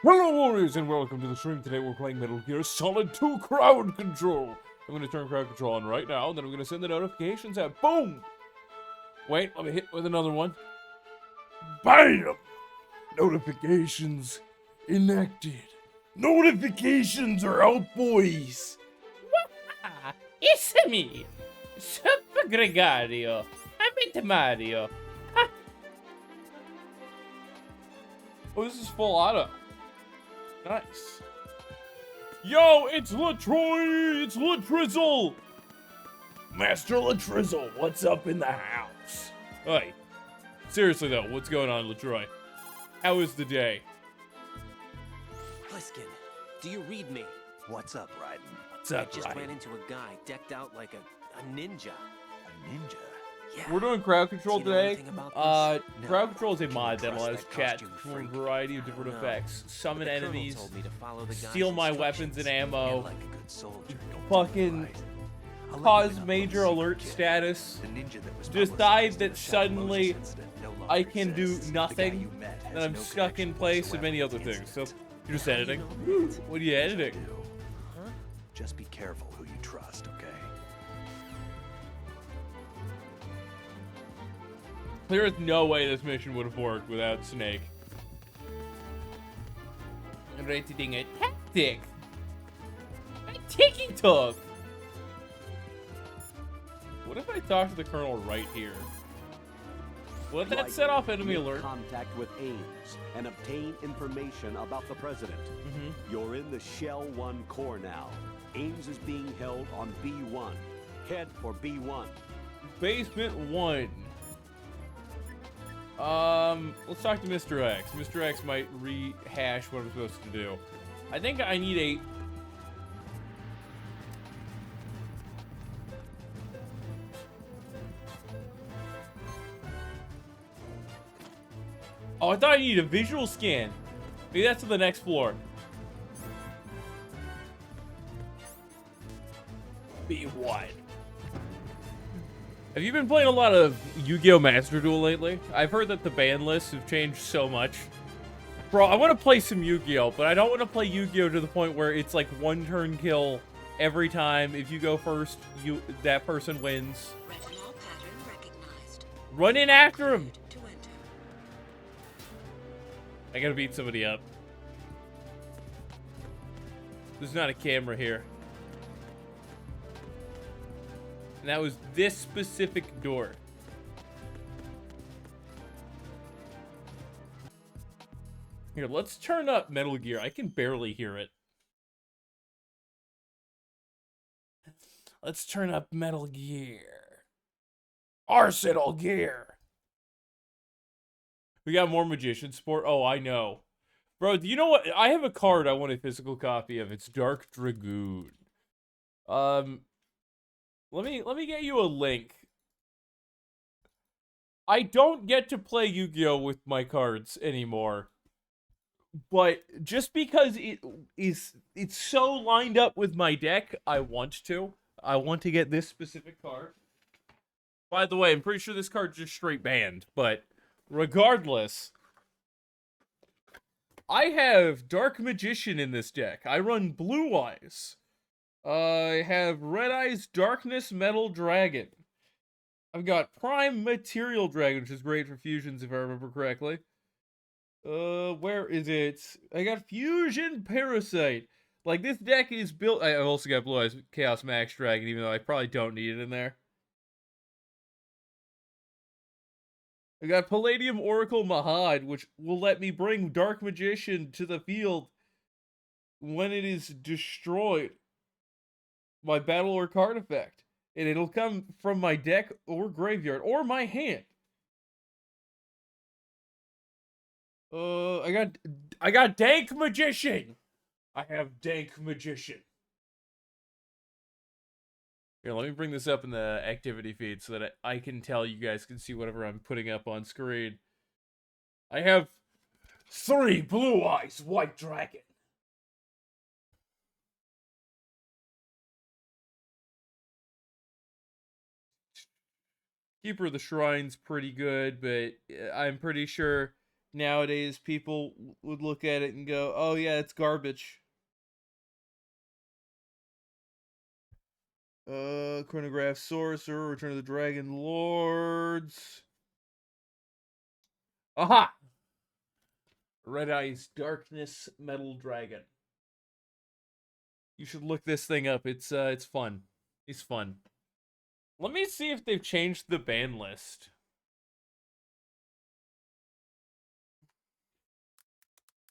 Hello warriors and welcome to the stream. Today we're playing Metal Gear Solid 2 Crowd Control. I'm going to turn Crowd Control on right now, and then I'm going to send the notifications out. Boom! Wait, let me hit with another one. BAM! Notifications enacted. Notifications are out, boys! Ah, it's me, Super Gregario. I met Mario. Oh, this is full auto. Nice. Yo, it's LaTroy! It's LaTrizzle! Master LaTrizzle, what's up in the house? Hey, seriously though, what's going on, LaTroy? How is the day? Pliskin, do you read me? What's up, Raiden? What's I up, just Ryan? ran into a guy decked out like a ninja. A ninja? Yeah. We're doing crowd control Do you know today. anything about this? No. Crowd control is a Can you mod that trust allows that chat to costume perform a freak? variety of I different don't know. effects, But summon the colonel enemies, told me to follow the guy's steal my weapons and instructions. ammo, And like a good soldier, don't fucking do it right. I'll let cause you in on major the alert secret, kid. status, The ninja that was decide publicized in that the Shadow suddenly Moses incident no longer I can do exists. The guy nothing, you met has and I'm no stuck in connection place, and whatsoever many to other the things. So incident. you're just How do you editing. know that? What are you editing? Do. Huh? Just be careful who you trust, okay? There is no way this mission would have worked without Snake. I'm rating a tactic. A tiki talk. What if I talk to the Colonel right here? Would that set off enemy Make alert? contact with Ames and obtain information about the president. You're in the Shell 1 core now. Ames is being held on B1. Head for B1. Basement 1. Let's talk to Mr. X. Mr. X might rehash what I'm supposed to do. I think I need a... Oh, I thought I needed a visual scan. Maybe that's to the next floor. B1. Have you been playing a lot of Yu-Gi-Oh! Master Duel lately? I've heard that the ban lists have changed so much. Bro, I want to play some Yu-Gi-Oh! But I don't want to play Yu-Gi-Oh! To the point where it's like one turn kill every time. If you go first, that person wins. Retinol pattern recognized. Run in after him! To enter. I gotta beat somebody up. There's not a camera here. And that was this specific door. Here, let's turn up Metal Gear. I can barely hear it. Let's turn up Metal Gear. Arsenal Gear. We got more magician support. Oh, I know. Bro, do you know what? I have a card I want a physical copy of. It's Dark Dragoon. Let me get you a link. I don't get to play Yu-Gi-Oh! With my cards anymore. But just because it's so lined up with my deck, I want to. I want to get this specific card. By the way, I'm pretty sure this card's just straight banned, but regardless, I have Dark Magician in this deck. I run Blue Eyes. I have Red Eyes Darkness Metal Dragon. I've got Prime Material Dragon, which is great for fusions if I remember correctly. Where is it? I got Fusion Parasite. Like, this deck is built... I've also got Blue Eyes Chaos Max Dragon, even though I probably don't need it in there. I got Palladium Oracle Mahad, which will let me bring Dark Magician to the field when it is destroyed by battle or card effect. And it'll come from my deck or graveyard or my hand. I got Dank Magician. I have Dank Magician. Here, let me bring this up in the activity feed so that I can tell you guys can see whatever I'm putting up on screen. I have 3 Blue Eyes White Dragon. Keeper of the Shrine's pretty good, but I'm pretty sure nowadays people would look at it and go, "Oh yeah, it's garbage." Chronograph Sorcerer, Return of the Dragon Lords. Aha! Red Eyes Darkness Metal Dragon. You should look this thing up. It's fun. It's fun. Let me see if they've changed the ban list.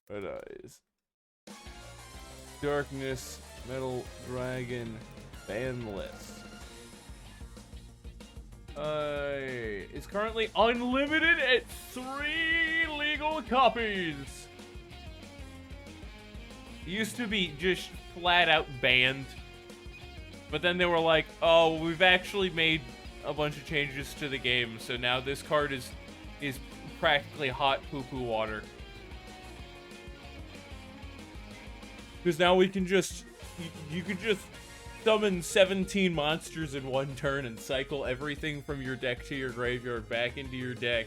Red Eyes Darkness Metal Dragon ban list. It's currently unlimited at 3 legal copies. It used to be just flat out banned, but then they were like, "Oh, we've actually made a bunch of changes to the game, so now this card is practically hot poo-poo water." Because now we can just you can just summon 17 monsters in one turn and cycle everything from your deck to your graveyard back into your deck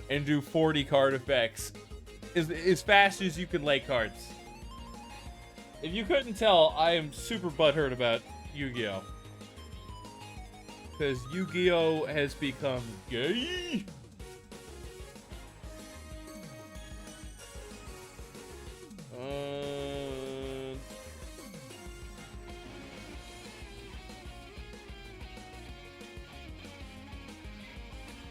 and do 40 card effects as fast as you can lay cards. If you couldn't tell, I am super butthurt about Yu-Gi-Oh! Because Yu-Gi-Oh! Has become gay.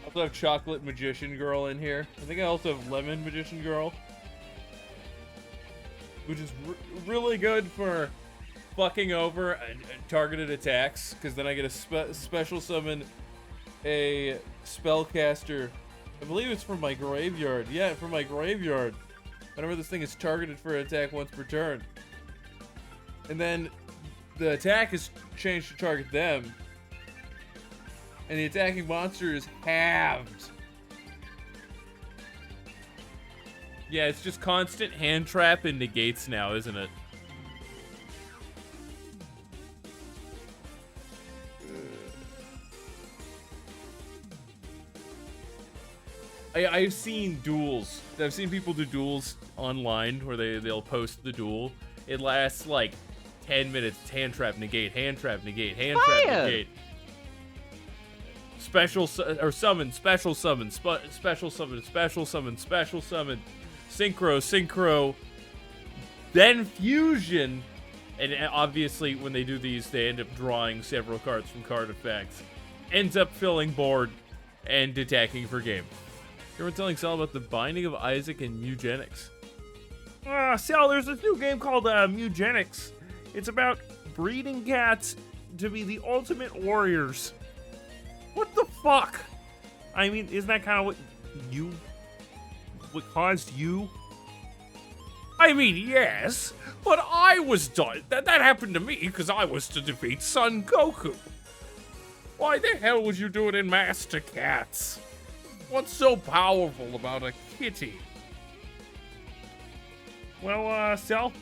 I also have Chocolate Magician Girl in here. I think I also have Lemon Magician Girl, which is really good for fucking over targeted attacks, because then I get a special summon a spellcaster. I believe it's from my graveyard. Yeah, from my graveyard. Whenever this thing is targeted for an attack once per turn. And then the attack is changed to target them. And the attacking monster is halved. Yeah, it's just constant hand trap and negates now, isn't it? I've seen duels. I've seen people do duels online where they'll post the duel. It lasts like 10 minutes. It's hand trap, negate, hand trap, negate, hand trap, negate. Special or summon, special summon, special summon, special summon, special summon, synchro, then fusion, and obviously when they do these, they end up drawing several cards from card effects. Ends up filling board and attacking for game. You ever telling Sal about the Binding of Isaac and Eugenics? Sal, there's this new game called Eugenics. It's about breeding cats to be the ultimate warriors. What the fuck? I mean, isn't that kind of what caused you? I mean, yes, but I was done. That happened to me because I was to defeat Son Goku. Why the hell would you do it in Master Cats? What's so powerful about a kitty? Well, Sal,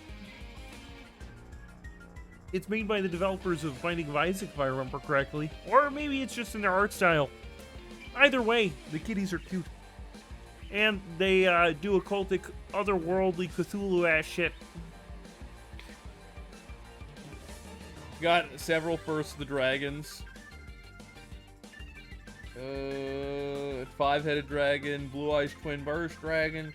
it's made by the developers of Binding of Isaac, if I remember correctly. Or maybe it's just in their art style. Either way, the kitties are cute. And they do occultic, otherworldly, Cthulhu-ass shit. Got several First of the Dragons. 5-headed dragon, Blue Eyes Twin Burst Dragon,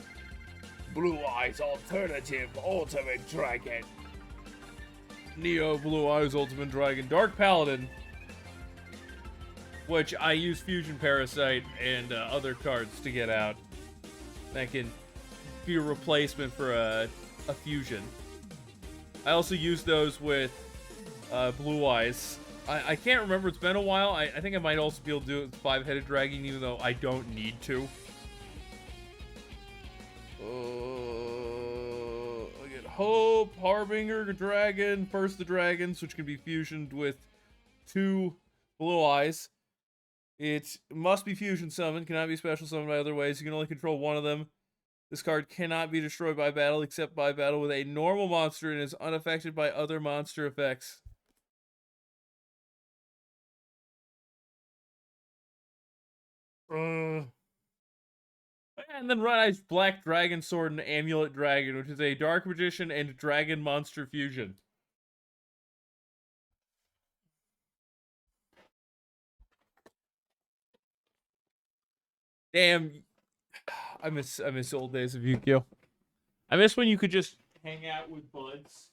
Blue Eyes Alternative Ultimate Dragon. Neo Blue Eyes Ultimate Dragon, Dark Paladin, which I use Fusion Parasite and other cards to get out. That can be a replacement for a fusion. I also use those with Blue Eyes. I can't remember, it's been a while. I think I might also be able to do it with 5-headed dragon, even though I don't need to. I get Hope, Harbinger Dragon, First of the Dragons, which can be fusioned with 2 Blue Eyes. It must be fusion summoned, cannot be special summoned by other ways. You can only control one of them. This card cannot be destroyed by battle except by battle with a normal monster and is unaffected by other monster effects. And then Red Eyes Black Dragon Sword and Amulet Dragon, which is a Dark Magician and Dragon Monster fusion. Damn, I miss old days of Yu-Gi-Oh. I miss when you could just hang out with buds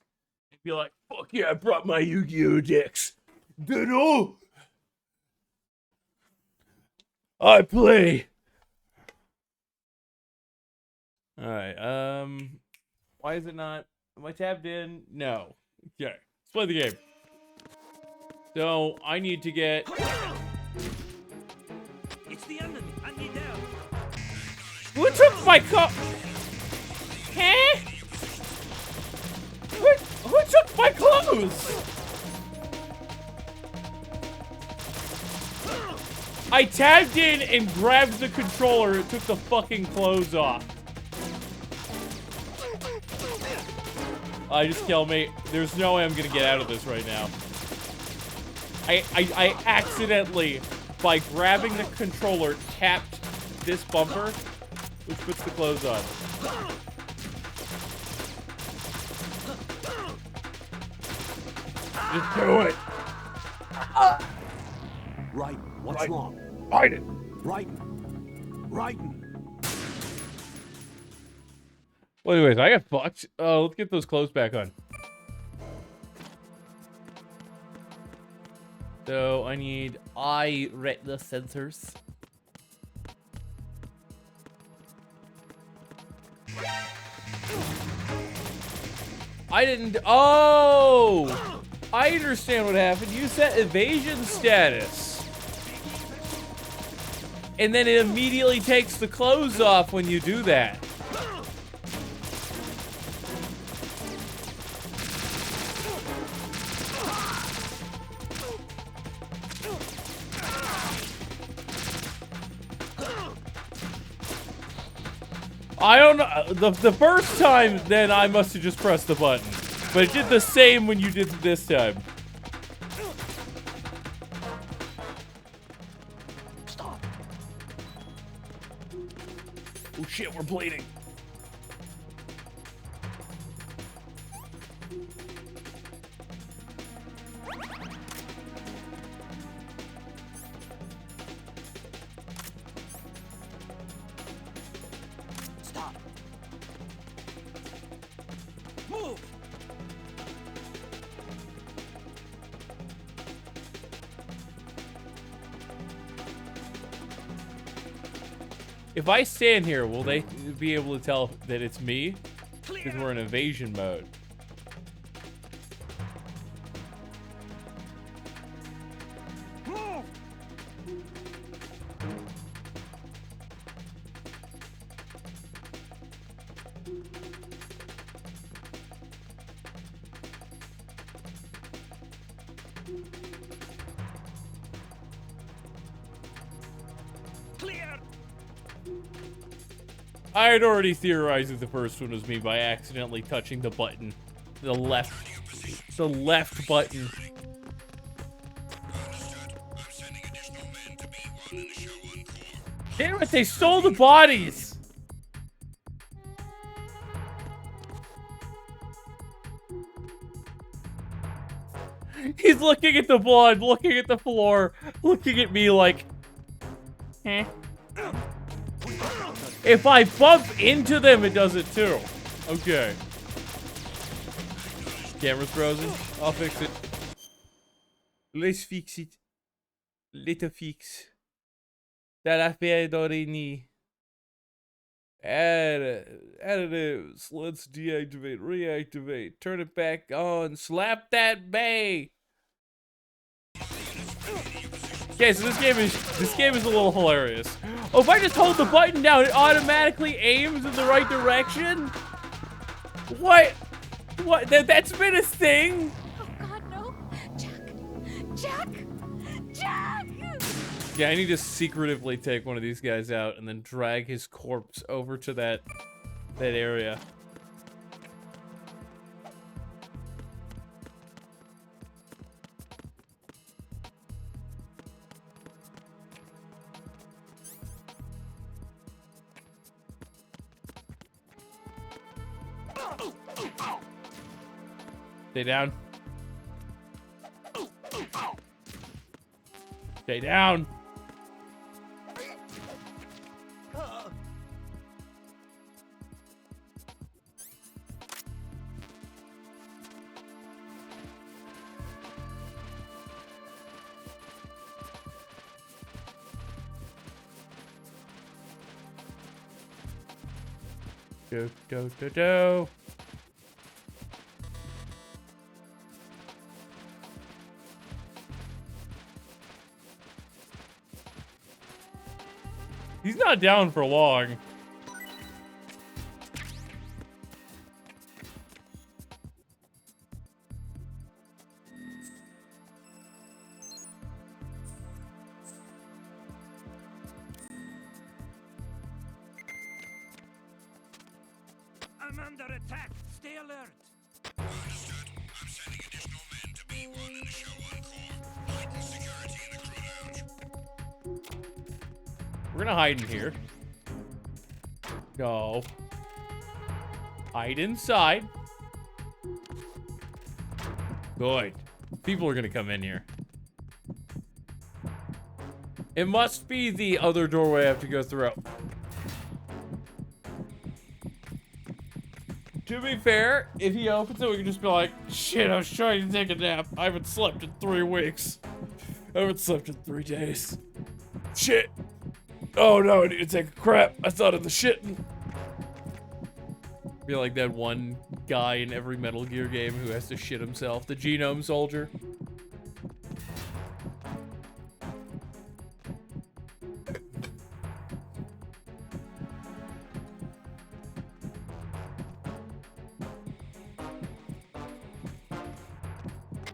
and be like, "Fuck yeah, I brought my Yu-Gi-Oh decks. Diddle, I play." All right. Why is it not? Am I tabbed in? No. Okay. Let's play the game. So I need to get. It's the enemy. I need help. Who took my cup? Huh? Who took my clothes? I tabbed in and grabbed the controller and took the fucking clothes off. Just kill me. There's no way I'm gonna get out of this right now. I accidentally, by grabbing the controller, tapped this bumper, which puts the clothes on. Just do it. Right. What's wrong? Fight it. Raiden. Well, anyways, I got fucked. Oh, let's get those clothes back on. So I need eye retina sensors. I didn't. Oh, I understand what happened. You set evasion status, and then it immediately takes the clothes off when you do that. I don't know. The first time, then I must have just pressed the button. But it did the same when you did it this time. Stop. Oh shit, we're bleeding. Stop. Move. If I stand here, will they be able to tell that it's me? Because we're in evasion mode. Move. Clear. I had already theorized that the first one was me by accidentally touching the button. The left button. Damn it, they stole the bodies! He's looking at the blood, looking at the floor, looking at me like, eh. If I bump into them, it does it too. Okay. Camera's frozen. I'll fix it. Let's fix it. Let's fix. That affaire d'Origny. Additives. Let's deactivate, reactivate, turn it back on, slap that bay. Okay, so this game is a little hilarious. Oh, if I just hold the button down, it automatically aims in the right direction? What? What? That's been a thing? Oh God, no! Jack! Jack! Yeah, I need to secretively take one of these guys out and then drag his corpse over to that area. Stay down. Stay down. Do, do, do, do. He's not down for long. I'm under attack. Stay alert. Understood. I'm sending additional men to B1 and the show on core. Heighten security in the crew lounge. We're gonna hide in here. Go. Hide inside. Good. People are gonna come in here. It must be the other doorway I have to go through. To be fair, if he opens it, we can just be like, shit, I was trying to take a nap. I haven't slept in 3 weeks. I haven't slept in 3 days. Shit. Oh no, I need to take a crap. I thought of the shitting. Be like that one guy in every Metal Gear game who has to shit himself. The genome soldier.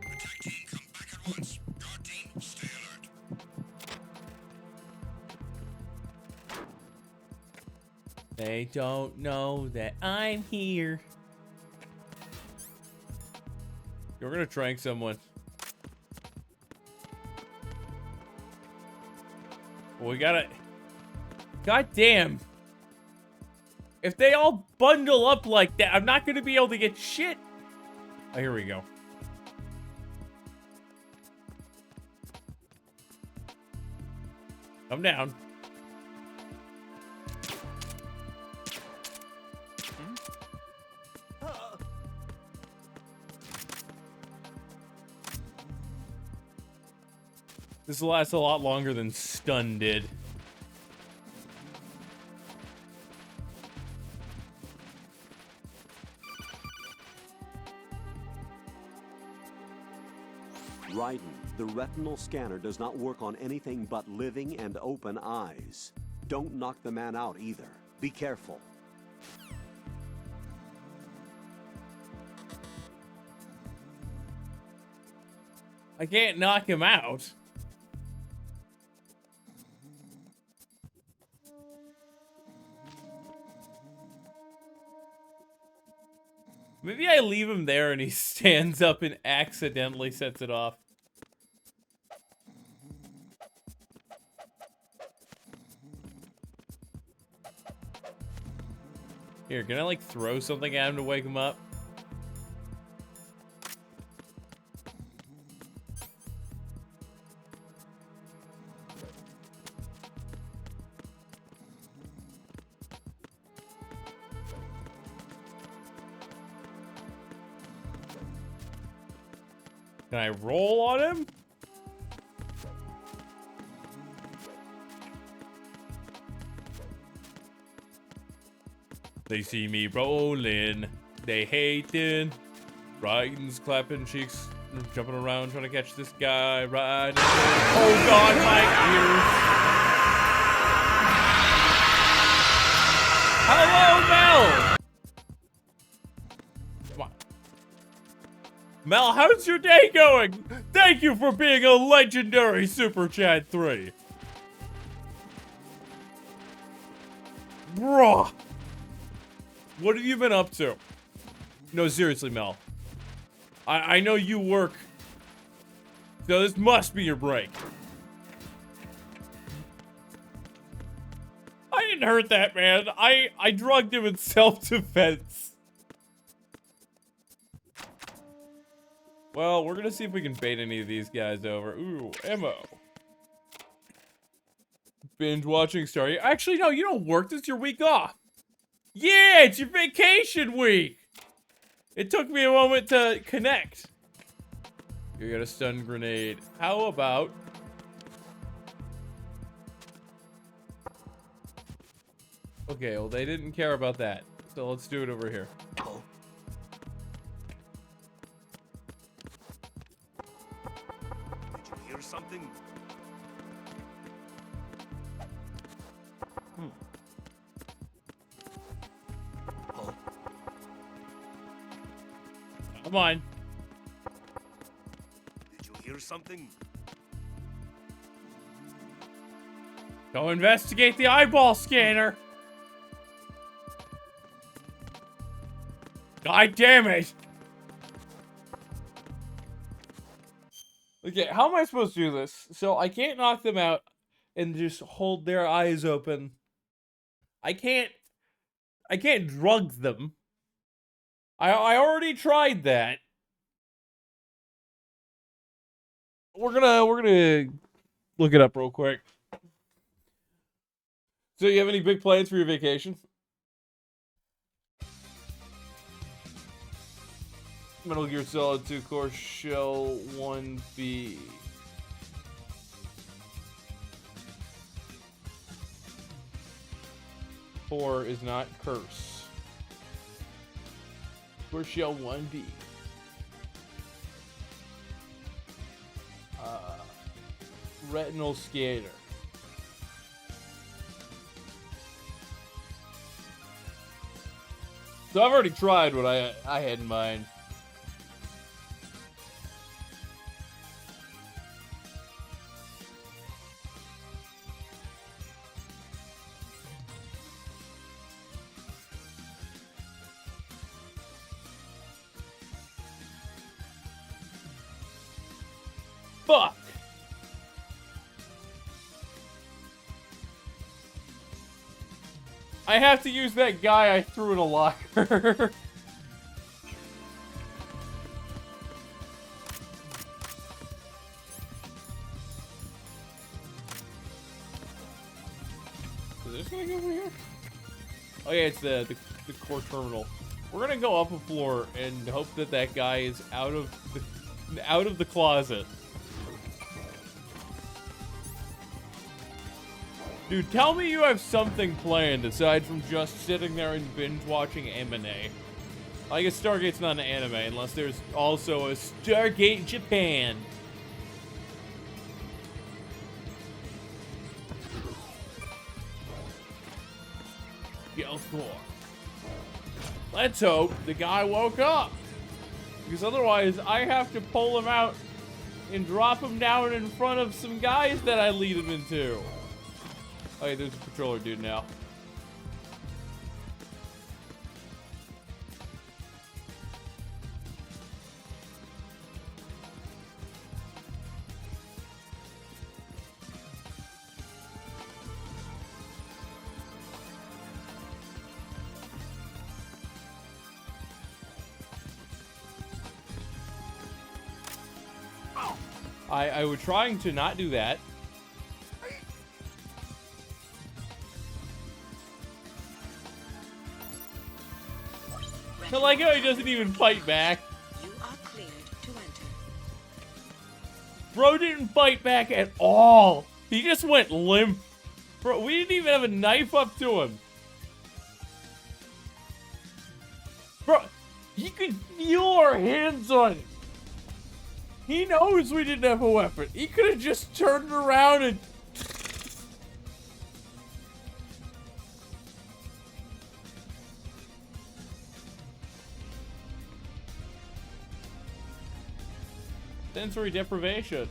Attack team, come back at once. Guard team, stay alert. They don't know that I'm here. You're gonna trank someone. We gotta... God damn. If they all bundle up like that, I'm not gonna be able to get shit. Oh, here we go. Come down. This will last a lot longer than stun did. Raiden, the retinal scanner does not work on anything but living and open eyes. Don't knock the man out either. Be careful. I can't knock him out. Maybe I leave him there and he stands up and accidentally sets it off. Here, can I like throw something at him to wake him up? Can I roll on him? They see me rolling. They hating. Raiden's clapping cheeks, jumping around, trying to catch this guy. Right. Oh God, my ears. Hello, Mel. Come on. Mel, how's your day going? Thank you for being a legendary Super Chat 3. Bruh. What have you been up to? No, seriously, Mel. I know you work. So this must be your break. I didn't hurt that man. I drugged him in self-defense. Well, we're gonna see if we can bait any of these guys over. Ooh, ammo. Binge watching starting. Actually, no, you don't work. This is your week off. Yeah, it's your vacation week. It took me a moment to connect. You got a stun grenade. How about... Okay, well, they didn't care about that. So let's do it over here. Oh. Did you hear something? Oh. Come on. Did you hear something? Go investigate the eyeball scanner. God damn it. Okay, how am I supposed to do this? So I can't knock them out and just hold their eyes open. I can't drug them. I already tried that. We're gonna look it up real quick. So you have any big plans for your vacation? Metal Gear Solid 2 Core Shell 1B. Core is not curse. Core Shell 1B. Retinal Skater. So I've already tried what I had in mind. Fuck! I have to use that guy I threw in a locker. Is this gonna go over here? Oh yeah, it's the core terminal. We're gonna go up a floor and hope that that guy is out of the closet. Dude, tell me you have something planned aside from just sitting there and binge watching anime. I guess Stargate's not an anime unless there's also a Stargate Japan. Go for. Let's hope the guy woke up. Because otherwise I have to pull him out and drop him down in front of some guys that I lead him into. Oh, yeah, there's a patroller dude now. I was trying to not do that. I like how he doesn't even fight back. You are cleared to enter. Bro didn't fight back at all. He just went limp. Bro, we didn't even have a knife up to him. Bro, he could feel our hands on him. He knows we didn't have a weapon. He could have just turned around and... Sensory deprivation.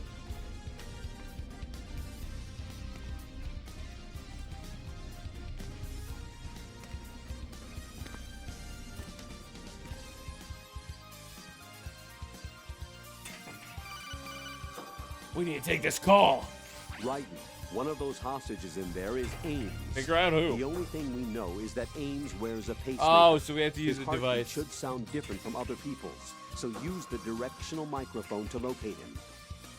We need to take this call. Raiden, One of those hostages in there is Ames. Figure out who. The only thing we know is that Ames wears a pacemaker. Oh, so we have to use His a heartbeat device. should sound different from other people's, so use the directional microphone to locate him.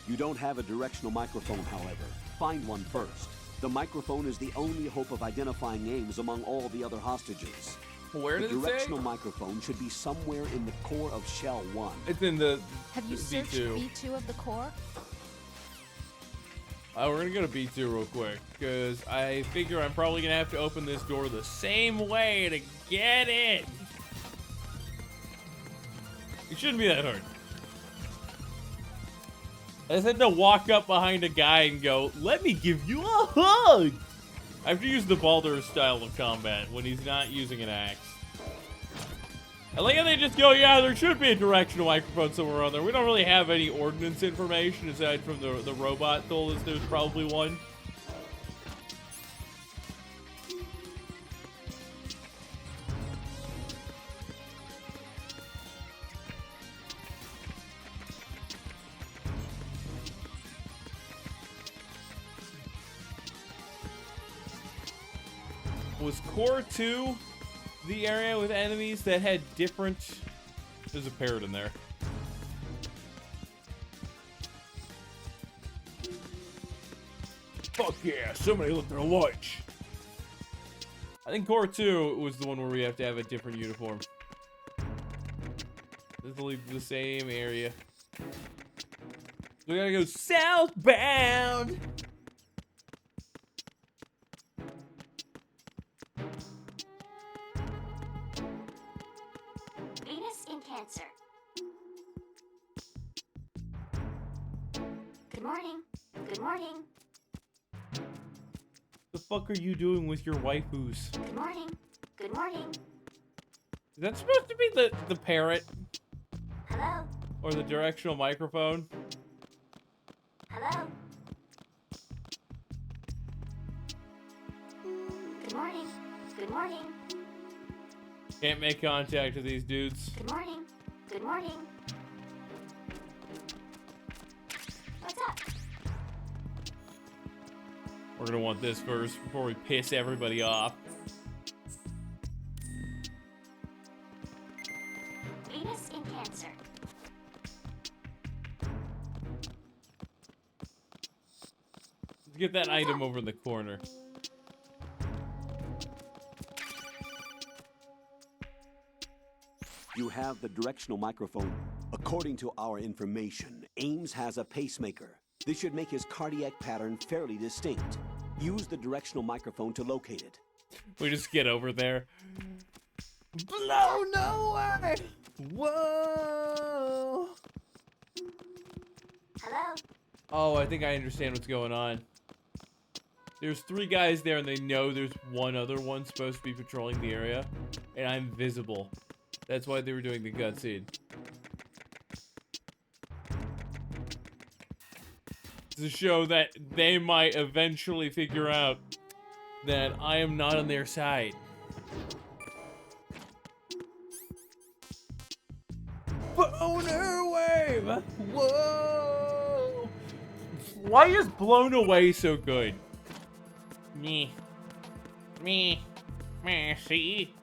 You don't have a directional microphone, however. Find one first. The microphone is the only hope of identifying Ames among all the other hostages. Where The did it say? directional microphone should be somewhere in the core of Shell 1. It's in the Have you searched B2. B2 of the core? We're gonna go to B2 real quick, because I figure I'm probably gonna have to open this door the same way to get in. It shouldn't be that hard. I just had to walk up behind a guy and go, "Let me give you a hug." I have to use the Baldur style of combat when he's not using an axe. I like how they just go, "Yeah, there should be a directional microphone somewhere on there." We don't really have any ordnance information aside from the robot told us there's probably one. Was Core 2 the area with enemies that had different... There's a parrot in there. Fuck yeah, somebody looked at lunch. I think Core 2 was the one where we have to have a different uniform. This will lead to the same area. We gotta go southbound! Venus in Cancer. Good morning. Good morning. The fuck are you doing with your waifus? Good morning. Good morning. Is that supposed to be the parrot? Hello. Or the directional microphone? Hello. Good morning. Good morning. Can't make contact with these dudes. Good morning. Good morning. What's up? We're gonna want this first before we piss everybody off. Venus in Cancer. Let's get that item over in the corner. You have the directional microphone. According to our information, Ames has a pacemaker. This should make his cardiac pattern fairly distinct. Use the directional microphone to locate it. We just get over there. Blown away! Whoa! Hello. Oh, I think I understand what's going on. There's 3 guys there and they know there's one other one supposed to be patrolling the area. And I'm visible. That's why they were doing the cutscene. To show that they might eventually figure out that I am not on their side. Boner wave! Whoa! Why is blown away so good? Me. See?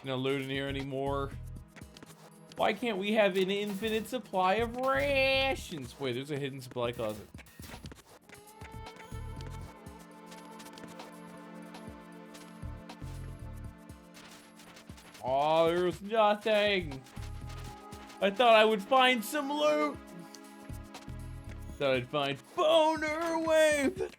No loot in here anymore. Why can't we have an infinite supply of rations? Wait, there's a hidden supply closet. Oh, there's nothing. I thought I would find some loot. Thought I'd find boner wave.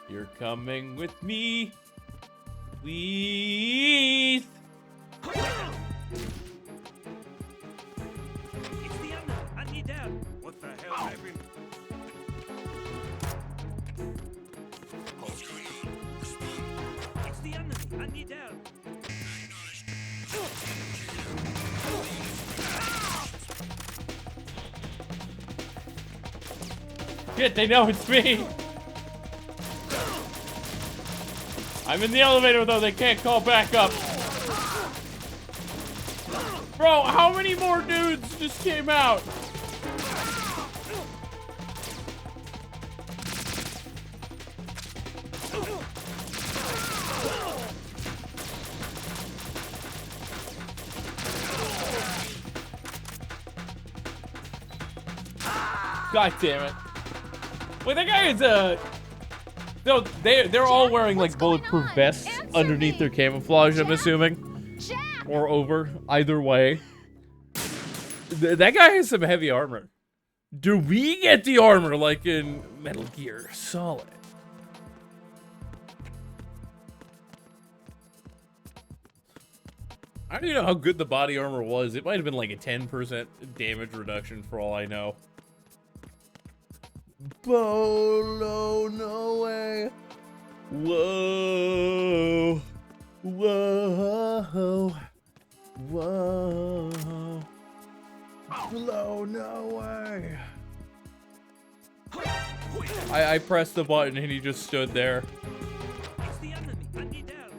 You're coming with me, please. It's the other. I need help. What the hell happened? What's going on? Respond. It's the enemy. I need help. Shit, they know it's me. I'm in the elevator though, they can't call back up. Bro, how many more dudes just came out? God damn it. Wait, that guy is no, they're all wearing like bulletproof vests underneath their camouflage, I'm assuming. Or over, either way. That guy has some heavy armor. Do we get the armor like in Metal Gear Solid? I don't even know how good the body armor was. It might have been like a 10% damage reduction for all I know. Bolo, no way. Whoa. Whoa. Whoa. Bolo, no way. I pressed the button and he just stood there. It's the enemy. I need help.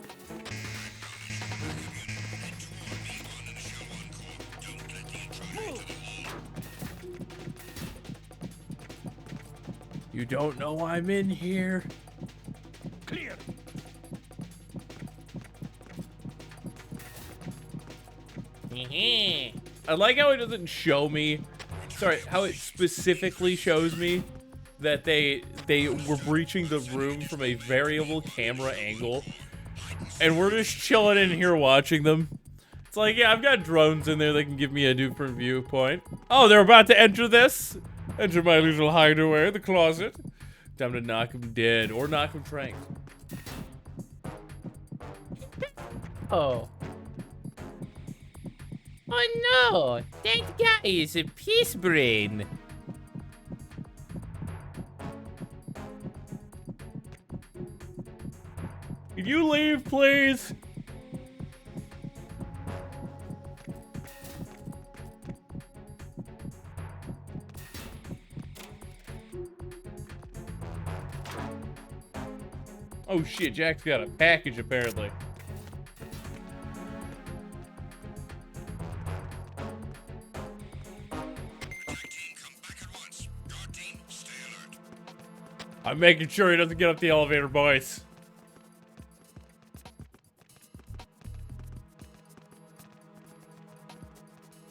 You don't know I'm in here. Clear. I like how it doesn't show me. Sorry, how it specifically shows me that they were breaching the room from a variable camera angle, and we're just chilling in here watching them. It's like, yeah, I've got drones in there that can give me a different viewpoint. Oh, they're about to enter this. Enter my little hideaway, the closet. Time to knock him dead or knock him tranked. Oh. Oh no! That guy is a peace brain. Can you leave, please? Oh shit, Jack's got a package apparently. I'm making sure he doesn't get up the elevator, boys.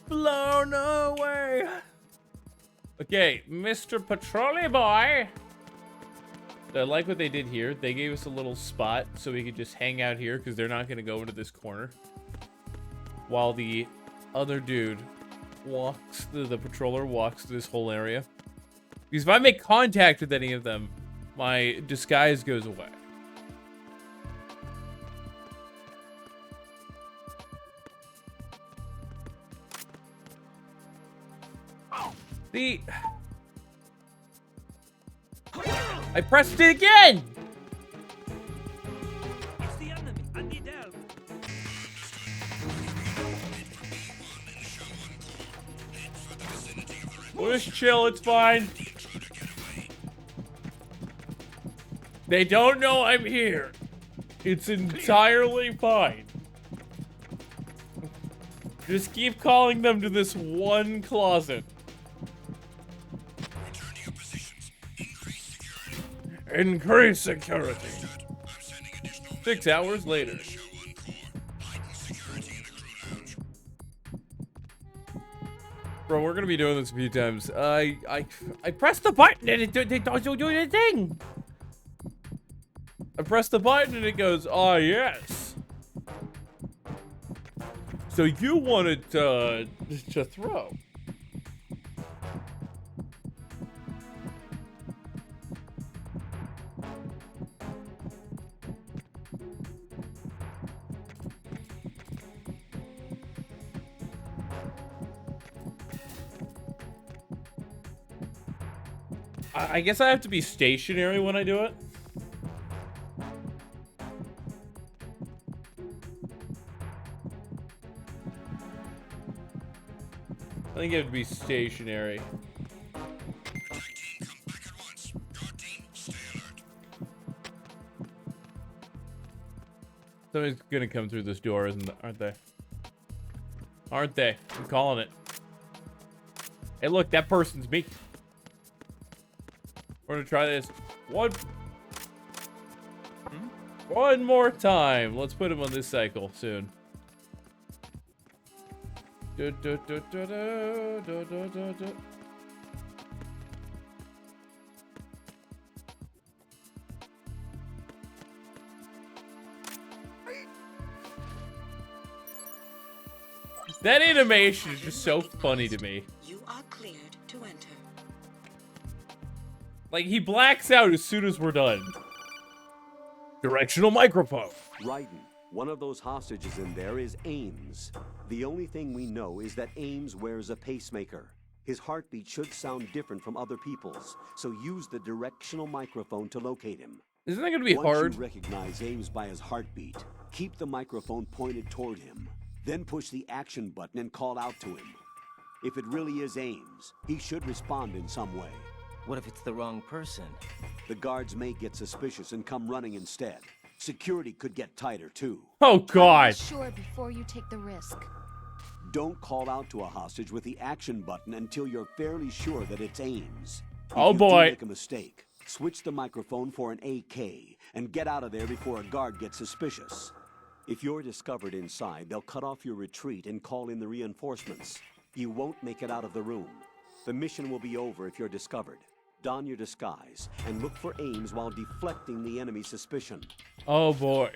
Blown away. Okay, Mr. Patrolly Boy. I like what they did here. They gave us a little spot so we could just hang out here because they're not going to go into this corner. While the other dude walks, the patroller walks this whole area. Because if I make contact with any of them, my disguise goes away. I pressed it again! It's the enemy. I need help. We'll just chill, it's fine. They don't know I'm here. It's entirely fine. Just keep calling them to this one closet. Return to your positions. Increase security. Increase security. I'm sending additional 6 hours later. show on core. Heighten security in the crew lounge. Bro, we're gonna be doing this a few times. I pressed the button and it doesn't do anything. I press the button and it goes, ah, yes. So you wanted to throw. I guess I have to be stationary when I do it. I think you have to be stationary. Attack team, come back at once. Guard team, stay alert. Somebody's gonna come through this door, aren't they? Aren't they? I'm calling it. Hey, look, that person's me. We're gonna try this one more time. Let's put him on this cycle soon. That animation is just so funny to me. You are cleared to enter. Like, he blacks out as soon as we're done. Directional microphone. Raiden, one of those hostages in there is Ames. The only thing we know is that Ames wears a pacemaker. His heartbeat should sound different from other people's, so use the directional microphone to locate him. Isn't that gonna be Once hard? you recognize Ames by his heartbeat, keep the microphone pointed toward him. Then push the action button and call out to him. If it really is Ames, he should respond in some way. What if it's the wrong person? The guards may get suspicious and come running instead. Security could get tighter, too. Oh, God. Be sure before you take the risk. Don't call out to a hostage with the action button until you're fairly sure that it's Ames. If Oh, you boy. do make a mistake, switch the microphone for an AK and get out of there before a guard gets suspicious. If you're discovered inside, they'll cut off your retreat and call in the reinforcements. You won't make it out of the room. The mission will be over if you're discovered. Don your disguise and look for Ames while deflecting the enemy's suspicion. Oh, boy.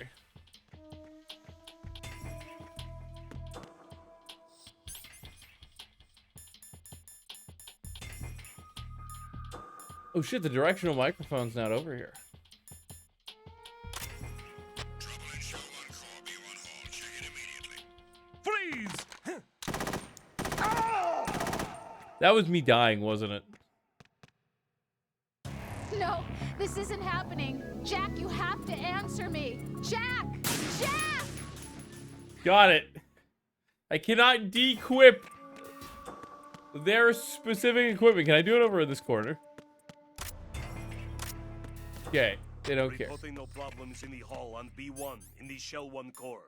Oh, shit, the directional microphone's not over here. Trouble in show 1 core, B1 hall. Check it immediately. Freeze! That was me dying, wasn't it? No, this isn't happening. Jack, you have to answer me. Jack! Jack! Got it. I cannot de-equip their specific equipment. Can I do it over in this corner? Okay, they don't care. Reporting no problems in the hall on B1 in the Shell 1 core.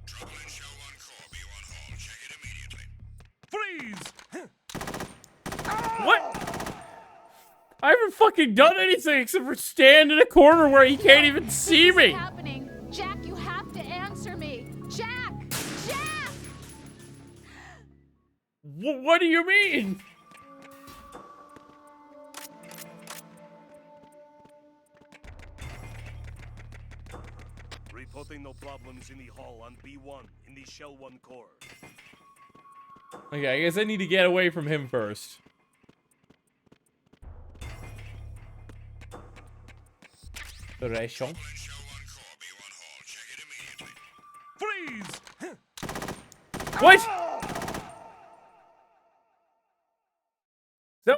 Trouble in show 1 core, B1 hall. Check it immediately. Freeze! What? I haven't fucking done anything except for stand in a corner where he can't even see This me. isn't happening. Jack, you have to answer me. Jack! Jack! What do you mean? Reporting no problems in the hall on B1 in the Shell 1 core. Okay, I guess I need to get away from him first. Direction. Trouble in show 1 core, B1 hall. Check it immediately. Freeze! What? So,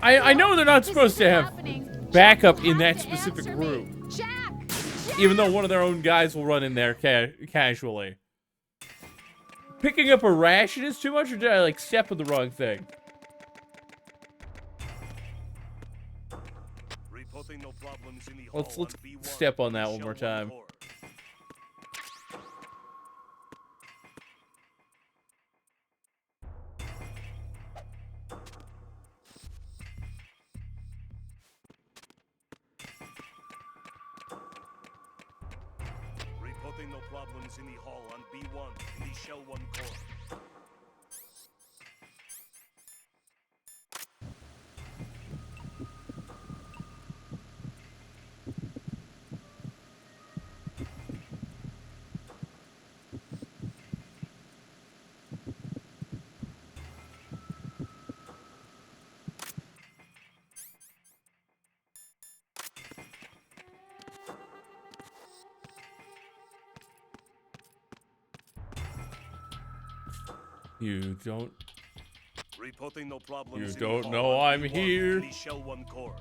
I know they're not This supposed to isn't have happening. backup Jack, you in have that to specific answer me. room. Jack! Even though one of their own guys will run in there casually. Picking up a ration is too much, or did I, like, step on the wrong thing? Reporting no problems in the hall Let's on B1 step on in the that one Shell more 1 time. core. Reporting no problems in the hall on B1 in the Shell 1 core. You don't... Reporting no problems You in the don't hall know on I'm B1 here. in the Shell 1 core.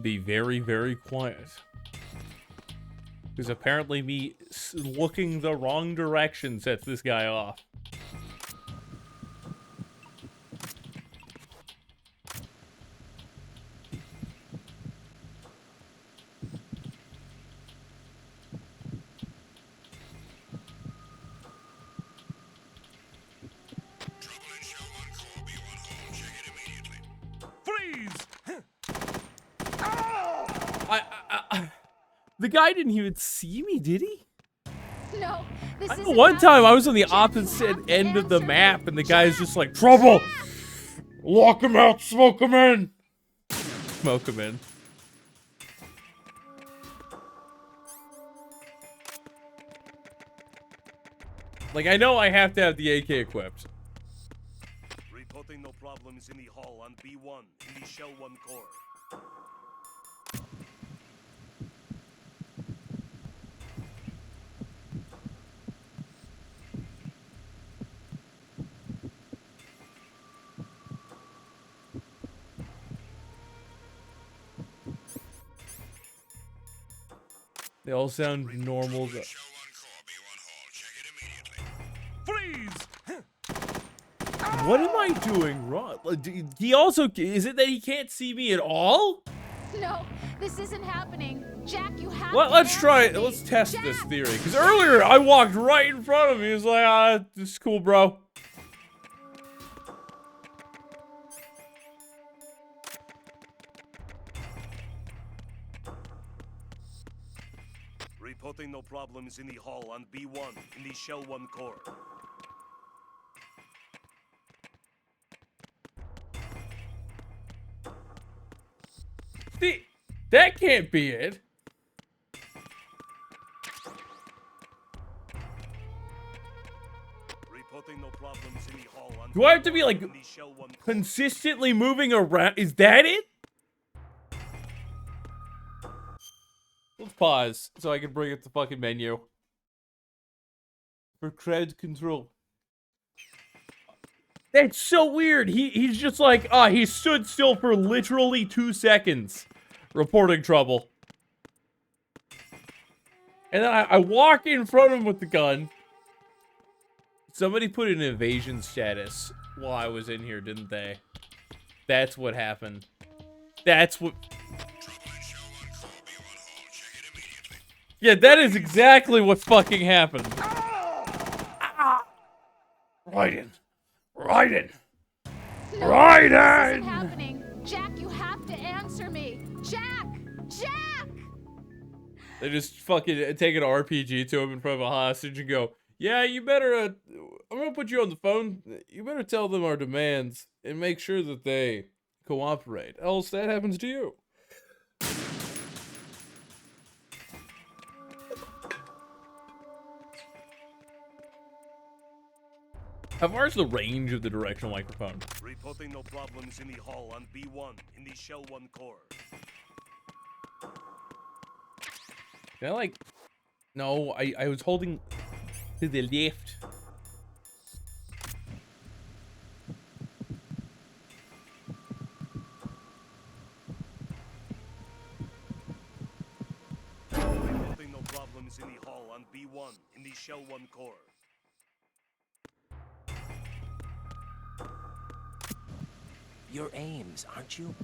be very, very quiet. Because apparently me looking the wrong direction sets this guy off. Trouble in Show 1 core. B1 hall. Check it immediately. The guy didn't even see me, did he? No, this isn't One time I happening. was on the Jack, you opposite have to end of the answer me. map, and the Jack! guy's just like, trouble! Jack! Lock him out, smoke him in! Smoke him in. Like, I know I have to have the AK equipped. Reporting no problems in the hall on B1 in the Shell 1 core. They all sound normal. Trouble in Show 1 core. B1 hall. Check it immediately. What am I doing wrong? Like, he also, is it that he can't see me at all? No, this isn't happening. Jack, you have Let's to try answer it. me. Let's test Jack! this theory. Because earlier I walked right in front of me. He was like, this is cool, bro. Reporting no problems in the hall on B1 in the Shell 1 core. See, that can't be it. Reporting no problems in the hall on Do I have to be, B1 like, in the Shell 1 core. consistently moving around? Is that it? Let's pause so I can bring up the fucking menu. For crowd control. That's so weird. He's just like, he stood still for literally 2 seconds. Reporting trouble. And then I walk in front of him with the gun. Somebody put an evasion status while I was in here, didn't they? That's what happened. That's what... Trouble in Show 1 core. B1 hall. Check it immediately. Yeah, that is exactly what fucking happened. Right in. Right in. No, Right this isn't in. happening. Jack, you have to answer me. Jack! Jack! They just fucking take an RPG to him in front of a hostage and go, yeah, you better, I'm gonna put you on the phone. You better tell them our demands and make sure that they cooperate. Else that happens to you. How far is the range of the directional microphone? Reporting no problems in the hall on B1 in the Shell 1 core. Can I, like... No, I was holding to the left. Reporting no problems in the hall on B1 in the Shell 1 core. Your aims, aren't you?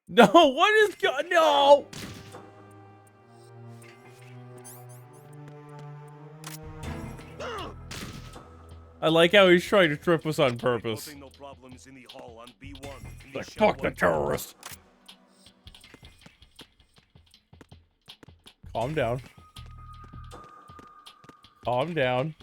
No, what is going... No! I like how he's trying to trip us on purpose. Reporting no problems in the hall on B1 in the Like, Shell fuck the 1 core. terrorist. Calm down. Calm down.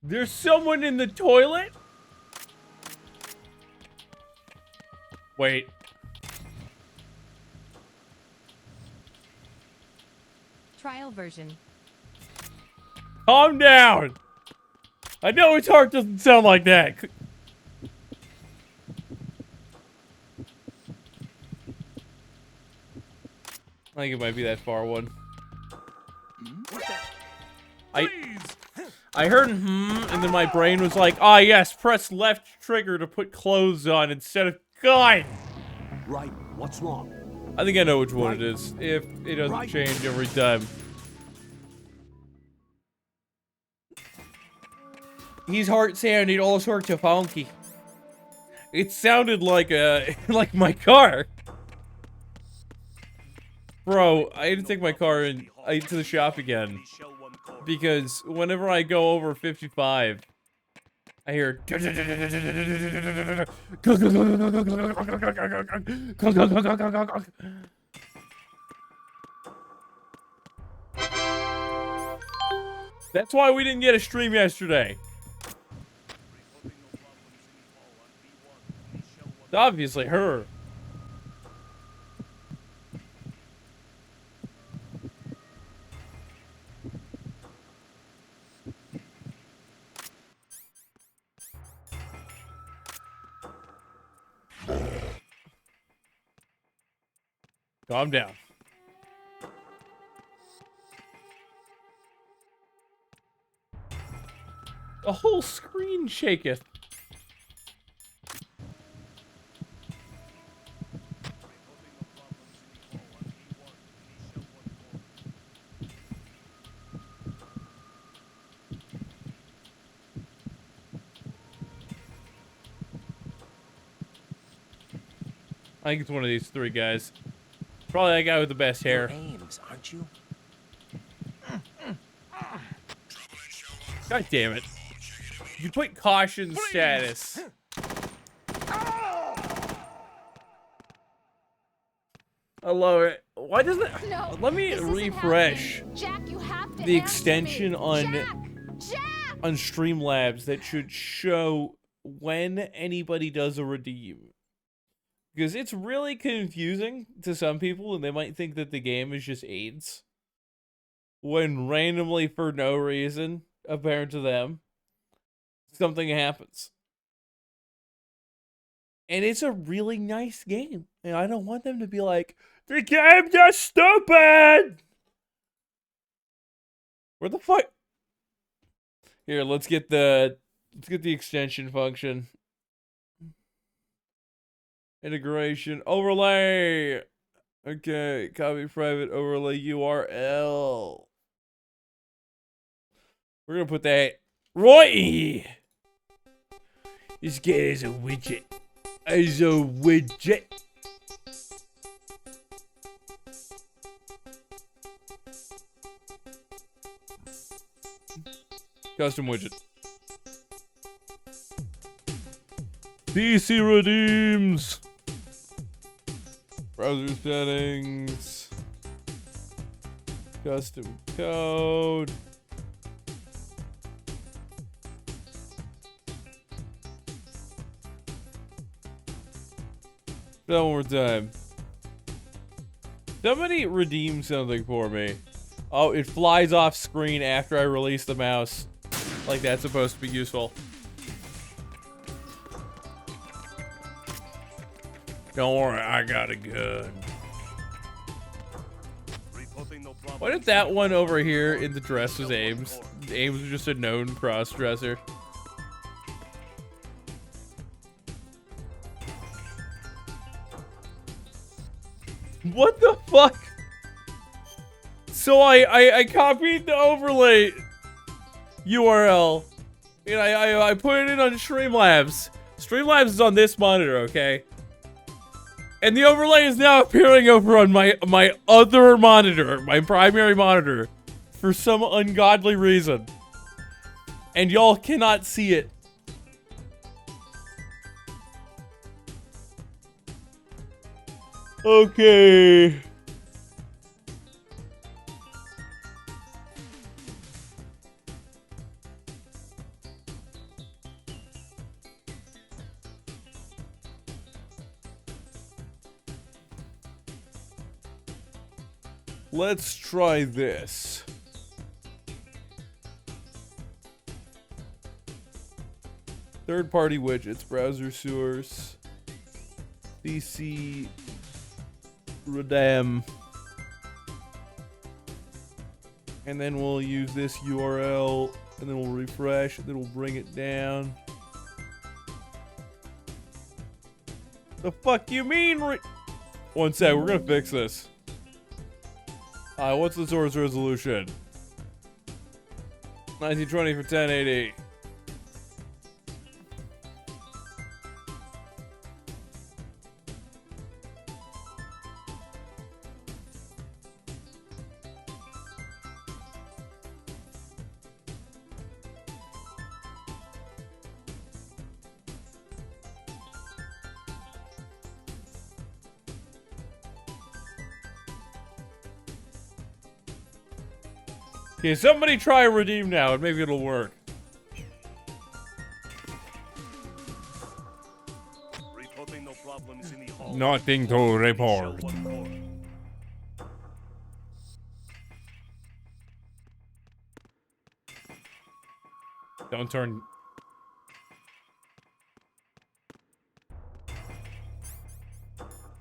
There's someone in the toilet? Wait. trial version. Calm down. I know his heart doesn't sound like that. I think it might be that far one. I heard and then my brain was like, ah yes, press left trigger to put clothes on instead of gun. Right, what's wrong? I think I know which one it is, if it doesn't change every time. His heart sounded all sorts of funky. It sounded like like my car. Bro, I had to take my car to the shop again. Because whenever I go over 55, I hear... That's why we didn't get a stream yesterday. It's obviously her. Calm down. The whole screen shaketh. I think it's one of these three guys. Probably that guy with the best hair. Ames, aren't you? God damn it. You put caution status. I love it. Why doesn't it? No, let me this isn't refresh happening. Jack, you have to the answer extension me. on Jack! on Streamlabs that should show when anybody does a redeem. Because it's really confusing to some people, and they might think that the game is just AIDS. When randomly, for no reason, apparent to them, something happens. And it's a really nice game. And I don't want them to be like, the game's just stupid! Where the fuck? Here, let's get the extension function. Integration overlay. Okay, copy private overlay URL. We're gonna put that right here. Just get it as a widget. As a widget. Custom widget. PC redeems. Browser settings. Custom code. That one more time. Somebody redeem something for me. Oh, it flies off screen after I release the mouse. Like that's supposed to be useful. Don't worry, I got a gun. What if that one over here in the dress was Ames? Ames was just a known cross-dresser. What the fuck? So I copied the overlay URL and I put it in on Streamlabs. Streamlabs is on this monitor, okay? And the overlay is now appearing over on my other monitor, my primary monitor, for some ungodly reason. And y'all cannot see it. Okay. Let's try this. Third-party widgets, browser source, CC, Redam. And then we'll use this URL, and then we'll refresh, and then we'll bring it down. The fuck you mean? One sec, we're gonna fix this. What's the source resolution? 1920 for 1080. Okay, somebody try redeem now and maybe it'll work. Reporting no problems in the hall. Nothing to report. Shell 1 core. Don't turn.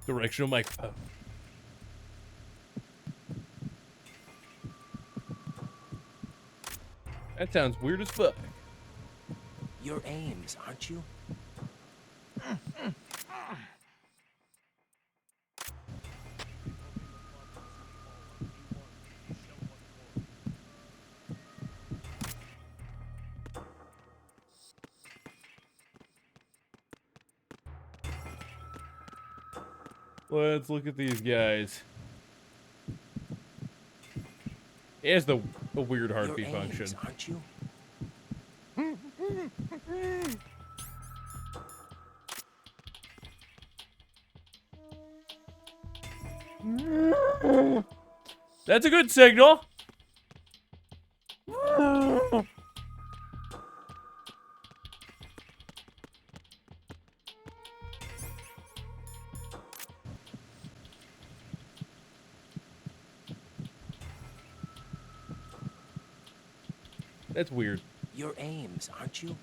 Directional microphone. That sounds weird as fuck. Your aims, aren't you? Let's look at these guys. It has the weird heartbeat Your aims, function. aren't you? That's a good signal. That's weird. Your aims, aren't you?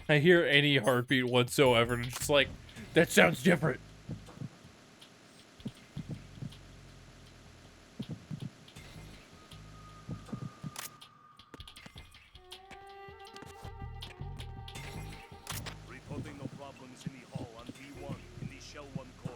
I hear any heartbeat whatsoever, and it's just like, that sounds different. Reporting no problems in the hall on B1 in the Shell 1 core.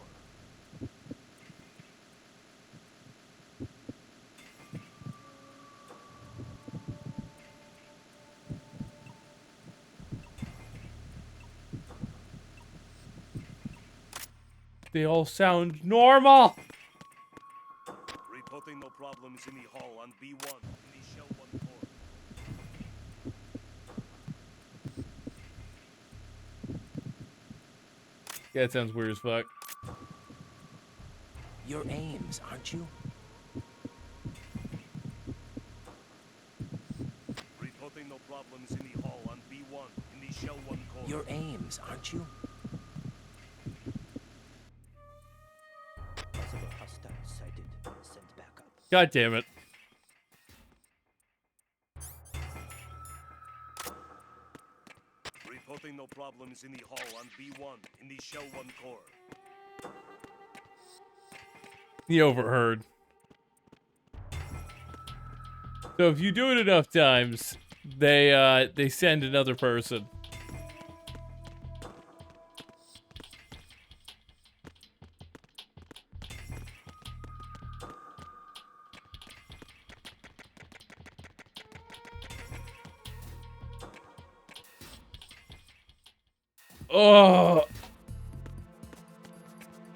They all sound normal. Reporting no problems in the hall on B1 in the Shell 1 core. Yeah, it sounds weird as fuck. Your aims, aren't you? Reporting no problems in the hall on B1 in the Shell 1 core. Your aims, aren't you? Possible hostile sighted. Send backup. God damn it. Reporting no problems in the hall on B1 in the Shell 1 core. He overheard. So if you do it enough times, they send another person. Oh,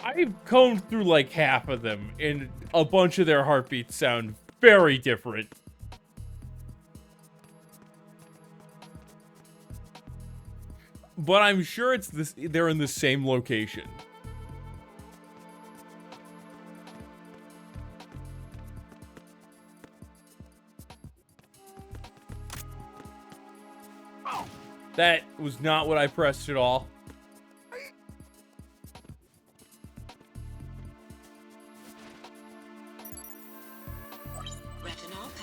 I've combed through like half of them, and a bunch of their heartbeats sound very different. but I'm sure it's this. They're in the same location. That was not what I pressed at all.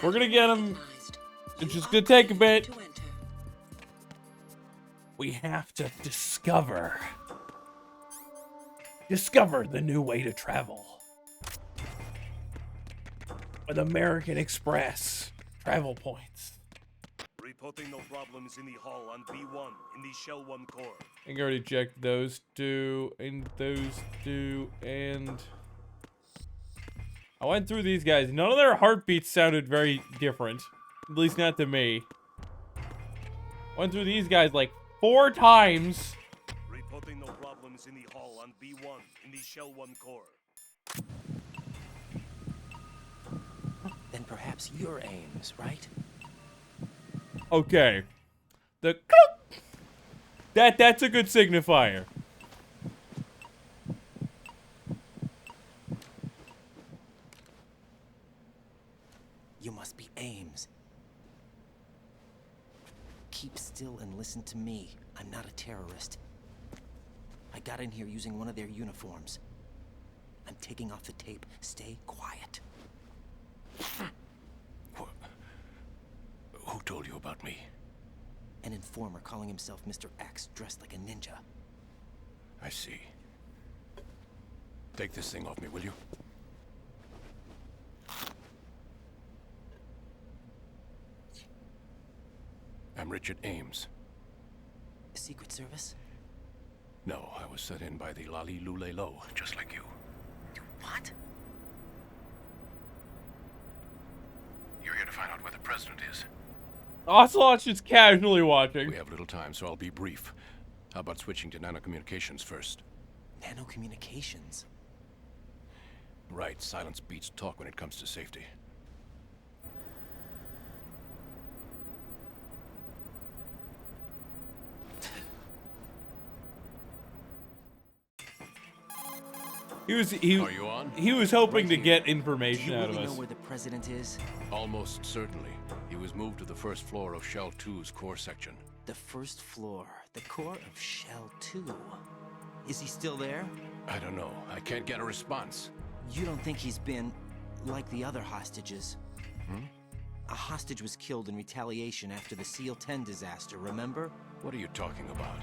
We're gonna get him. It's just gonna take a bit. We have to discover the new way to travel with American Express travel points. Reporting no problems in the hull on B1 in the Shell 1 core. I think I already checked those two, and those two, and I went through these guys. None of their heartbeats sounded very different. At least not to me. Went through these guys like 4 times. Reporting no problems in the hull on B1 in the Shell 1 core. Then perhaps your aims, right? Okay. That's a good signifier. You must be Ames. Keep still and listen to me. I'm not a terrorist. I got in here using one of their uniforms. I'm taking off the tape. Stay quiet. Who told you about me? An informer calling himself Mr. X, dressed like a ninja. I see. Take this thing off me, will you? I'm Richard Ames. Secret Service? No, I was set in by the Lali Lule Lo, just like you. What? You're here to find out where the president is. Ocelot's just casually watching. We have little time, so I'll be brief. How about switching to nanocommunications first? Nanocommunications? Right, silence beats talk when it comes to safety. Are you on? He was hoping to get information Do you out really of know us. where the president is? Almost certainly. He was moved to the first floor of Shell 2's core section. The first floor, the core of Shell 2. Is he still there? I don't know. I can't get a response. You don't think he's been like the other hostages? Hmm? A hostage was killed in retaliation after the SEAL 10 disaster, remember? What are you talking about?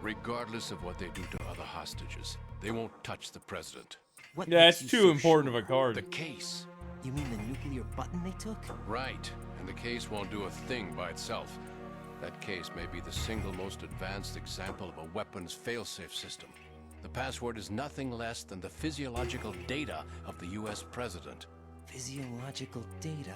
Regardless of what they do to other hostages, they won't touch the president. What Yeah, makes it's you too so important sure? of a card. The case. You mean the nuclear button they took? Right. And the case won't do a thing by itself. That case may be the single most advanced example of a weapons failsafe system. The password is nothing less than the physiological data of the US president. Physiological data?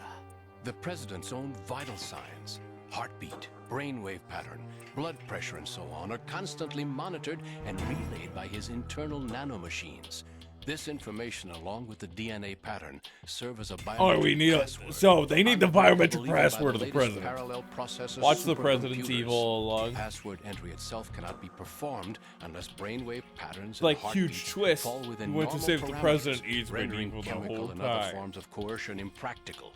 The president's own vital signs, heartbeat, brainwave pattern, blood pressure, and so on are constantly monitored and relayed by his internal nanomachines. This information, along with the DNA pattern, serve as a biometric Oh, we need password. so they need the biometric Unavailable even by password of the latest president. parallel processor Watch the president's supercomputers. evil along. Password entry itself cannot be performed unless brainwave patterns Like and huge heartbeats twist. fall within You went to normal save the parameters, president, he's been rendering evil the chemical whole and other time. forms of coercion impractical.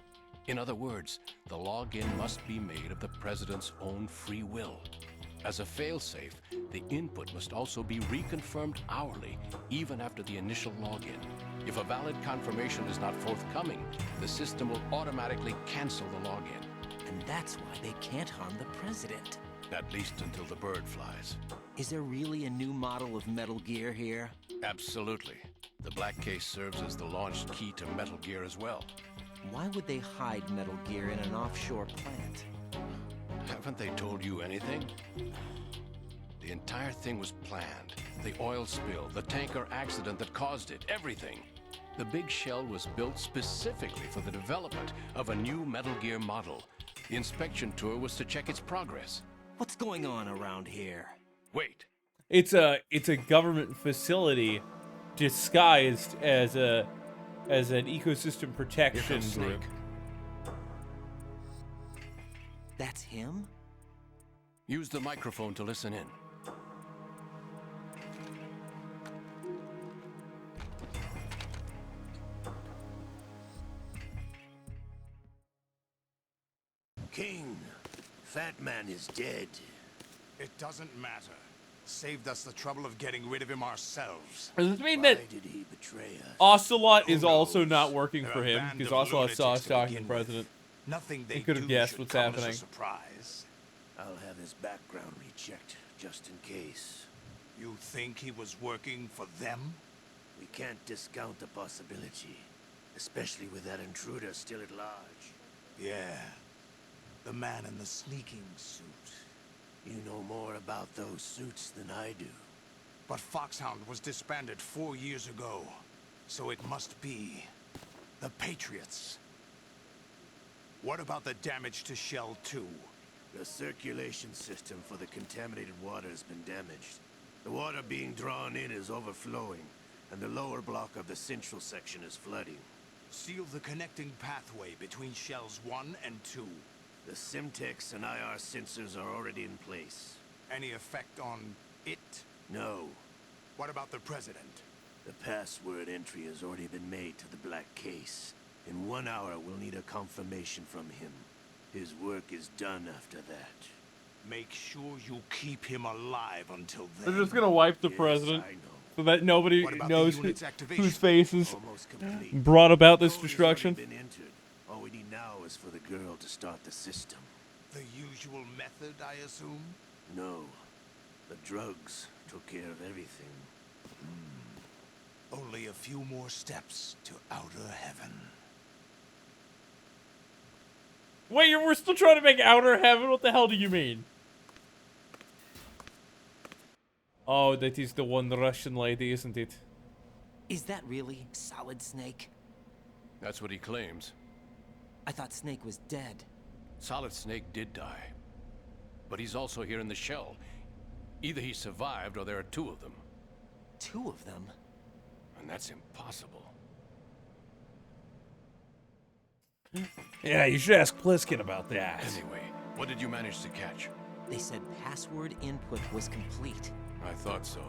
In other words, the login must be made of the president's own free will. As a failsafe, the input must also be reconfirmed hourly, even after the initial login. If a valid confirmation is not forthcoming, the system will automatically cancel the login. And that's why they can't harm the president. At least until the bird flies. Is there really a new model of Metal Gear here? Absolutely. The black case serves as the launch key to Metal Gear as well. Why would they hide Metal Gear in an offshore plant? Haven't they told you anything? The entire thing was planned. The oil spill, the tanker accident that caused it, everything. The big shell was built specifically for the development of a new Metal Gear model. The inspection tour was to check its progress. What's going on around here? Wait. It's a government facility disguised as an ecosystem Here protection comes group. Snake. That's him? Use the microphone to listen in. King, Fat Man is dead. It doesn't matter. Saved us the trouble of getting rid of him ourselves. Does this mean Why that did he betray us? Ocelot is Who also knows? not working They're for a him band because of Ocelot saw us lunatics to talking to the begin with. president. Nothing they He could have do guessed should what's come as happening. a surprise. I'll have his background rechecked, just in case. You think he was working for them? We can't discount the possibility, especially with that intruder still at large. Yeah. The man in the sneaking suit. You know more about those suits than I do. But Foxhound was disbanded 4 years ago. So it must be the Patriots. What about the damage to Shell 2? The circulation system for the contaminated water has been damaged. The water being drawn in is overflowing, and the lower block of the central section is flooding. Seal the connecting pathway between Shells 1 and 2. The Simtex and IR sensors are already in place. Any effect on it? No. What about the President? The password entry has already been made to the black case. In 1 hour, we'll need a confirmation from him. His work is done after that. Make sure you keep him alive until then. They're just gonna wipe the Yes, president I know. so that nobody What about knows the unit's activation? whose faces Almost complete. brought about this Code has destruction. already been entered. All we need now is for the girl to start the system. The usual method, I assume? No. The drugs took care of everything. Only a few more steps to outer heaven. Wait, we're still trying to make Outer Heaven? What the hell do you mean? Oh, that is the one Russian lady, isn't it? Is that really Solid Snake? That's what he claims. I thought Snake was dead. Solid Snake did die. But he's also here in the shell. Either he survived or there are two of them. Two of them? And that's impossible. Yeah, you should ask Pliskin about that. Anyway, what did you manage to catch? They said password input was complete. I thought so.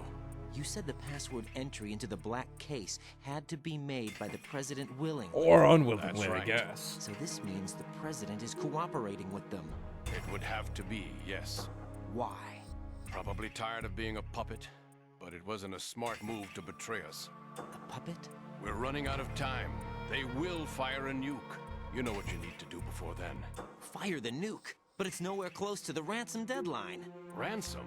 You said the password entry into the black case had to be made by the president willingly. Or unwillingly, That's right. I guess. So this means the president is cooperating with them. It would have to be, yes. Why? Probably tired of being a puppet, but it wasn't a smart move to betray us. A puppet? We're running out of time. They will fire a nuke. You know what you need to do before then. Fire the nuke, but it's nowhere close to the ransom deadline. Ransom?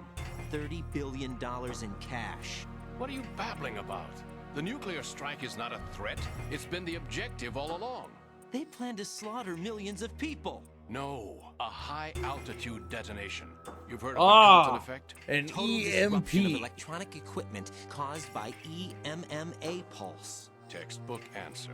$30 billion in cash. What are you babbling about? The nuclear strike is not a threat. It's been the objective all along. They plan to slaughter millions of people. No, a high-altitude detonation. You've heard of the Compton effect? An Total disruption of EMP. electronic equipment caused by EMMA pulse. Textbook answer.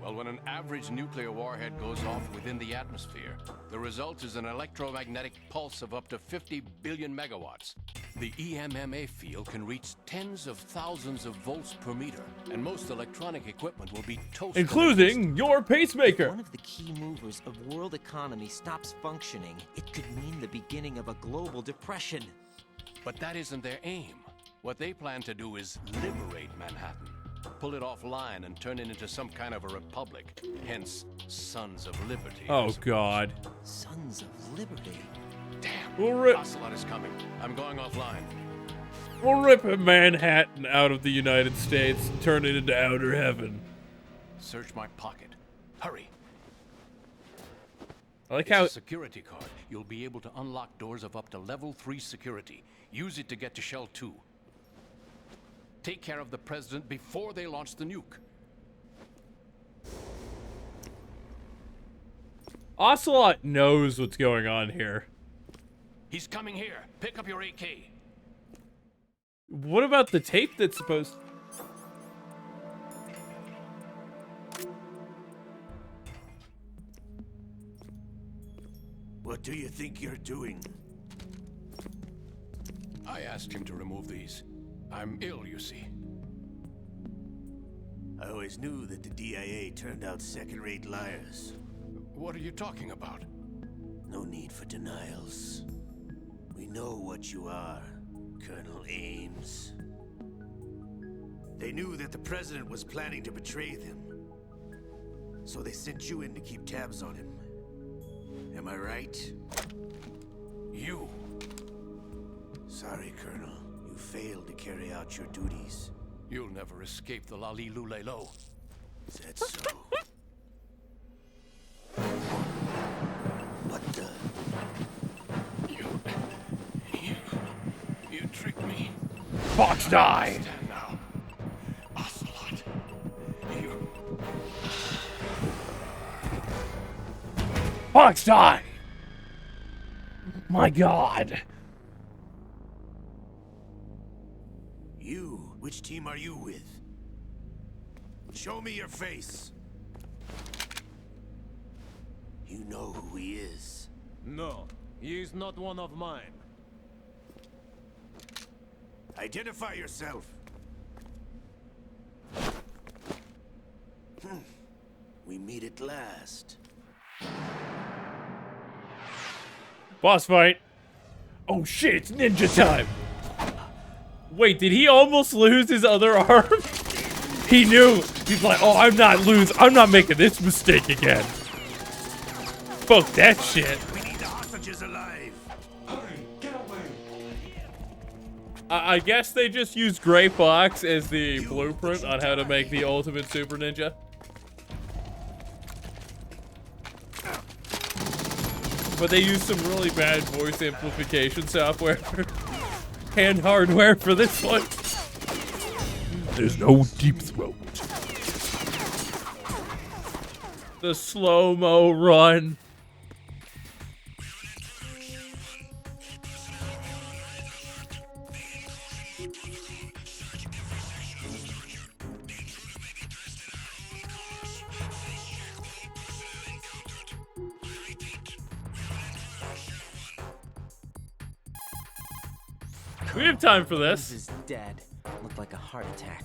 Well, when an average nuclear warhead goes off within the atmosphere, the result is an electromagnetic pulse of up to 50 billion megawatts. The EMMA field can reach tens of thousands of volts per meter, and most electronic equipment will be toast. Including your If pacemaker. one of the key movers of world economy stops functioning, it could mean the beginning of a global depression. But that isn't their aim. What they plan to do is liberate Manhattan. Pull it offline and turn it into some kind of a republic. Hence, Sons of Liberty. Oh, God. Sons of Liberty? Damn. We'll rip, Ocelot is coming. I'm going offline. we'll rip Manhattan out of the United States and turn it into Outer Heaven. Search my pocket. Hurry. I like It's how... a security card. You'll be able to unlock doors of up to level 3 security. Use it to get to Shell 2. Take care of the president before they launch the nuke. Ocelot knows what's going on here. He's coming here. Pick up your AK. What about the tape that's supposed... What do you think you're doing? I asked him to remove these. I'm ill, you see. I always knew that the DIA turned out second-rate liars. What are you talking about? No need for denials. We know what you are, Colonel Ames. They knew that the president was planning to betray them. So they sent you in to keep tabs on him. Am I right? You. Sorry, Colonel. You failed to carry out your duties. You'll never escape the Lali-Lulelo. Is that so? What the? You tricked me. Fox died. Stand now. Ocelot. You. Fox died. My God. You? Which team are you with? Show me your face. You know who he is. No, he is not one of mine. Identify yourself. We meet at last. Boss fight. Oh shit, it's ninja time. Wait, did he almost lose his other arm? He knew. He's like, oh, I'm not making this mistake again. Fuck that shit. We need the hostages alive. Hurry, get away. I guess they just used Gray Fox as the blueprint on how to make the ultimate super ninja. But they used some really bad voice amplification software and hardware for this one. There's no deep throat. The slow-mo run. We have time for this. Is dead. Looked like a heart attack.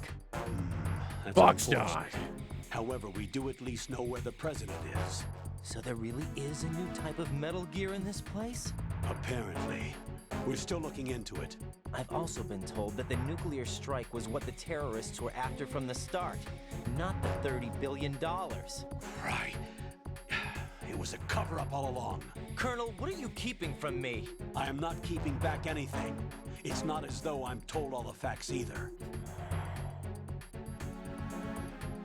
That's Fox unfortunate. died. However, we do at least know where the president is. So there really is a new type of Metal Gear in this place? Apparently. We're still looking into it. I've also been told that the nuclear strike was what the terrorists were after from the start, not the $30 billion. Right. It was a cover-up all along. Colonel, what are you keeping from me? I am not keeping back anything. It's not as though I'm told all the facts either.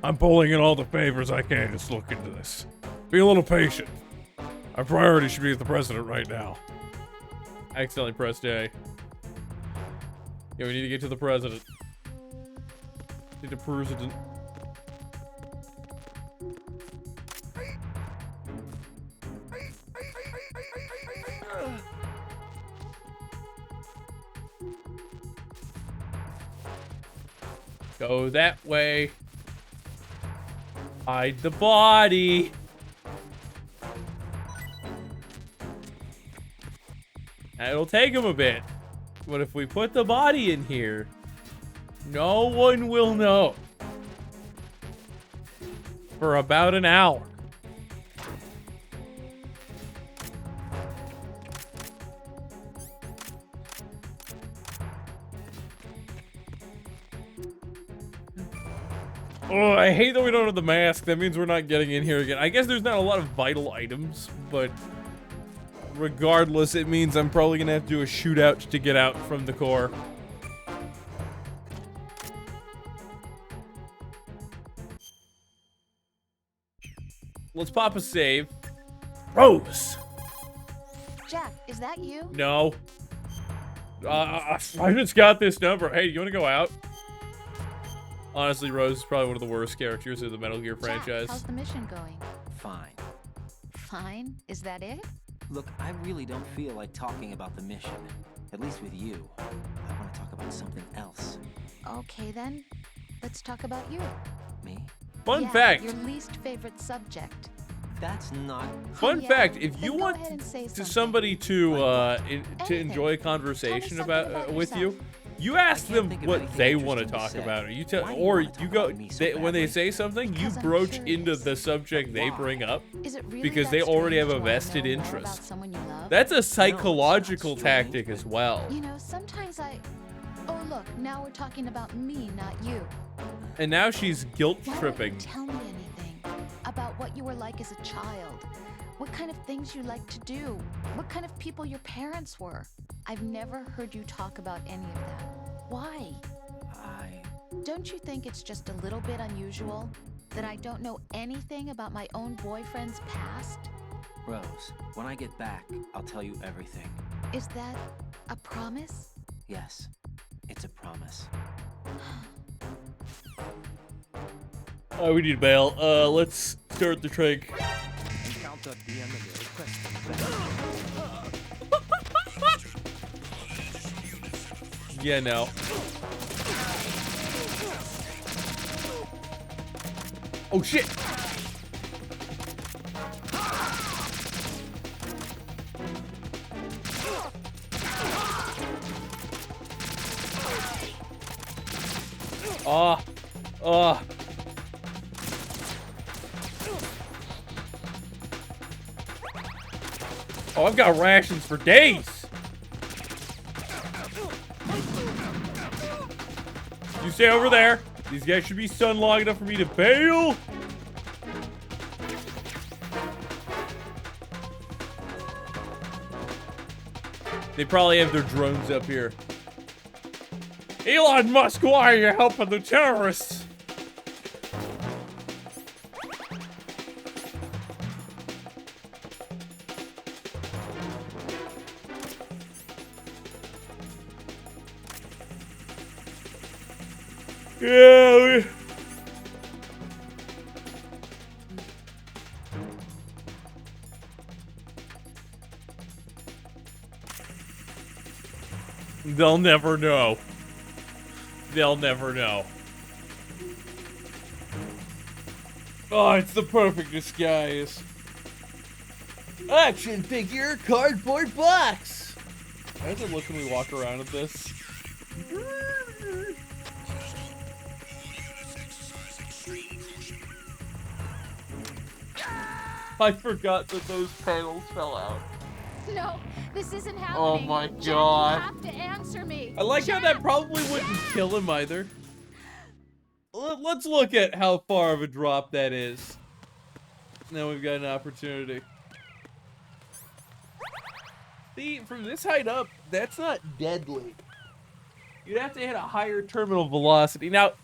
I'm pulling in all the favors I can to look into this. Be a little patient. Our priority should be with the president right now. I accidentally pressed A. Yeah, we need to get to the president. Need the president. Go that way. Hide the body. It'll take him a bit. But if we put the body in here, no one will know. For about an hour. Oh, I hate that we don't have the mask. That means we're not getting in here again. I guess there's not a lot of vital items, but regardless, it means I'm probably gonna have to do a shootout to get out from the core. Let's pop a save. Rose! Jack, is that you? No. I just got this number. Hey, you wanna go out? Honestly, Rose is probably one of the worst characters in the Metal Gear franchise. Jack, how's the mission going? Fine. Fine? Is that it? Look, I really don't feel like talking about the mission. At least with you. I want to talk about something else. Okay then. Let's talk about you. Me? Fun Yeah, fact. Your least favorite subject. That's not... Fun yeah. fact, if Then you go want ahead and say something. somebody to Anything. enjoy a conversation Tell me about, something about with yourself. you, you ask them think of what anything they want to interesting to talk say. about, or you tell, Why do you or wanna you talk go about me so when they badly? say something, you Because I'm broach into curious. the subject they Why? bring up, Is it really because that they already have strange a to wanna vested know more interest. about someone you love? That's a psychological tactic as well. You know, sometimes Oh, look, now we're talking about me, not you. And now she's guilt Why tripping. don't you tell me anything about what you were like as a child? What kind of things you liked to do? What kind of people your parents were? I've never heard you talk about any of that. Why? Don't you think it's just a little bit unusual that I don't know anything about my own boyfriend's past? Rose, when I get back, I'll tell you everything. Is that a promise? Yes, it's a promise. Oh, we need bail. Let's start the trade. Encountered the enemy. Yeah, no. Oh shit! Oh, I've got rations for days. You stay over there. These guys should be stunned long enough for me to bail. They probably have their drones up here. Elon Musk, why are you helping the terrorists? Yeah. They'll never know. They'll never know. Oh, it's the perfect disguise. Action figure cardboard box. How's it look when we walk around with this? I forgot that those panels fell out. No, this isn't happening. Oh my Jack, god. you have to answer me. I like how that probably wouldn't kill him either. Let's look at how far of a drop that is. Now we've got an opportunity. See, from this height up, that's not deadly. You'd have to hit a higher terminal velocity. Now...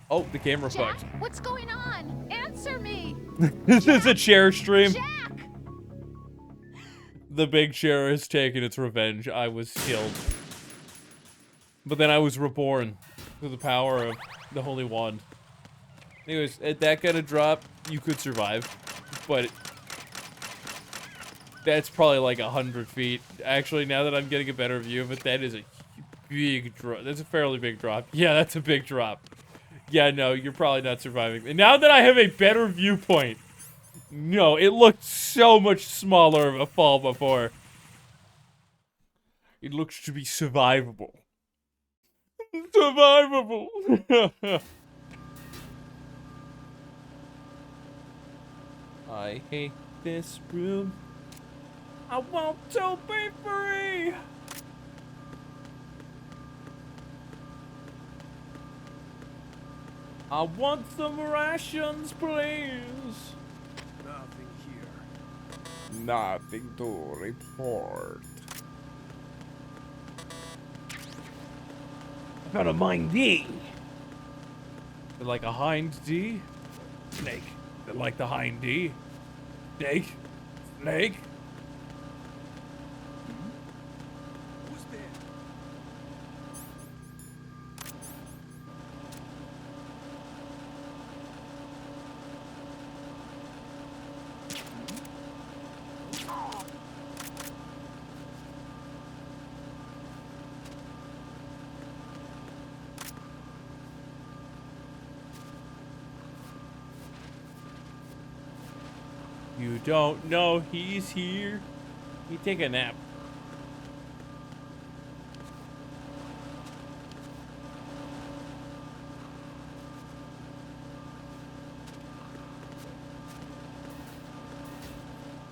Oh, the camera Jack, fucked. what's going on? Answer me. This is a chair stream. Jack! The big chair has taken its revenge. I was killed. But then I was reborn through the power of the Holy Wand. Anyways, at that kind of drop, you could survive. But that's probably like 100 feet. Actually, now that I'm getting a better view of it, that is a big drop. That's a fairly big drop. Yeah, that's a big drop. Yeah, no, you're probably not surviving. And now that I have a better viewpoint, no, it looked so much smaller of a fall before. It looks to be survivable. Survivable. I hate this room. I want to be free. I want some rations, please. Nothing here. Nothing to report. I found a Mind D. Like a Hind D? Snake. Like the Hind D? Snake? Snake? Who's there? You don't know he's here. You take a nap.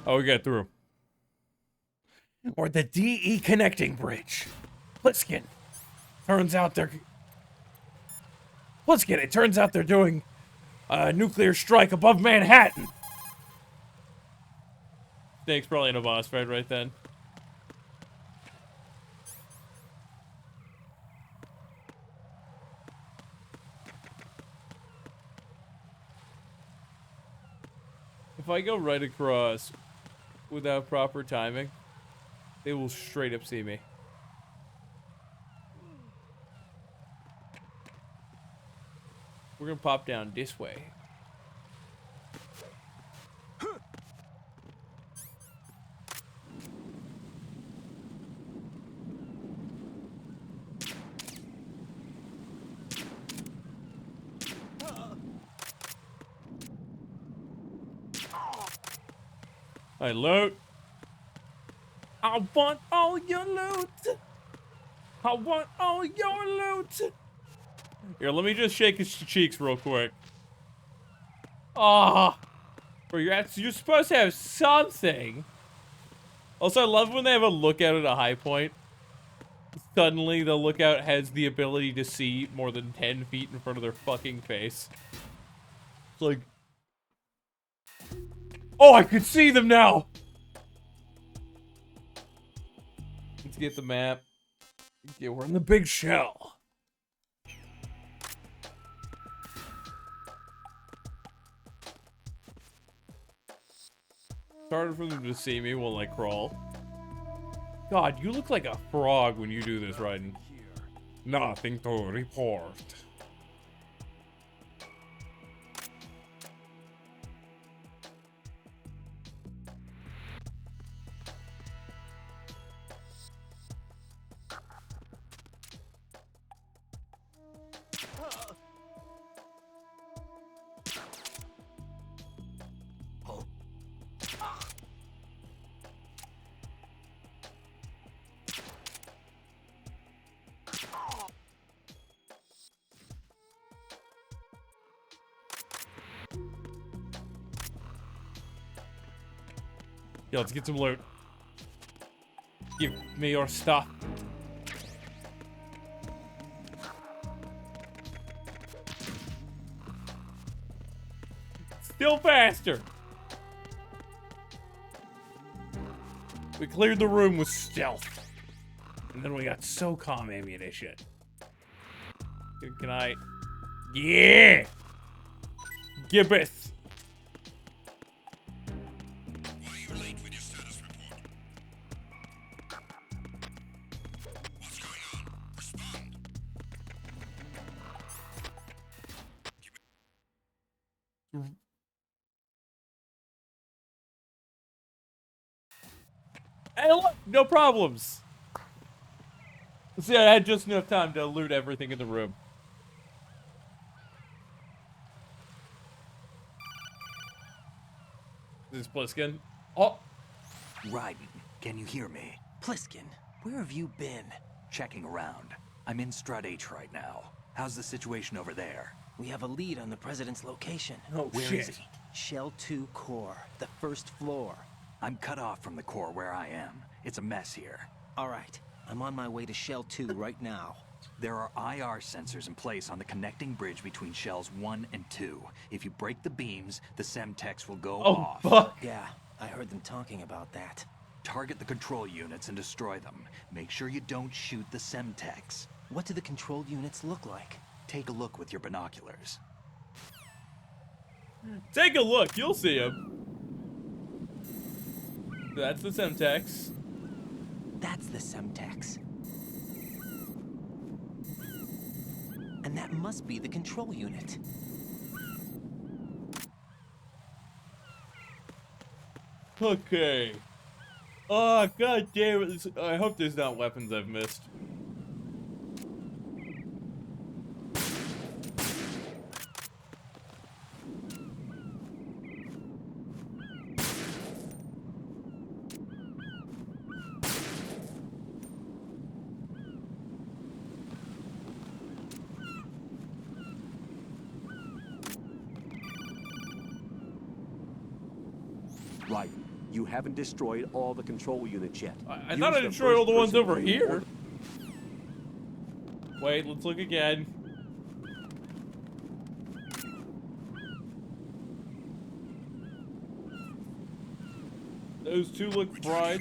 Oh, we got through. Or the DE connecting bridge. Pliskin. Turns out they're... Pliskin, it turns out they're doing a nuclear strike above Manhattan. Snake's probably in a boss fight right then. If I go right across without proper timing, they will straight up see me. We're gonna pop down this way. I loot. I want all your loot. I want all your loot. Here, let me just shake his cheeks real quick. Ah, bro, you're supposed to have something. Also, I love when they have a lookout at a high point. Suddenly, the lookout has the ability to see more than 10 feet in front of their fucking face. It's like, oh, I can see them now. Let's get the map. Yeah, we're in the big shell. It's harder for them to see me while I crawl. God, you look like a frog when you do this, Raiden. Nothing to report. Yeah, let's get some loot. Give me your stuff. Still faster. We cleared the room with stealth. And then we got SOCOM ammunition. Can I? Yeah! Gibbeth! Hey, look, no problems. See, I had just enough time to loot everything in the room. This is Pliskin. Oh! Raiden, can you hear me? Pliskin, where have you been? Checking around. I'm in Strut H right now. How's the situation over there? We have a lead on the president's location. Oh, Where shit. is he? Shell 2 core, the first floor. I'm cut off from the core where I am. It's a mess here. All right, I'm on my way to Shell 2 right now. There are IR sensors in place on the connecting bridge between Shells 1 and 2. If you break the beams, the Semtex will go off. Fuck. Yeah, I heard them talking about that. Target the control units and destroy them. Make sure you don't shoot the Semtex. What do the control units look like? Take a look with your binoculars. Take a look, you'll see him. That's the Semtex. That's the Semtex. And that must be the control unit. Okay. Oh, god damn it. I hope there's not weapons I've missed. Right. You haven't destroyed all the control units yet. I thought I destroyed all the ones over here. Wait, let's look again. Those two look fried.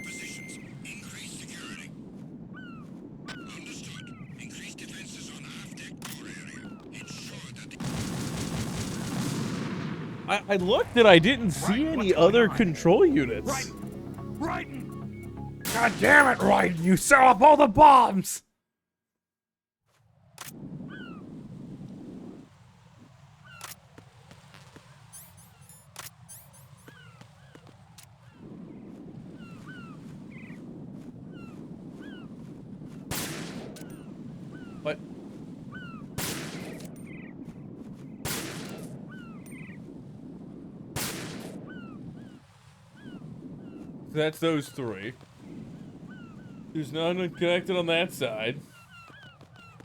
I looked and I didn't see any other control units. God damn it, Raiden! You set off all the bombs! What? That's those three. There's none connected on that side.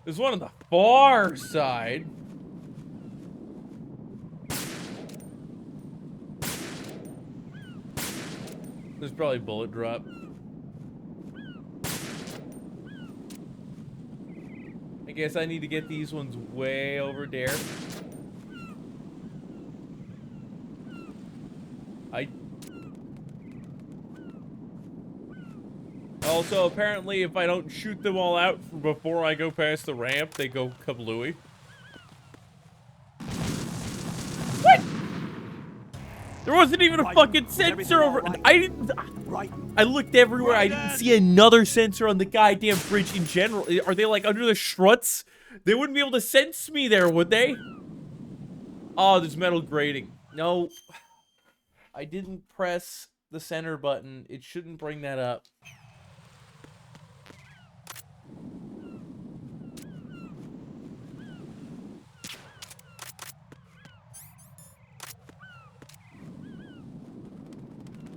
There's one on the far side. There's probably bullet drop. I guess I need to get these ones way over there. Also, apparently, if I don't shoot them all out before I go past the ramp, they go kablooey. What? There wasn't even a fucking sensor over. I didn't. I looked everywhere. I didn't see another sensor on the goddamn bridge in general. Are they like under the struts? They wouldn't be able to sense me there, would they? Oh, there's metal grating. No, I didn't press the center button. It shouldn't bring that up.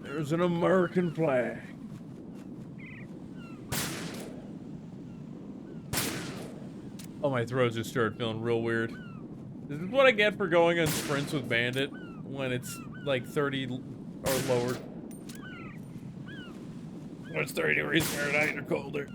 There's an American flag. Oh, my throat just started feeling real weird. This is what I get for going on sprints with Bandit when it's like 30 or lower. When it's 30 degrees Fahrenheit or colder.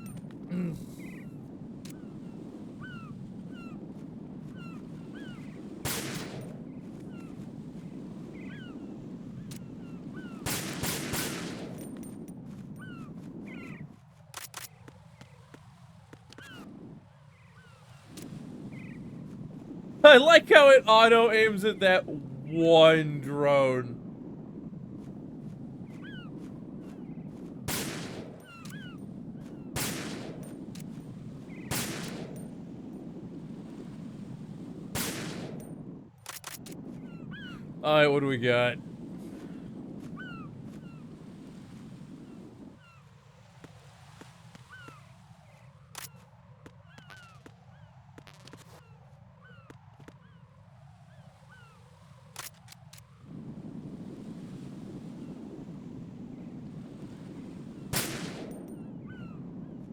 I like how it auto aims at that one drone. Alright, what do we got?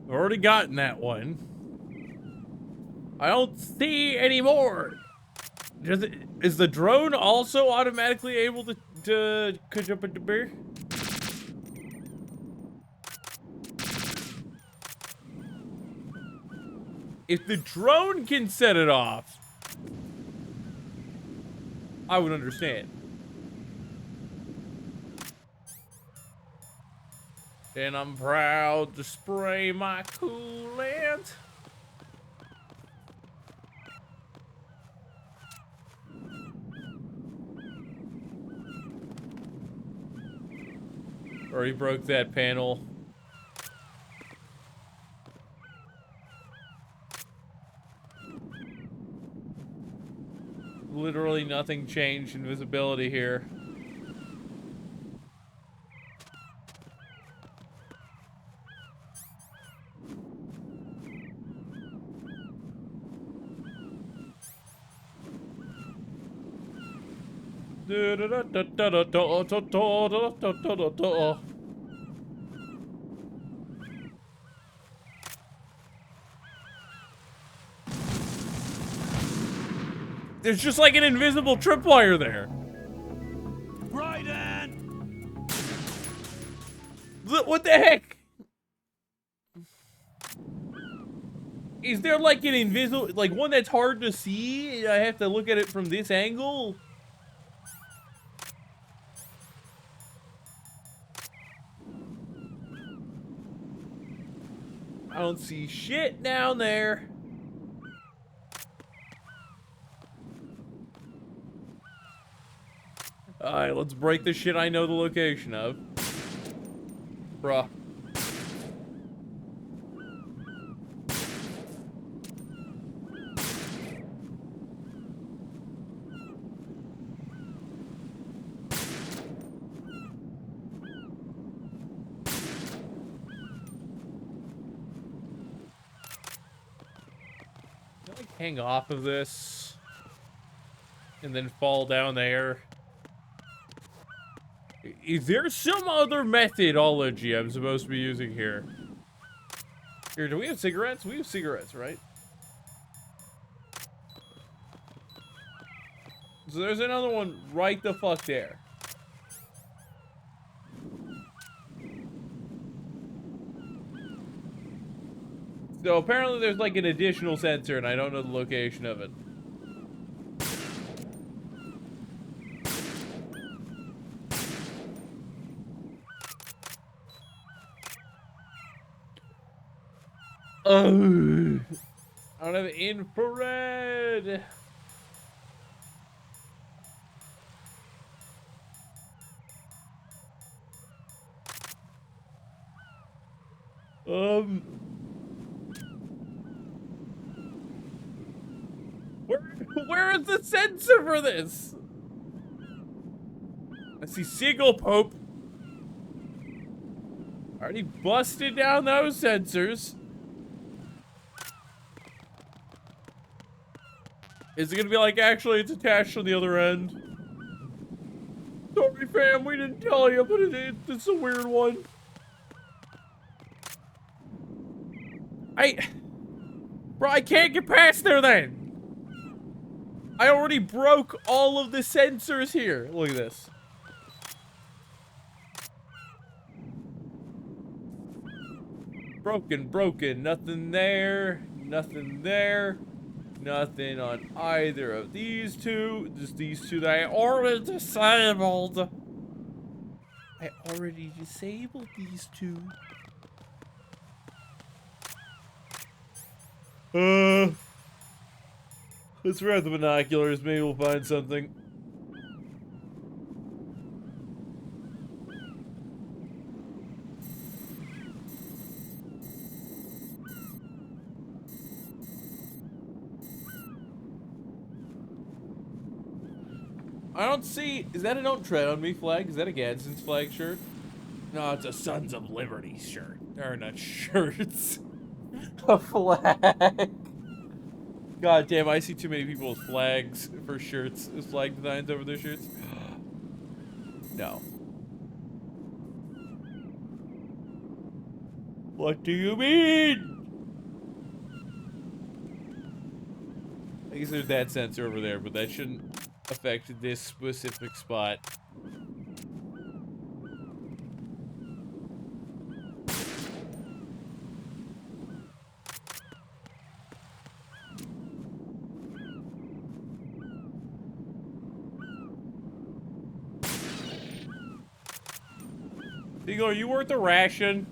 I've already gotten that one. I don't see any more. Is the drone also automatically able to catch up with the bear? If the drone can set it off, I would understand. And I'm proud to spray my coolant. Already broke that panel. Literally nothing changed in visibility here. There's just like an invisible tripwire there. Raiden! What the heck? Is there like an invisible, like one that's hard to see? I have to look at it from this angle? I don't see shit down there. Alright, let's break the shit I know the location of. Bruh. Can I, like, hang off of this and then fall down there? Is there some other methodology I'm supposed to be using here? Here, do we have cigarettes? We have cigarettes, right? So there's another one right the fuck there. So apparently there's like an additional sensor and I don't know the location of it. I don't have infrared. Where is the sensor for this? I see Seagull Pope. Already busted down those sensors. Is it gonna be like, actually, it's attached on the other end? Sorry, fam, we didn't tell you, but it's a weird one. Bro, I can't get past there then. I already broke all of the sensors here. Look at this. Broken. Nothing there. Nothing there. Nothing on either of these two. Just these two that I already disabled. I already disabled these two. Let's grab the binoculars. Maybe we'll find something. I don't see. Is that a "Don't Tread on Me" flag? Is that a Gadsden's flag shirt? No, it's a Sons of Liberty shirt. They're not shirts. A flag. God damn, I see too many people with flags for shirts, with flag designs over their shirts. No. What do you mean? I guess there's that sensor over there, but that shouldn't affect this specific spot. Seagull, are you worth a ration?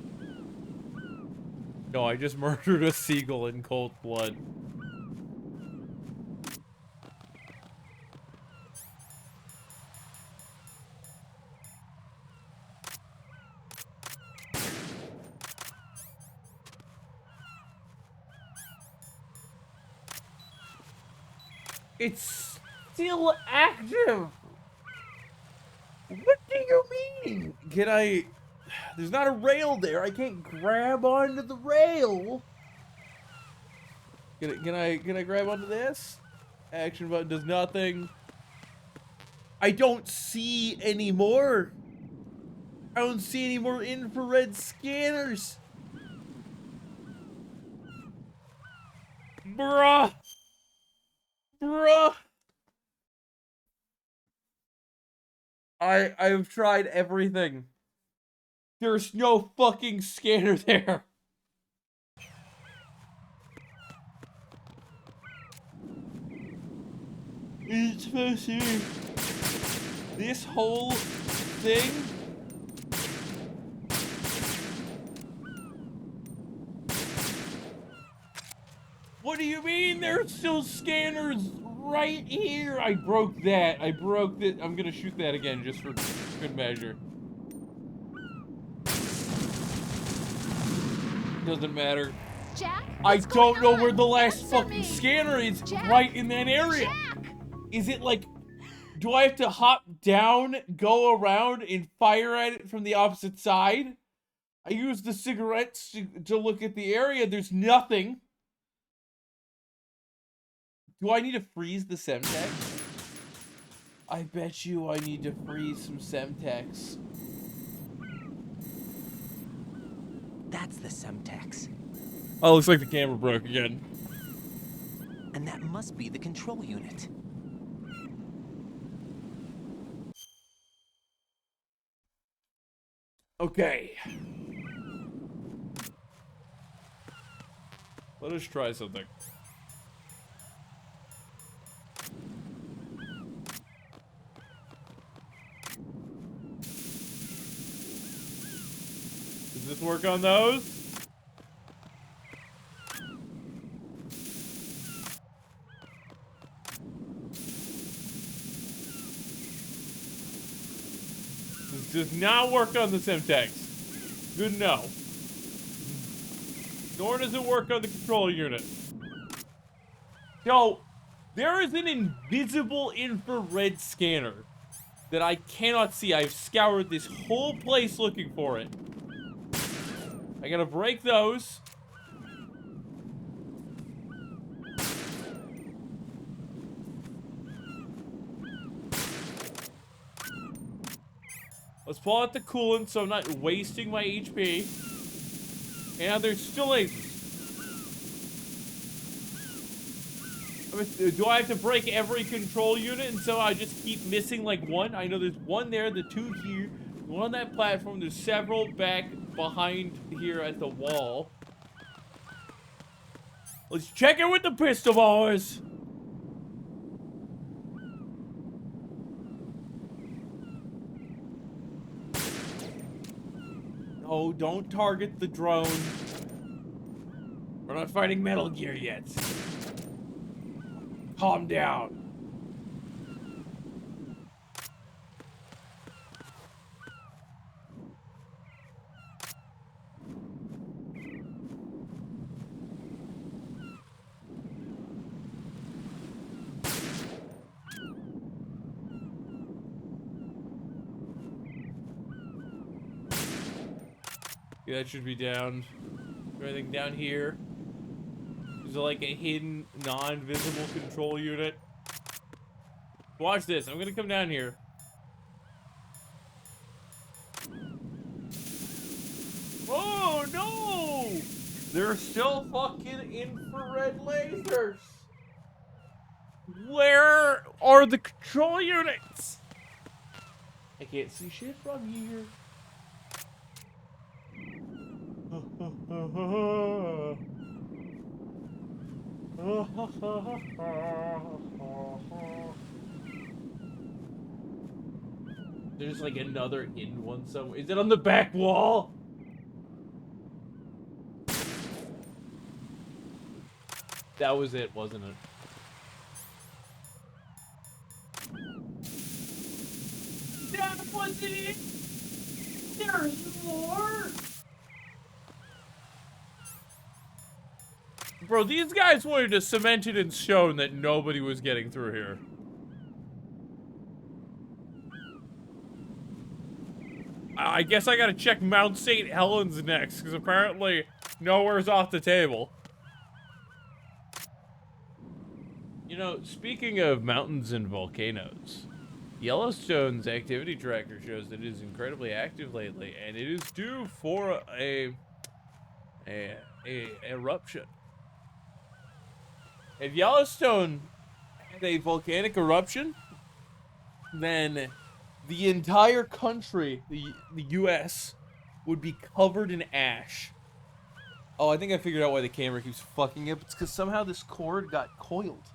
No, I just murdered a seagull in cold blood. It's still active! What do you mean? Can I... There's not a rail there. I can't grab onto the rail. Can I grab onto this? Action button does nothing. I don't see any more. I don't see any more infrared scanners. Bruh. I've tried everything. There's no fucking scanner there. It's supposed to be this whole thing. What do you mean there's still scanners right here? I broke that. I broke it. I'm gonna shoot that again just for good measure. Doesn't matter. Jack? I don't know where the last fucking scanner is. Jack? Right in that area. Jack? Is it like, do I have to hop down, go around, and fire at it from the opposite side? I use the cigarettes to look at the area. There's nothing. Do I need to freeze the Semtex? I bet you I need to freeze some Semtex. That's the Semtex. Oh, looks like the camera broke again. And that must be the control unit. Okay. Let us try something. Does this work on those? This does not work on the Semtex. Good to know. Nor does it work on the control unit. So, there is an invisible infrared scanner that I cannot see. I've scoured this whole place looking for it. I gotta break those. Let's pull out the coolant so I'm not wasting my HP. And there's still lasers. I mean, do I have to break every control unit and so I just keep missing like one? I know there's one there, the two here, one on that platform. There's several back behind here at the wall. Let's check it with the pistol ballers. Oh, don't target the drone. We're not fighting Metal Gear yet. Calm down. Yeah, that should be down. Everything down here. There's like a hidden, non-visible control unit. Watch this. I'm gonna come down here. Oh no! There's still fucking infrared lasers. Where are the control units? I can't see shit from here. There's like another hidden one somewhere. Is it on the back wall? That was it, wasn't it? That wasn't it! There's more! Bro, these guys wanted to cement it and shown that nobody was getting through here. I guess I gotta check Mount St. Helens next, because apparently nowhere's off the table. You know, speaking of mountains and volcanoes, Yellowstone's activity tracker shows that it is incredibly active lately, and it is due for a eruption. If Yellowstone had a volcanic eruption, then the entire country, the U.S., would be covered in ash. Oh, I think I figured out why the camera keeps fucking up. It's because somehow this cord got coiled.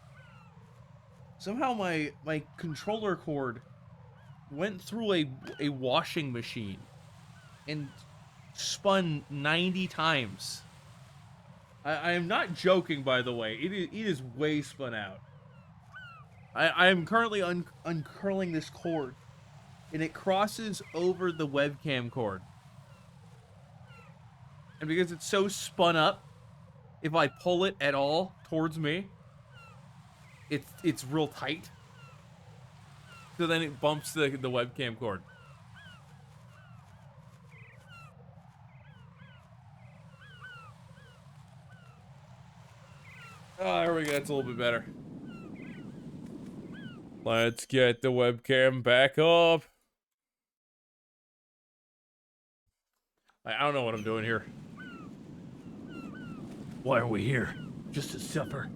Somehow my controller cord went through a washing machine and spun 90 times. I am not joking, by the way. It is way spun out. I am currently uncurling this cord, and it crosses over the webcam cord. And because it's so spun up, if I pull it at all towards me, it's real tight. So then it bumps the webcam cord. Oh, there we go. That's a little bit better. Let's get the webcam back up. I don't know what I'm doing here. Why are we here? Just to suffer.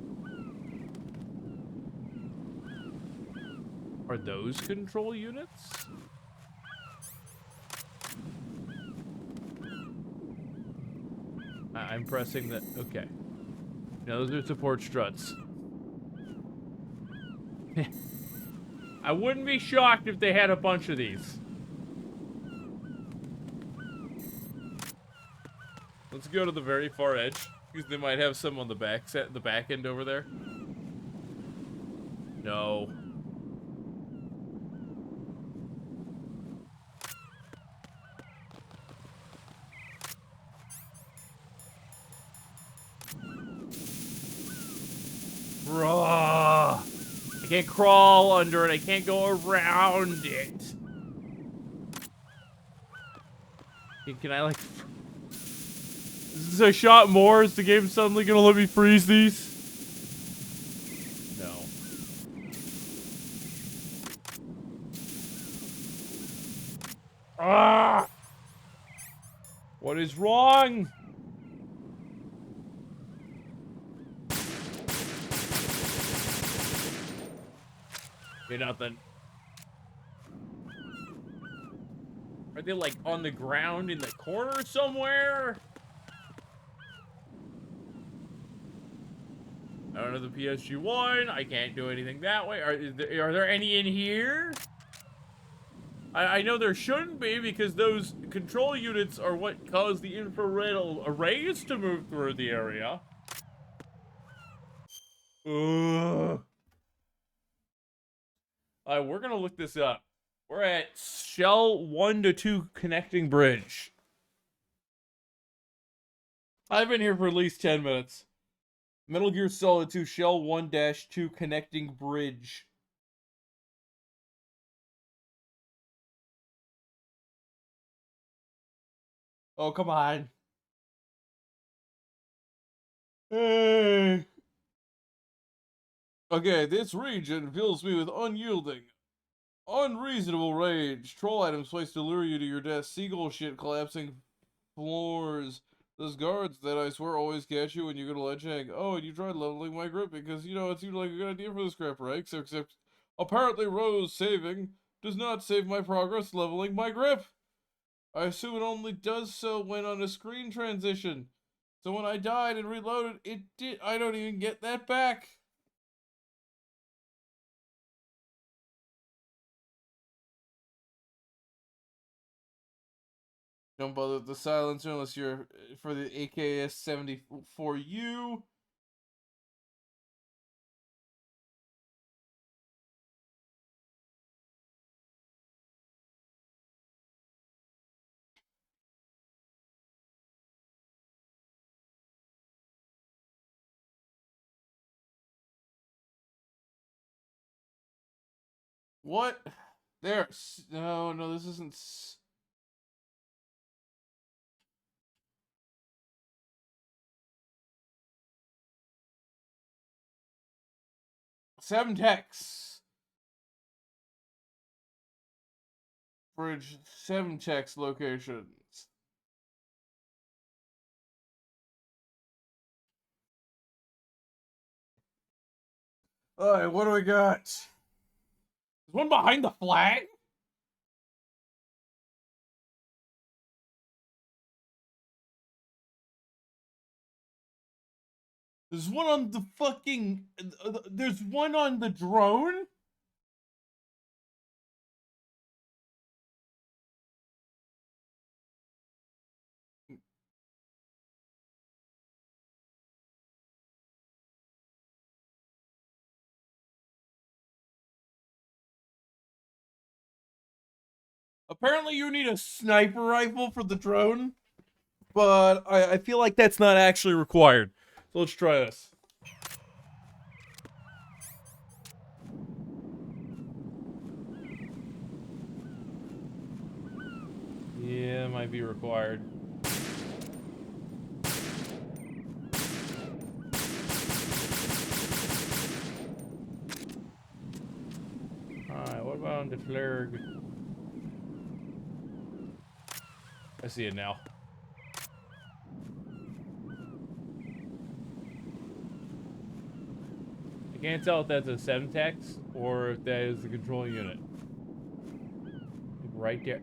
Are those control units? I'm pressing the... Okay. No, those are support struts. I wouldn't be shocked if they had a bunch of these. Let's go to the very far edge, because they might have some on the back end over there. No. Bruh. I can't crawl under it. I can't go around it. Can I, like... Since I shot more, is the game suddenly gonna let me freeze these? No. Ah! What is wrong? Okay, nothing. Are they, like, on the ground in the corner somewhere? I don't know the PSG-1. I can't do anything that way. Are there any in here? I know there shouldn't be, because those control units are what cause the infrared arrays to move through the area. Ugh. Alright, we're gonna look this up. We're at Shell 1 to 2 connecting bridge. I've been here for at least 10 minutes. Metal Gear Solid 2 Shell 1-2 connecting bridge. Oh, come on. Hey. Okay, this region fills me with unyielding, unreasonable rage. Troll items placed to lure you to your death. Seagull shit collapsing floors. Those guards that I swear always catch you when you go to ledge hang. Oh, and you tried leveling my grip because, you know, it seemed like a good idea for this crap, right? Except apparently Rose saving does not save my progress leveling my grip. I assume it only does so when on a screen transition. So when I died and reloaded, it did. I don't even get that back. Don't bother with the silencer unless you're for the AKS-74U. What? There. No, this isn't. Semtex. Bridge Semtex locations. Alright, what do we got? Is one behind the flag? There's one on the fucking... There's one on the drone? Apparently you need a sniper rifle for the drone, but I feel like that's not actually required. So let's try this. Yeah, it might be required. Alright, what about on the flurg? I see it now. I can't tell if that's a Semtex or if that is the control unit. Right there.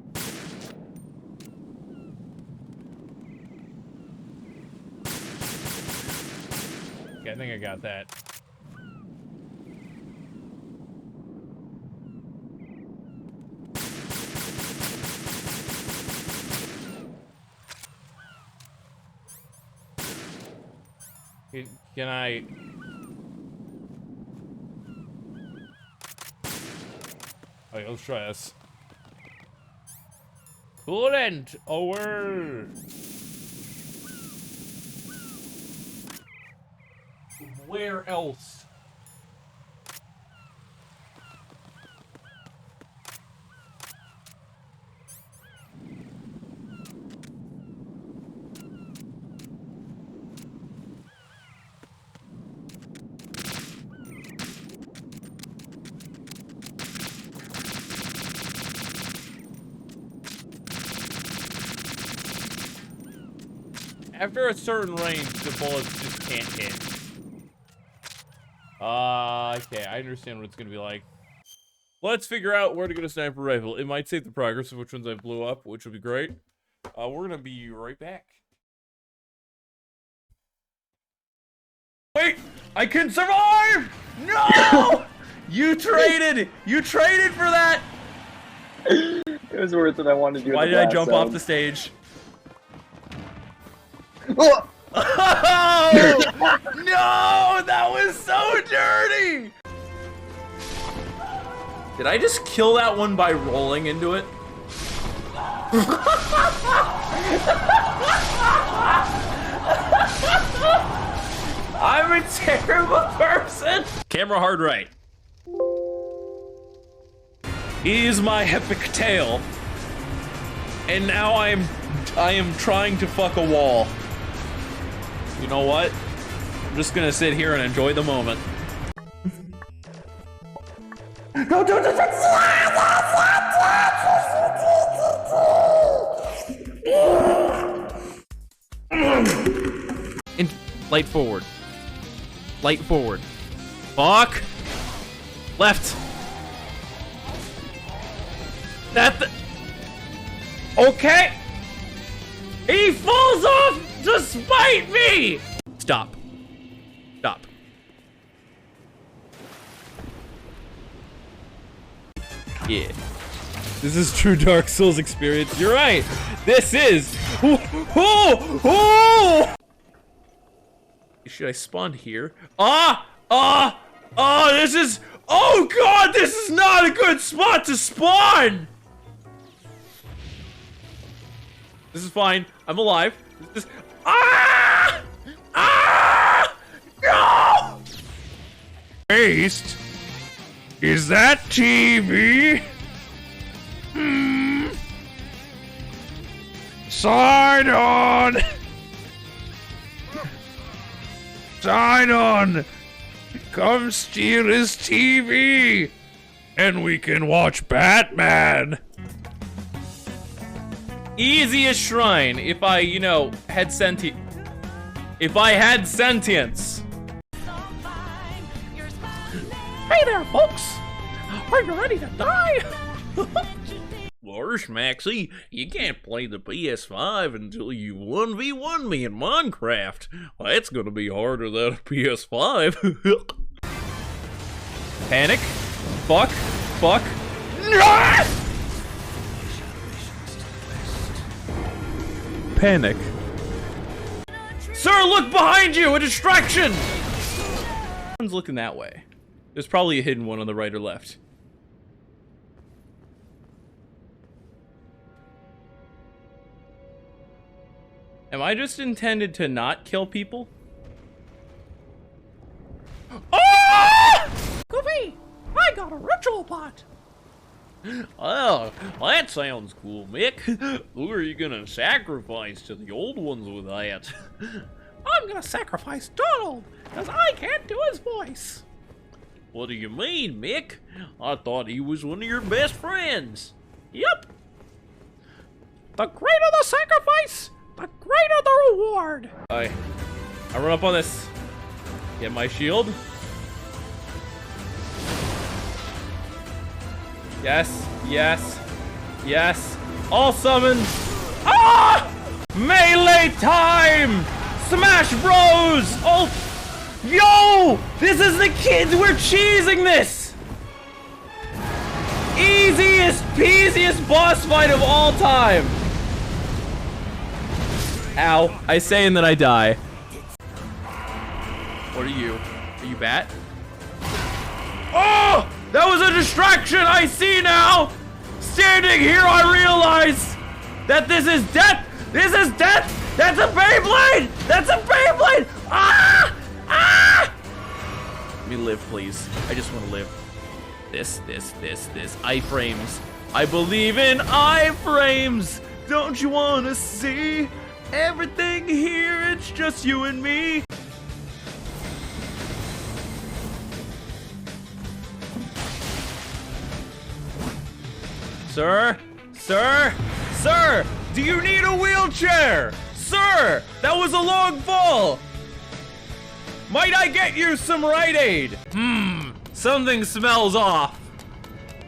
Okay, I think I got that. Can I... Okay, let's try this. Coolant over. Where else? After a certain range, the bullets just can't hit. Okay, I understand what it's gonna be like. Let's figure out where to get a sniper rifle. It might save the progress of which ones I blew up, which would be great. We're gonna be right back. Wait! I can survive! No! You traded! You traded for that! It was worth it. I wanted to do it. Why did I jump off the stage? Oh! No! That was so dirty! Did I just kill that one by rolling into it? I'm a terrible person! Camera hard right. Here's my epic tale. And now I am trying to fuck a wall. You know what? I'm just gonna sit here and enjoy the moment. And light forward. Light forward. Fuck. Left. Okay. He falls off to spite me. Stop. Stop. Yeah. This is true Dark Souls experience. You're right. This is. Should I spawn here? This is. Oh god, this is not a good spot to spawn. This is fine. I'm alive. This is. No! Based? Is that TV? Sign on! Sign on! Come steal his TV! And we can watch Batman! Easiest shrine if I, you know, had sentience. If I had sentience. Hey there, folks! Are you ready to die? Lord? course, Maxie, you can't play the PS5 until you 1v1 me in Minecraft. Well, that's gonna be harder than a PS5. Panic. Fuck. Fuck. Panic. Sir, look behind you! A distraction! One's looking that way. There's probably a hidden one on the right or left. Am I just intended to not kill people? Oh! Goofy, I got a ritual pot. Oh, that sounds cool, Mick. Who are you gonna sacrifice to the old ones with that? I'm gonna sacrifice Donald, because I can't do his voice. What do you mean, Mick? I thought he was one of your best friends. Yep. The greater the sacrifice, the greater the reward. I run up on this. Get my shield. Yes, yes, yes. All summons. Ah! Melee time! Smash Bros! Oh, yo! This is the kids. We're cheesing this. Easiest, peasiest boss fight of all time. Ow! I say and then I die. What are you? Are you Bat? Oh! That was a distraction! I see now! Standing here, I realize that this is death! This is death! That's a Beyblade! That's a Beyblade! Ah! Ah! Let me live, please. I just want to live. This. Iframes. I believe in iframes! Don't you want to see everything here? It's just you and me. Sir? Sir? Sir! Do you need a wheelchair? Sir! That was a long fall! Might I get you some Rite Aid? Something smells off.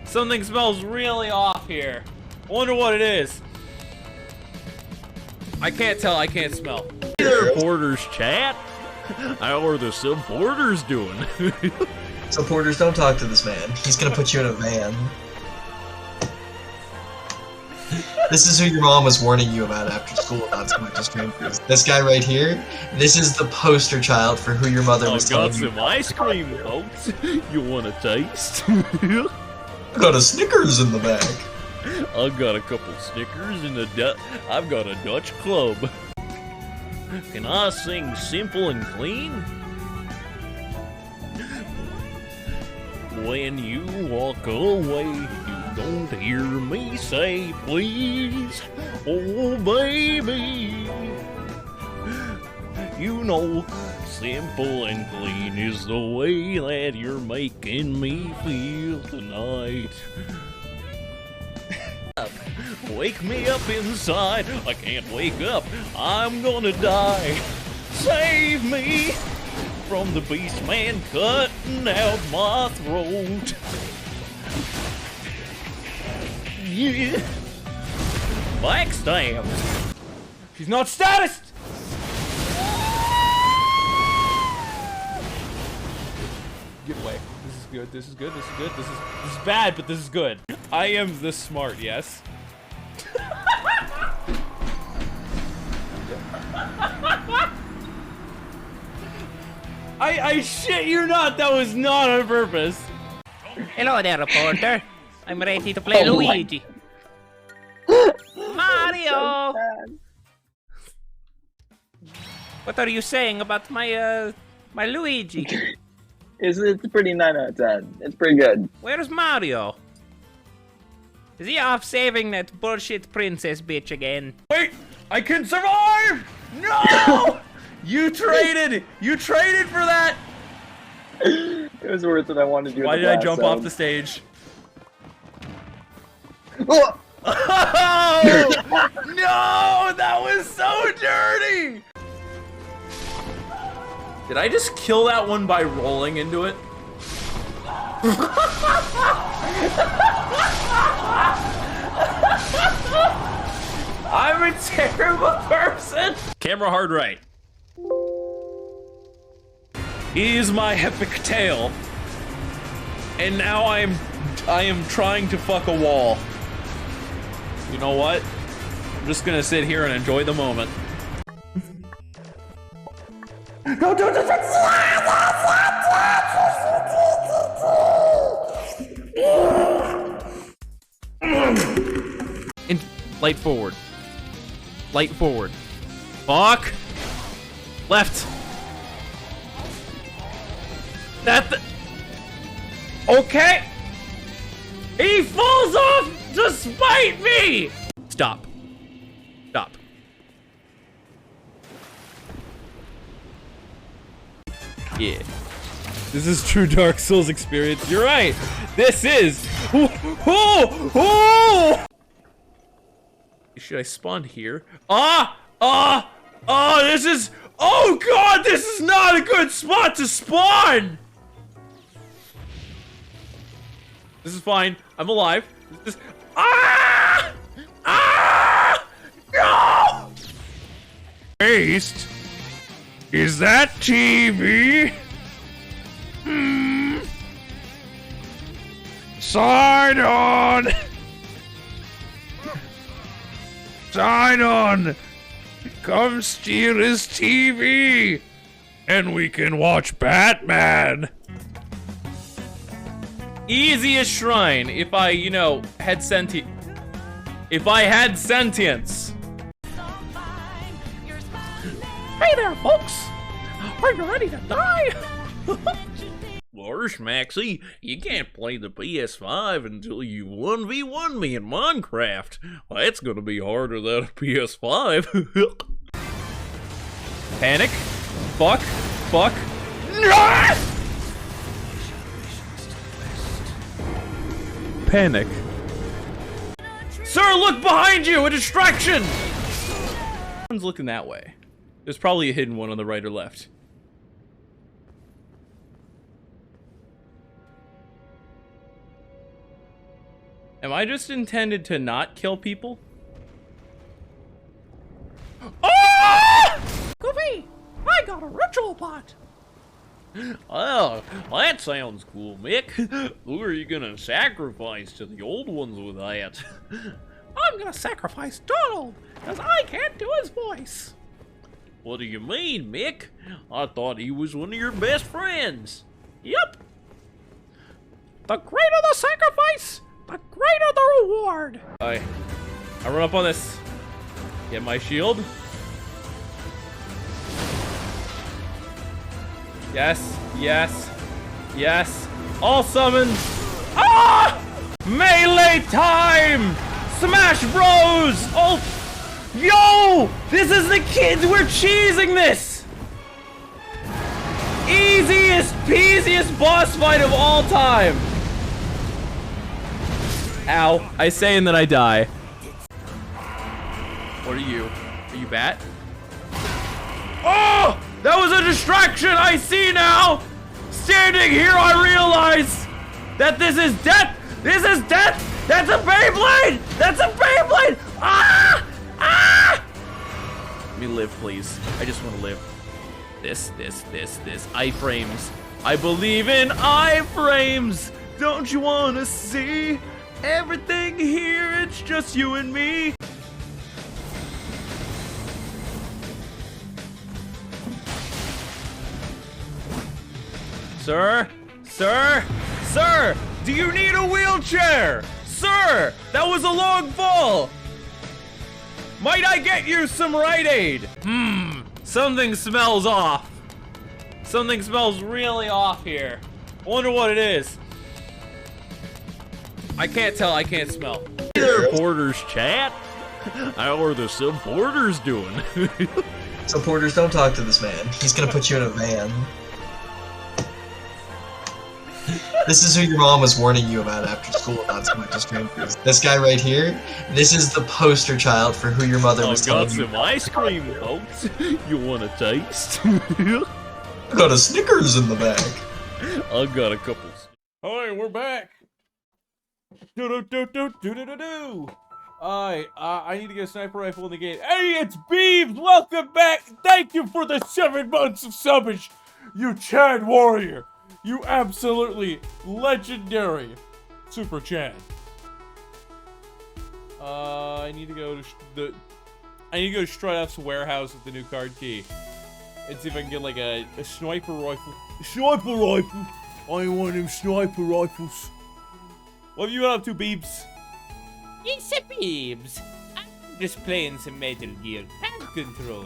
Something smells really off here. I wonder what it is. I can't tell, I can't smell. Hey there, Porters chat. How are the supporters doing? Supporters, don't talk to this man. He's gonna put you in a van. This is who your mom was warning you about after school not so much as strangers. This guy right here, this is the poster child for who your mother was telling you. I've got some ice cream, folks. You want a taste? Got a Snickers in the back. I've got a couple Snickers and I've got a Dutch club. Can I sing simple and clean? When you walk away, you don't hear me say please. Oh baby, you know simple and clean is the way that you're making me feel tonight. Wake me up inside, I can't wake up, I'm gonna die. Save me from the beast man cutting out my throat. Yeah. Backstabbed. She's not status! Get away. This is good, this is good, this is good, this is bad, but this is good. I am this smart, yes? I shit you not, that was not on purpose. Hello there, reporter. I'm ready to play Luigi. Mario! What are you saying about my my Luigi? It's pretty 9 out of 10. It's pretty good. Where's Mario? Is he off saving that bullshit princess bitch again? Wait! I can survive! No! You traded for that! It was worth it, I wanted to do it. Why did I jump off the stage? Oh! No! That was so dirty! Did I just kill that one by rolling into it? a terrible person! Camera hard right. Here's my epic tale. And now I am trying to fuck a wall. You know what? I'm just gonna sit here and enjoy the moment. Go do this! And light forward. Light forward. Fuck! Left! Okay! He falls off to spite me! Stop. Stop. Yeah. This is true Dark Souls experience. You're right. This is. Should I spawn here? This is. Oh god, this is not a good spot to spawn. This is fine. I'm alive. This is. No! Paste? Is that TV? Sign on! Sign on! Come steal his TV! And we can watch Batman! Easiest shrine if I, you know, had sentient. If I had sentience. Hey there, folks! Are you ready to die? Lars, Maxie, you can't play the PS5 until you 1v1 me in Minecraft. That's gonna be harder than a PS5. Panic. Fuck. Fuck. Panic. Sir, look behind you! A distraction! One's looking that way. There's probably a hidden one on the right or left. Am I just intended to not kill people? Oh! Goofy! I got a ritual pot! Oh, that sounds cool, Mick. Who are you gonna sacrifice to the old ones with that? I'm gonna sacrifice Donald, because I can't do his voice. What do you mean, Mick? I thought he was one of your best friends. Yep. The greater the sacrifice, the greater the reward. I run up on this. Get my shield. Yes, yes, yes. All summons. Ah! Melee time! Smash Bros! Oh, yo! This is the kids. We're cheesing this. Easiest, peasiest boss fight of all time. Ow! I say and then I die. What are you? Are you Bat? Oh! That was a distraction! I see now! Standing here, I realize that this is death! This is death! That's a Beyblade! That's a Beyblade! Ah! Ah! Let me live, please. I just want to live. This. Iframes. I believe in iframes! Don't you want to see everything here? It's just you and me. Sir? Sir? Sir! Do you need a wheelchair? Sir! That was a long fall! Might I get you some Rite Aid? Something smells off. Something smells really off here. I wonder what it is. I can't tell, I can't smell. Hey there, Porters chat. How are the supporters doing? Supporters, don't talk to this man. He's gonna put you in a van. This is who your mom was warning you about after school about so much strangers. This guy right here, this is the poster child for who your mother was telling you. I've got some ice cream, folks. You want a taste? I got a Snickers in the back. I've got a couple. Alright, we're back. Do-do-do-do-do-do-do-do. I need to get a sniper rifle in the game. Hey, it's Beebs! Welcome back! Thank you for the 7 months of subbage, you Chad Warrior! You absolutely legendary Super Chad. I need to go to Stratoff's warehouse with the new card key. And see if I can get like a sniper rifle. Sniper rifle! I ain't one of them sniper rifles. What have you been up to, Beebs? It's a Beebs. I'm just playing some Metal Gear Tank Control.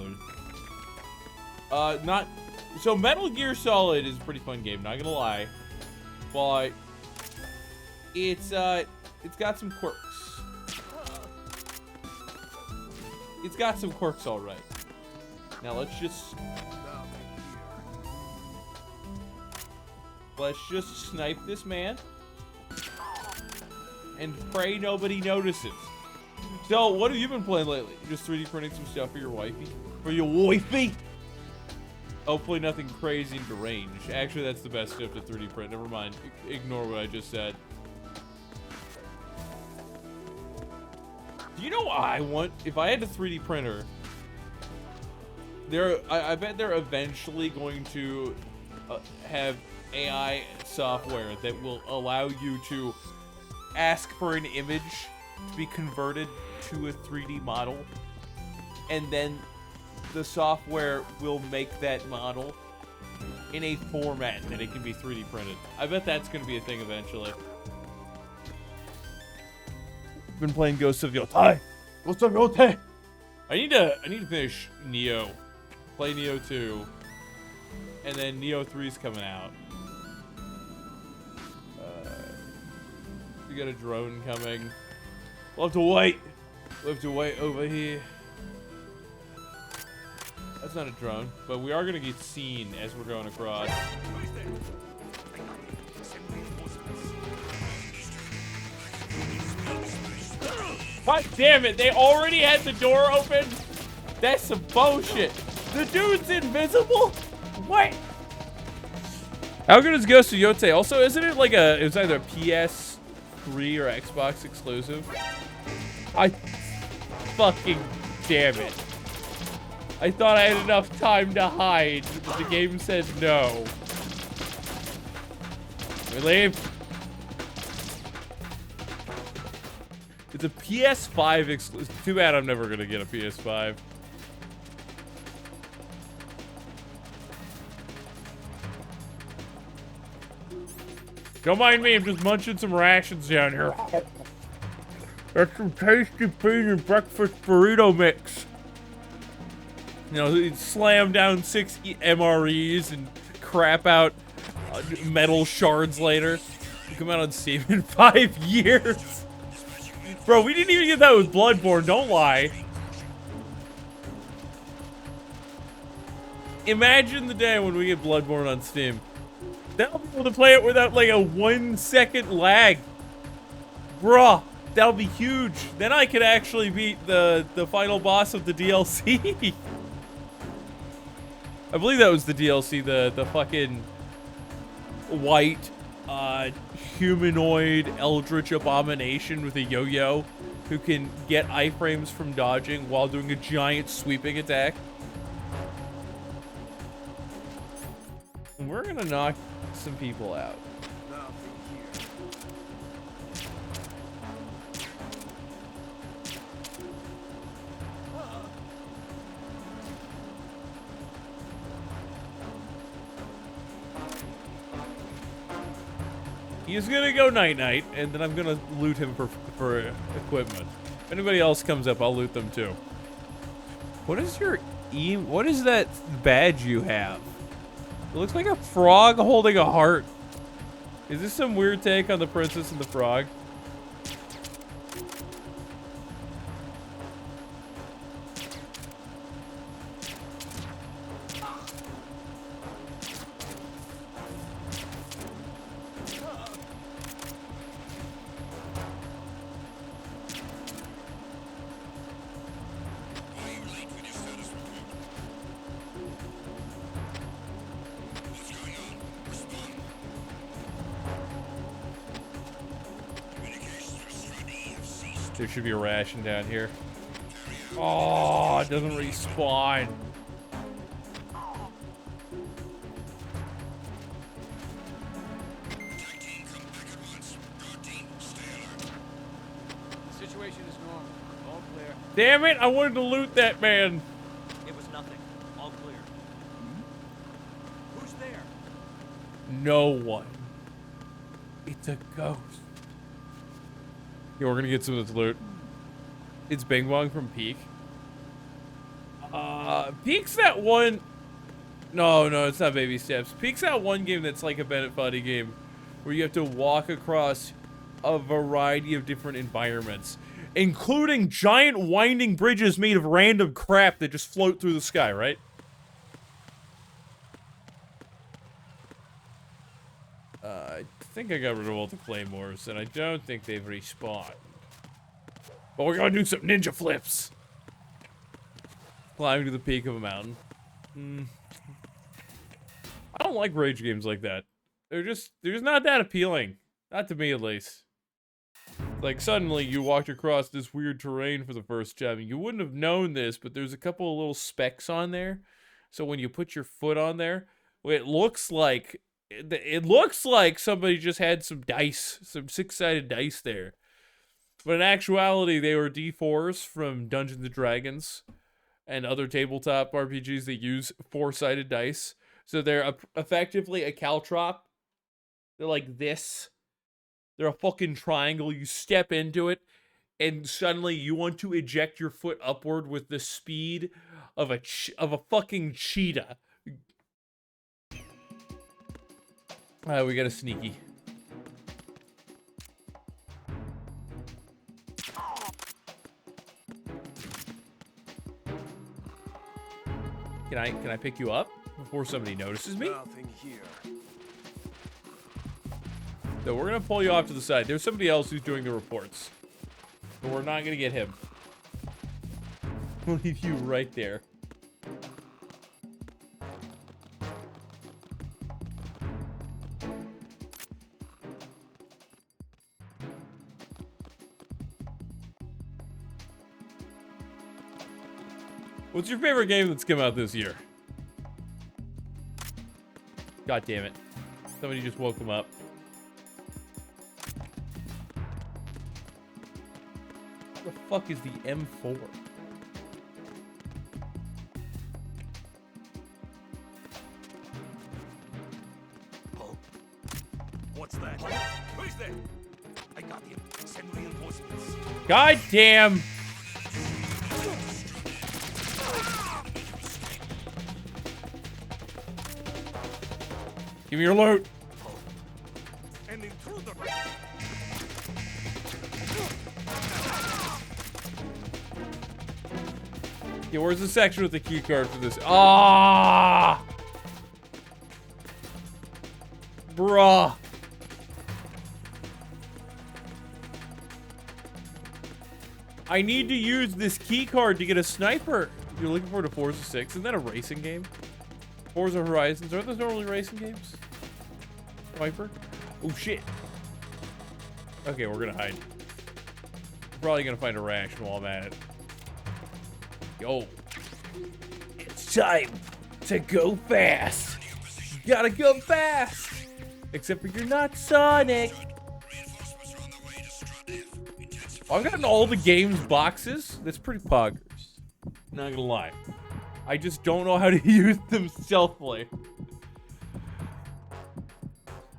So Metal Gear Solid is a pretty fun game, not gonna lie. But it's got some quirks. It's got some quirks, alright. Now let's just snipe this man and pray nobody notices. So, what have you been playing lately? Just 3D printing some stuff for your wifey? For your wifey? Hopefully nothing crazy and deranged. Actually, that's the best stuff to 3D print. Never mind. Ignore what I just said. Do you know what I want? If I had a 3D printer, I bet they're eventually going to have AI software that will allow you to ask for an image to be converted to a 3D model, and then the software will make that model in a format that it can be 3D printed. I bet that's going to be a thing eventually. Been playing Ghost of Yotei. Ghost of Yotei. I need to finish Neo. Play Neo 2. And then Neo 3's coming out. We got a drone coming. We'll have to wait. We'll have to wait over here. That's not a drone, but we are gonna get seen as we're going across. God damn it, they already had the door open? That's some bullshit. The dude's invisible? What? How good is Ghost of Yotei? Also, isn't it like it was either a PS3 or Xbox exclusive? Fucking damn it. I thought I had enough time to hide, but the game said no. We leave. It's a PS5 exclusive. Too bad I'm never gonna get a PS5. Don't mind me, I'm just munching some rations down here. That's some tasty bean and breakfast burrito mix. You know, you slam down 6 MREs and crap out metal shards later. Come out on Steam in 5 years. Bro, we didn't even get that with Bloodborne, don't lie. Imagine the day when we get Bloodborne on Steam. Then I'll be able to play it without like a 1 second lag. Bruh, that'll be huge. Then I could actually beat the final boss of the DLC. I believe that was the DLC, the fucking white humanoid eldritch abomination with a yo-yo who can get iframes from dodging while doing a giant sweeping attack. And we're gonna knock some people out. He's gonna go night-night, and then I'm gonna loot him for equipment. If anybody else comes up, I'll loot them too. What is your what is that badge you have? It looks like a frog holding a heart. Is this some weird take on the Princess and the Frog? There should be a ration down here. Oh, it doesn't respawn. Situation is normal. All clear. Damn it, I wanted to loot that man. It was nothing. All clear. Who's there? No one. It's a ghost. Yeah, we're gonna get some of this loot. It's Bing Bong from Peak. Peak's that one... No, it's not Baby Steps. Peak's that one game that's like a Bennett Foddy game where you have to walk across a variety of different environments, including giant winding bridges made of random crap that just float through the sky, right? I think I got rid of all the claymores, and I don't think they've respawned. But we're gonna do some ninja flips. Climbing to the peak of a mountain. I don't like rage games like that. They're just not that appealing. Not to me, at least. Like, suddenly you walked across this weird terrain for the first time. You wouldn't have known this, but there's a couple of little specks on there. So when you put your foot on there, it looks like somebody just had some dice, some 6-sided dice there. But in actuality, they were D4s from Dungeons & Dragons and other tabletop RPGs that use 4-sided dice. So they're effectively a caltrop. They're like this. They're a fucking triangle. You step into it, and suddenly you want to eject your foot upward with the speed of a fucking cheetah. Alright, we got a sneaky. Can I pick you up before somebody notices me? Nothing here. So we're gonna pull you off to the side. There's somebody else who's doing the reports, but we're not gonna get him. We'll leave you right there. What's your favorite game that's come out this year? God damn it. Somebody just woke him up. What the fuck is the M4? Oh. What's that? Who's there? I got him. Send reinforcements. God damn! Give me your loot. An intruder. Yeah, where's the section with the key card for this? Ah! Bruh. I need to use this key card to get a sniper. You're looking forward to Forza 6? Isn't that a racing game? Forza Horizons, aren't those normally racing games? Viper? Oh shit. Okay, we're gonna hide. Probably gonna find a ration while I'm at it. Yo. It's time to go fast. You gotta go fast. Except for you're not Sonic. I've gotten all the games boxes. That's pretty poggers. Not gonna lie. I just don't know how to use them stealthily.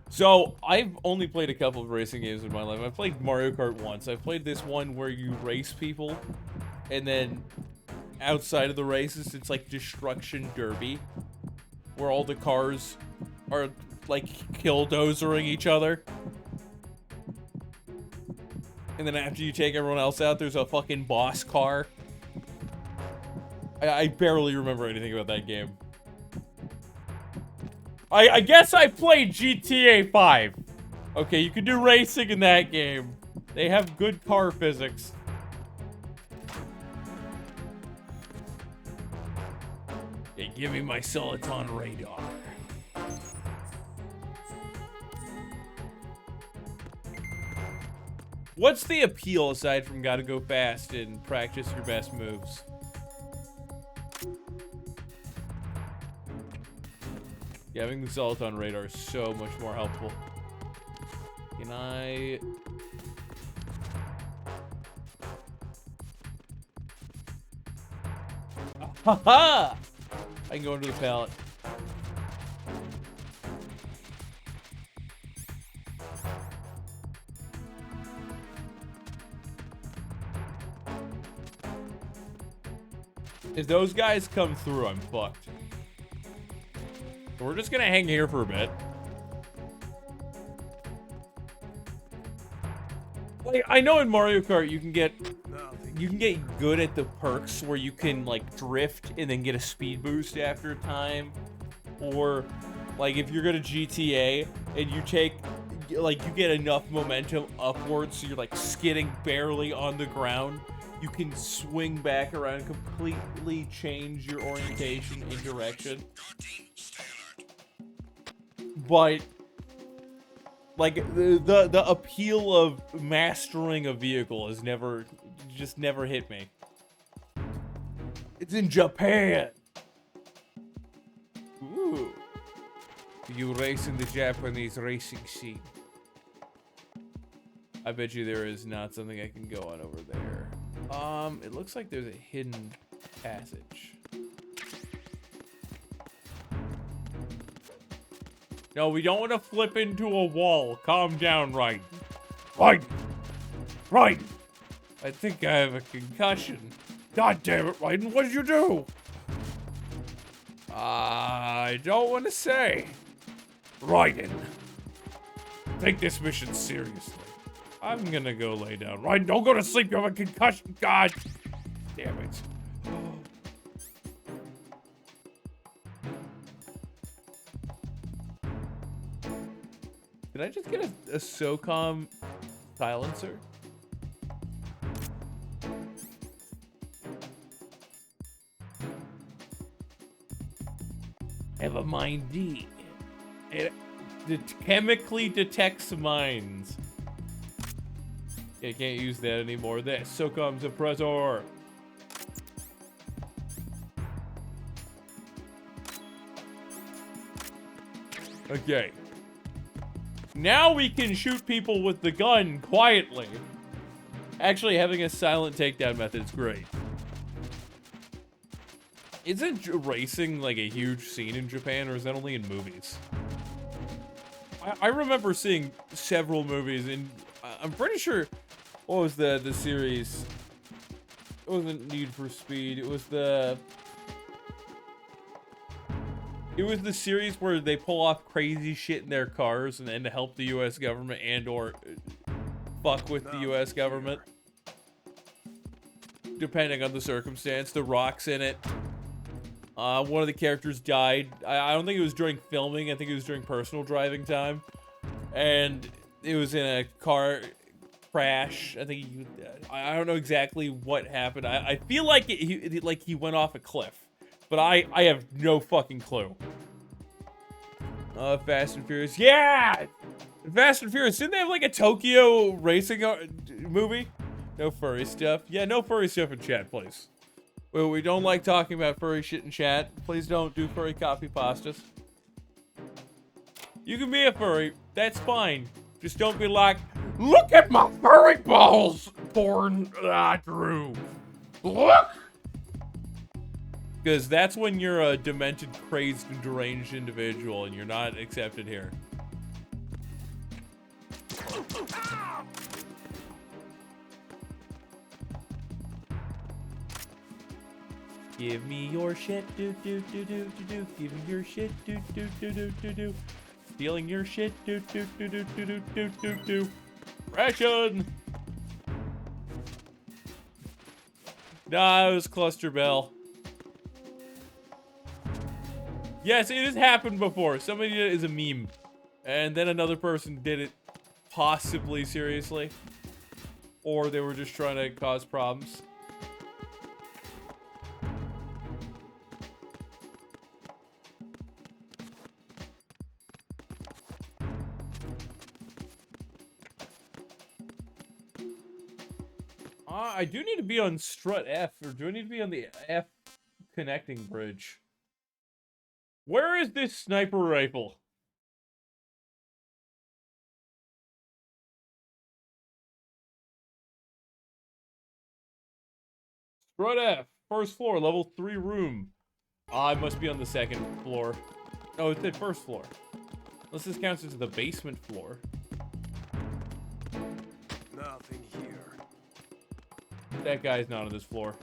So, I've only played a couple of racing games in my life. I've played Mario Kart once. I've played this one where you race people, and then outside of the races, it's like Destruction Derby, where all the cars are like killdozering each other. And then after you take everyone else out, there's a fucking boss car. I barely remember anything about that game. I guess I played GTA 5. Okay, you can do racing in that game. They have good car physics. Hey, give me my Soliton radar. What's the appeal aside from gotta go fast and practice your best moves? Yeah, having the Zealot on radar is so much more helpful. Can I... Ha-ha! I can go into the pallet. If those guys come through, I'm fucked. So we're just gonna hang here for a bit. Like, I know in Mario Kart you can get good at the perks where you can like drift and then get a speed boost after a time, or like if you're gonna GTA and you take like you get enough momentum upwards so you're like skidding barely on the ground, you can swing back around and completely change your orientation and direction. But like the appeal of mastering a vehicle has just never hit me. It's in Japan. Ooh. You race in the Japanese racing scene. I bet you there is not something I can go on over there. It looks like there's a hidden passage. No, we don't want to flip into a wall. Calm down, Raiden. Raiden! I think I have a concussion. God damn it, Raiden, what did you do? I don't want to say. Raiden, take this mission seriously. I'm gonna go lay down. Raiden, don't go to sleep, you have a concussion. God damn it. Did I just get a SOCOM silencer? Have a Mind D. It chemically detects mines. I can't use that anymore. This SOCOM suppressor. Okay. Now we can shoot people with the gun quietly. Actually, having a silent takedown method is great. Isn't racing like a huge scene in Japan, or is that only in movies? I remember seeing several movies, and I'm pretty sure... What was the series? It wasn't Need for Speed. It was the series where they pull off crazy shit in their cars and then to help the U.S. government and or fuck with the U.S. government. Depending on the circumstance. The Rock's in it. One of the characters died. I don't think it was during filming. I think it was during personal driving time. And it was in a car crash. I think I don't know exactly what happened. I feel like he went off a cliff. But I have no fucking clue. Fast and Furious. Yeah! Fast and Furious. Didn't they have like a Tokyo racing movie? No furry stuff. Yeah, no furry stuff in chat, please. Well, we don't like talking about furry shit in chat. Please don't do furry copy pastas. You can be a furry. That's fine. Just don't be like, look at my furry balls, porn, Drew. Look! Because that's when you're a demented, crazed, and deranged individual, and you're not accepted here. Give me your shit, do do do do do do. Give me your shit, do do do do do do. Stealing your shit, do do do do do do do do do. Ration. Nah, it was Cluster Bell. Yes, it has happened before. Somebody did it as a meme, and then another person did it, possibly seriously, or they were just trying to cause problems. I do need to be on strut F, or do I need to be on the F connecting bridge? Where is this sniper rifle? Strut F, first floor, level 3 room. I must be on the second floor. Oh, it's the first floor. Unless this counts as the basement floor. Nothing here. That guy's not on this floor.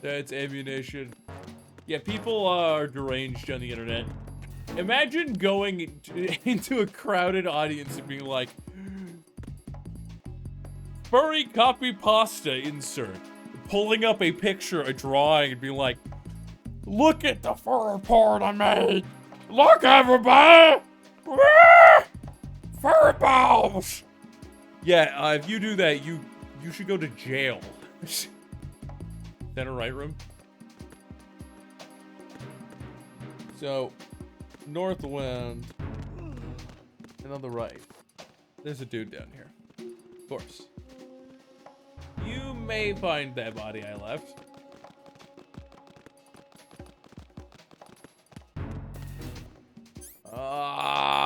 That's ammunition. Yeah, people are deranged on the internet. Imagine going into a crowded audience and being like, furry copy pasta insert. Pulling up a picture, a drawing, and being like, look at the furry porn I made. Look, everybody. Furry balls. Yeah, if you do that, you should go to jail. Center right room. So, north wind, and on the right, there's a dude down here. Of course. You may find that body I left.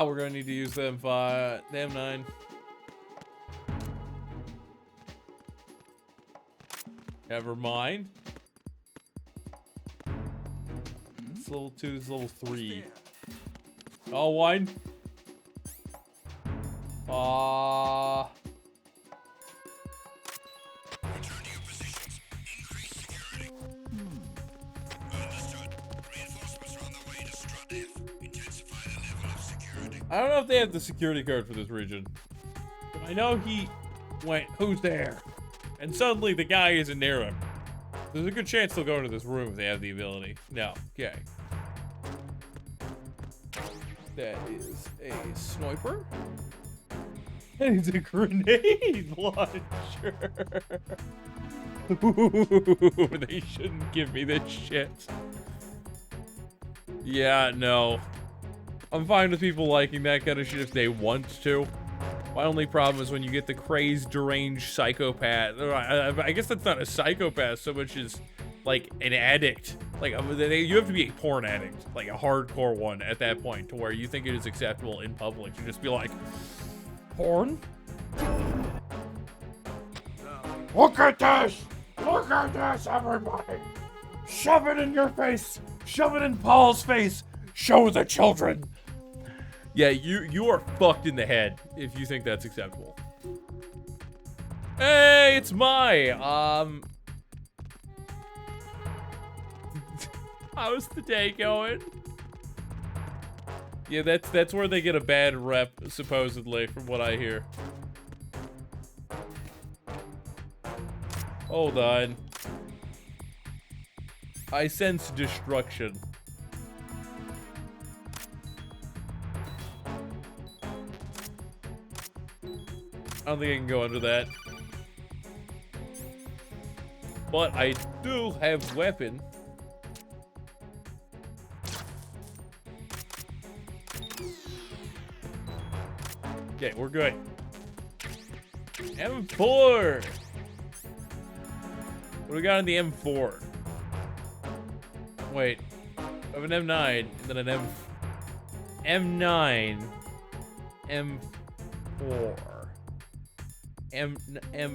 We're gonna need to use the M5, the M9. Never mind. It's level 2, this is level 3. Oh, one. I don't know if they have the security card for this region. But I know he went, who's there? And suddenly the guy isn't near him. There's a good chance they'll go into this room if they have the ability. No. Okay. That is a sniper. And it's a grenade launcher. Ooh, they shouldn't give me this shit. Yeah, no. I'm fine with people liking that kind of shit if they want to. My only problem is when you get the crazed, deranged psychopath. I guess that's not a psychopath so much as, like, an addict. Like, you have to be a porn addict. Like, a hardcore one at that point, to where you think it is acceptable in public to just be like, porn? Look at this! Look at this, everybody! Shove it in your face! Shove it in Paul's face! Show the children! Yeah, you are fucked in the head if you think that's acceptable. Hey, it's how's the day going? Yeah, that's where they get a bad rep, supposedly, from what I hear. Hold on. I sense destruction. I don't think I can go under that. But I do have weapon. Okay, we're good. M4! What do we got on the M4? Wait. I have an M9, and then an M9. M4. M4.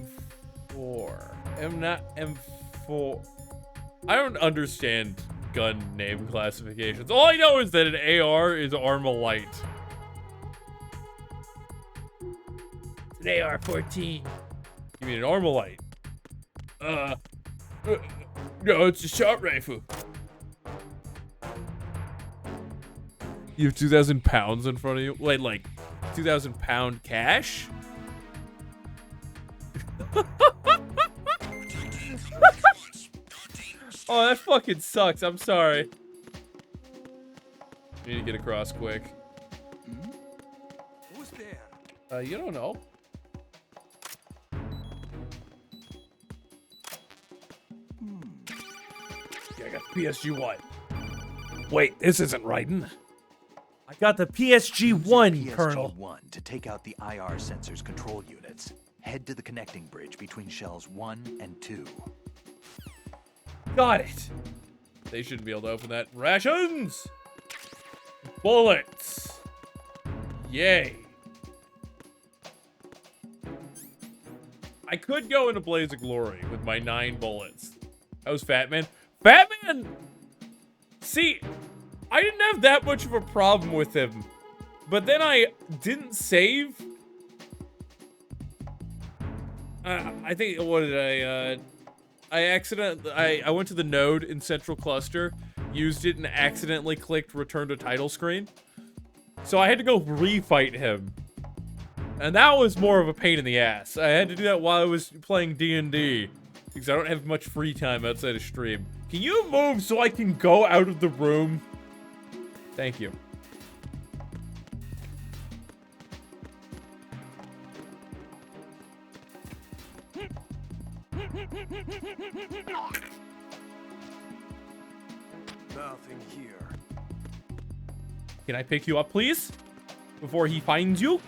M4. I don't understand gun name classifications. All I know is that an AR is Armalite. It's an AR-14. You mean an Armalite? No, it's a short rifle. You have 2,000 pounds in front of you? Wait, like 2,000 pound cash? Oh, that fucking sucks. I'm sorry. Need to get across quick. Who's there? You don't know. Yeah, I got the PSG-1. Wait, this isn't Raiden. I got the PSG-1, Colonel. PSG-1 to take out the IR sensors control units. Head to the connecting bridge between shells 1 and 2. Got it. They shouldn't be able to open that. Rations! Bullets! Yay. I could go into Blaze of Glory with my 9 bullets. That was Fat Man. Fat Man! See, I didn't have that much of a problem with him. But then I didn't save. I think, what did I went to the node in Central Cluster, used it, and accidentally clicked return to title screen. So I had to go refight him. And that was more of a pain in the ass. I had to do that while I was playing D&D. Because I don't have much free time outside of stream. Can you move so I can go out of the room? Thank you. Nothing here. Can I pick you up, please? Before he finds you?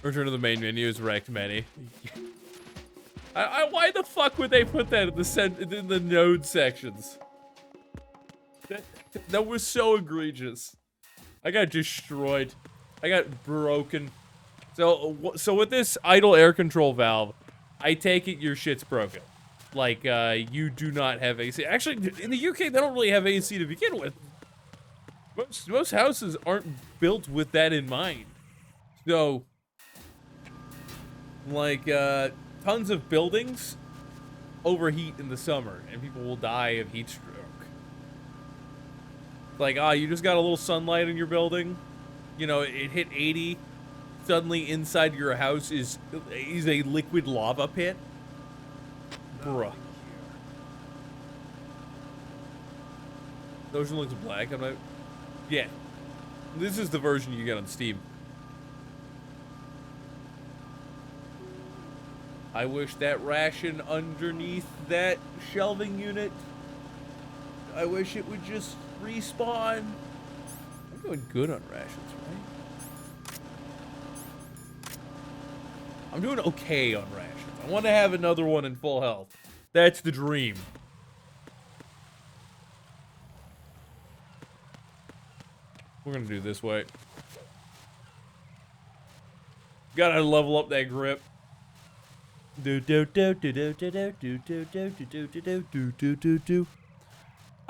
Return to the main menu is wrecked many. Why the fuck would they put that in the node sections? That was so egregious. I got destroyed. I got broken. So with this idle air control valve, I take it your shit's broken. Like, you do not have AC. Actually, in the UK, they don't really have AC to begin with. Most houses aren't built with that in mind. So, like, tons of buildings overheat in the summer, and people will die of heat stroke. Like, you just got a little sunlight in your building. You know, it hit 80. Suddenly, inside your house is a liquid lava pit. Bruh. The ocean looks black. I'm not. Yeah. This is the version you get on Steam. I wish that ration underneath that shelving unit. I wish it would just respawn. I'm doing good on rations, right? I'm doing okay on rations. I want to have another one in full health. That's the dream. We're gonna do it this way. Gotta level up that grip.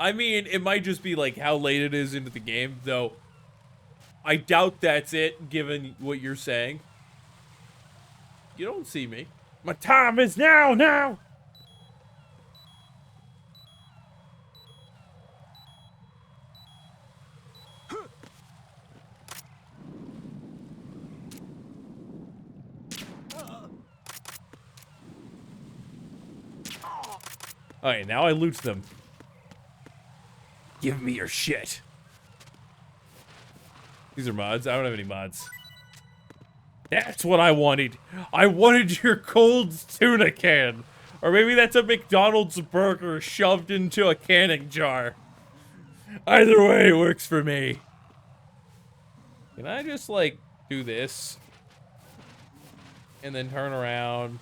I mean, it might just be like how late it is into the game, though. I doubt that's it, given what you're saying. You don't see me. My time is now! Alright, now I loot them. Give me your shit. These are mods. I don't have any mods. That's what I wanted. I wanted your cold tuna can. Or maybe that's a McDonald's burger shoved into a canning jar. Either way, it works for me. Can I just, like, do this? And then turn around.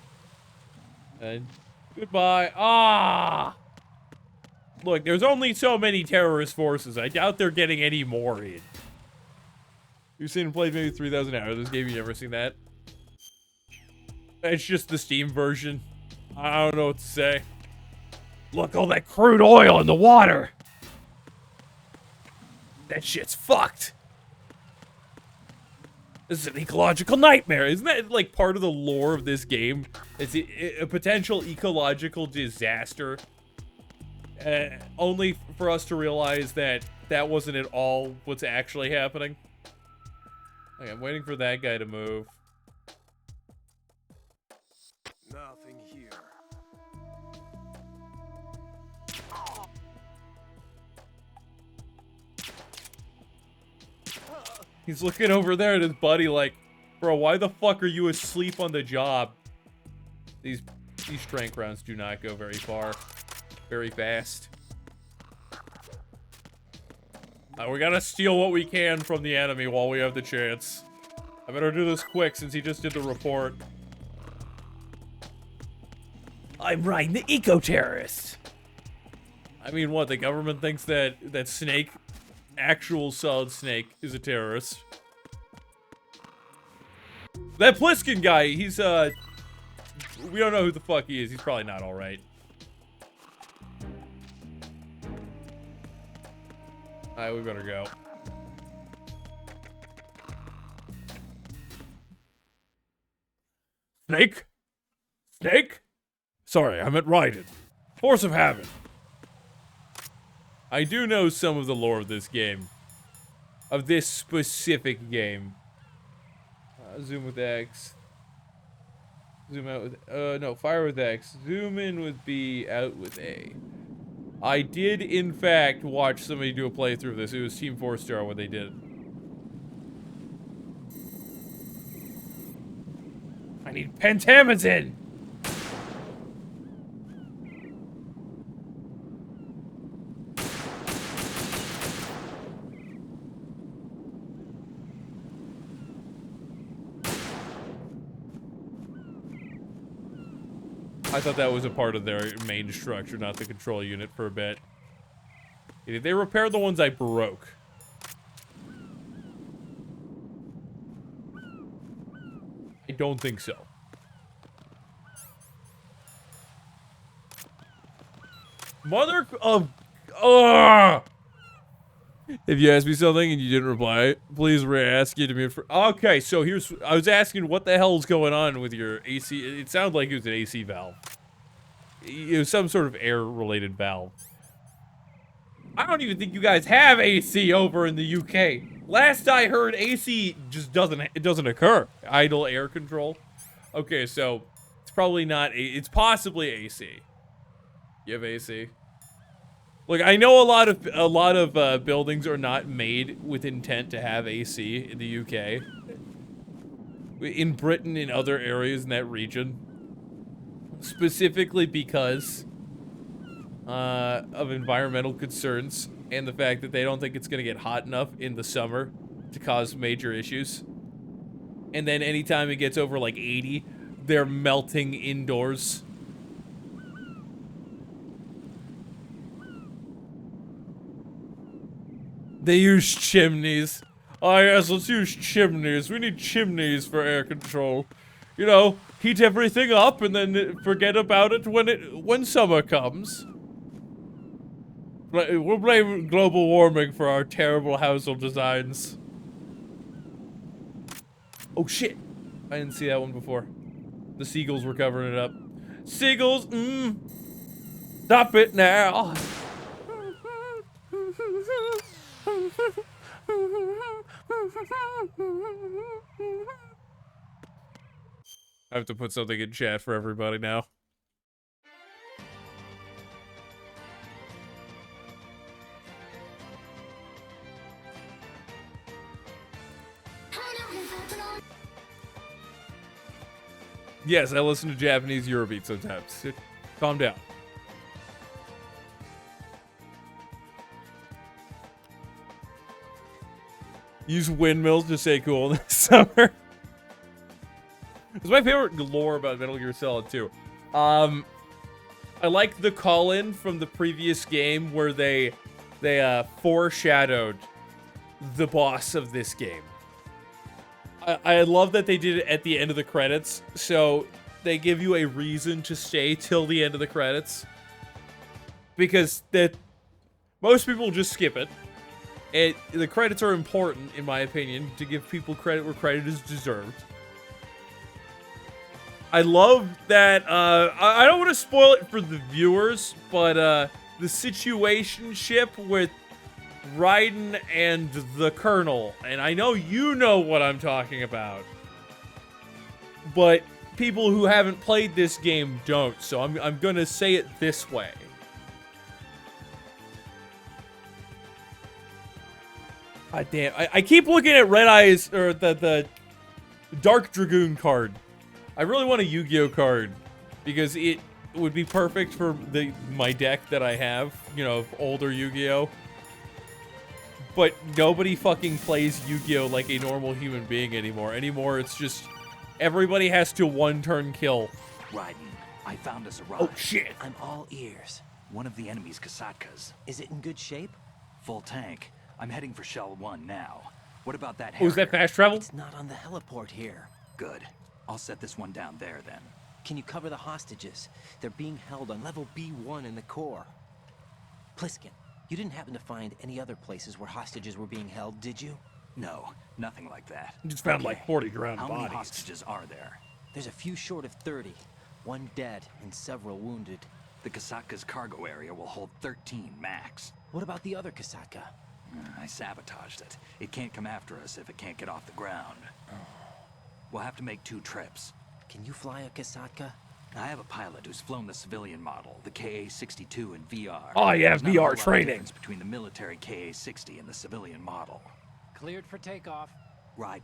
And goodbye. Ah! Look, there's only so many terrorist forces. I doubt they're getting any more in. You've seen and played maybe 3,000 hours of this game. You've never seen that? It's just the Steam version. I don't know what to say. Look, all that crude oil in the water. That shit's fucked. This is an ecological nightmare. Isn't that, like, part of the lore of this game? It's a potential ecological disaster. Only for us to realize that that wasn't at all what's actually happening. Okay, I'm waiting for that guy to move. Nothing here. He's looking over there at his buddy like, bro, why the fuck are you asleep on the job? These strength rounds do not go very far. Very fast. We gotta steal what we can from the enemy while we have the chance. I better do this quick since he just did the report. I'm Ryan, the eco-terrorist. I mean, what? The government thinks that Snake, actual Solid Snake, is a terrorist. That Pliskin guy, he's, we don't know who the fuck he is. He's probably not alright. Alright, we better go. Snake? Snake? Sorry, I meant Raiden. Force of habit. I do know some of the lore of this game. Of this specific game. Zoom with X. Zoom out with... no, fire with X. Zoom in with B, out with A. I did, in fact, watch somebody do a playthrough of this. It was Team 4-Star when they did it. I need pentamazine! I thought that was a part of their main structure, not the control unit for a bit. They repaired the ones I broke. I don't think so. Mother of... If you asked me something and you didn't reply, please re-ask it to me. Okay, so here's... I was asking what the hell's going on with your AC... It sounded like it was an AC valve. It was some sort of air-related valve. I don't even think you guys have AC over in the UK. Last I heard, AC just doesn't occur. Idle air control. Okay, so it's probably not... It's possibly AC. You have AC? Look, I know a lot of buildings are not made with intent to have AC in the UK. In Britain, in other areas in that region. Specifically because of environmental concerns and the fact that they don't think it's going to get hot enough in the summer to cause major issues. And then anytime it gets over like 80, they're melting indoors. They use chimneys. Oh yes, let's use chimneys. We need chimneys for air control. You know, heat everything up and then forget about it when summer comes. We'll blame global warming for our terrible household designs. Oh shit! I didn't see that one before. The seagulls were covering it up. Seagulls, stop it now! I have to put something in chat for everybody now. Yes, I listen to Japanese Eurobeat sometimes. Calm down. Use windmills to stay cool this summer. It's my favorite lore about Metal Gear Solid 2. I like the call-in from the previous game where they foreshadowed the boss of this game. I love that they did it at the end of the credits, so they give you a reason to stay till the end of the credits. Because most people just skip it. The credits are important, in my opinion, to give people credit where credit is deserved. I love that, I don't want to spoil it for the viewers, but the situationship with Raiden and the Colonel, and I know you know what I'm talking about, but people who haven't played this game don't, so I'm gonna say it this way. God damn, I keep looking at Red Eyes, or the Dark Dragoon card. I really want a Yu-Gi-Oh card, because it would be perfect for my deck that I have, you know, of older Yu-Gi-Oh. but nobody fucking plays Yu-Gi-Oh! Like a normal human being anymore. It's just everybody has to one-turn kill. Raiden, I found us a ride. Oh, shit. I'm all ears. One of the enemy's Kasatkas. Is it in good shape? Full tank. I'm heading for Shell 1 now. What about that Oh, is that Harrier? fast travel? It's not on the heliport here. Good. I'll set this one down there then. Can you cover the hostages? They're being held on level B1 in the core. Pliskin, you didn't happen to find any other places where hostages were being held, did you? No, nothing like that. You just found like 40 drowned How bodies. many hostages are there? There's a few short of 30. One dead and several wounded. The Kasatka's cargo area will hold 13 max. What about the other Kasatka? I sabotaged it. It can't come after us if it can't get off the ground. We'll have to make 2 trips. Can you fly a Kasatka? I have a pilot who's flown the civilian model, the KA-62 in VR. Oh, yeah, There's not a VR whole lot of training. difference between the military KA-60 and the civilian model. Cleared for takeoff. Raiden,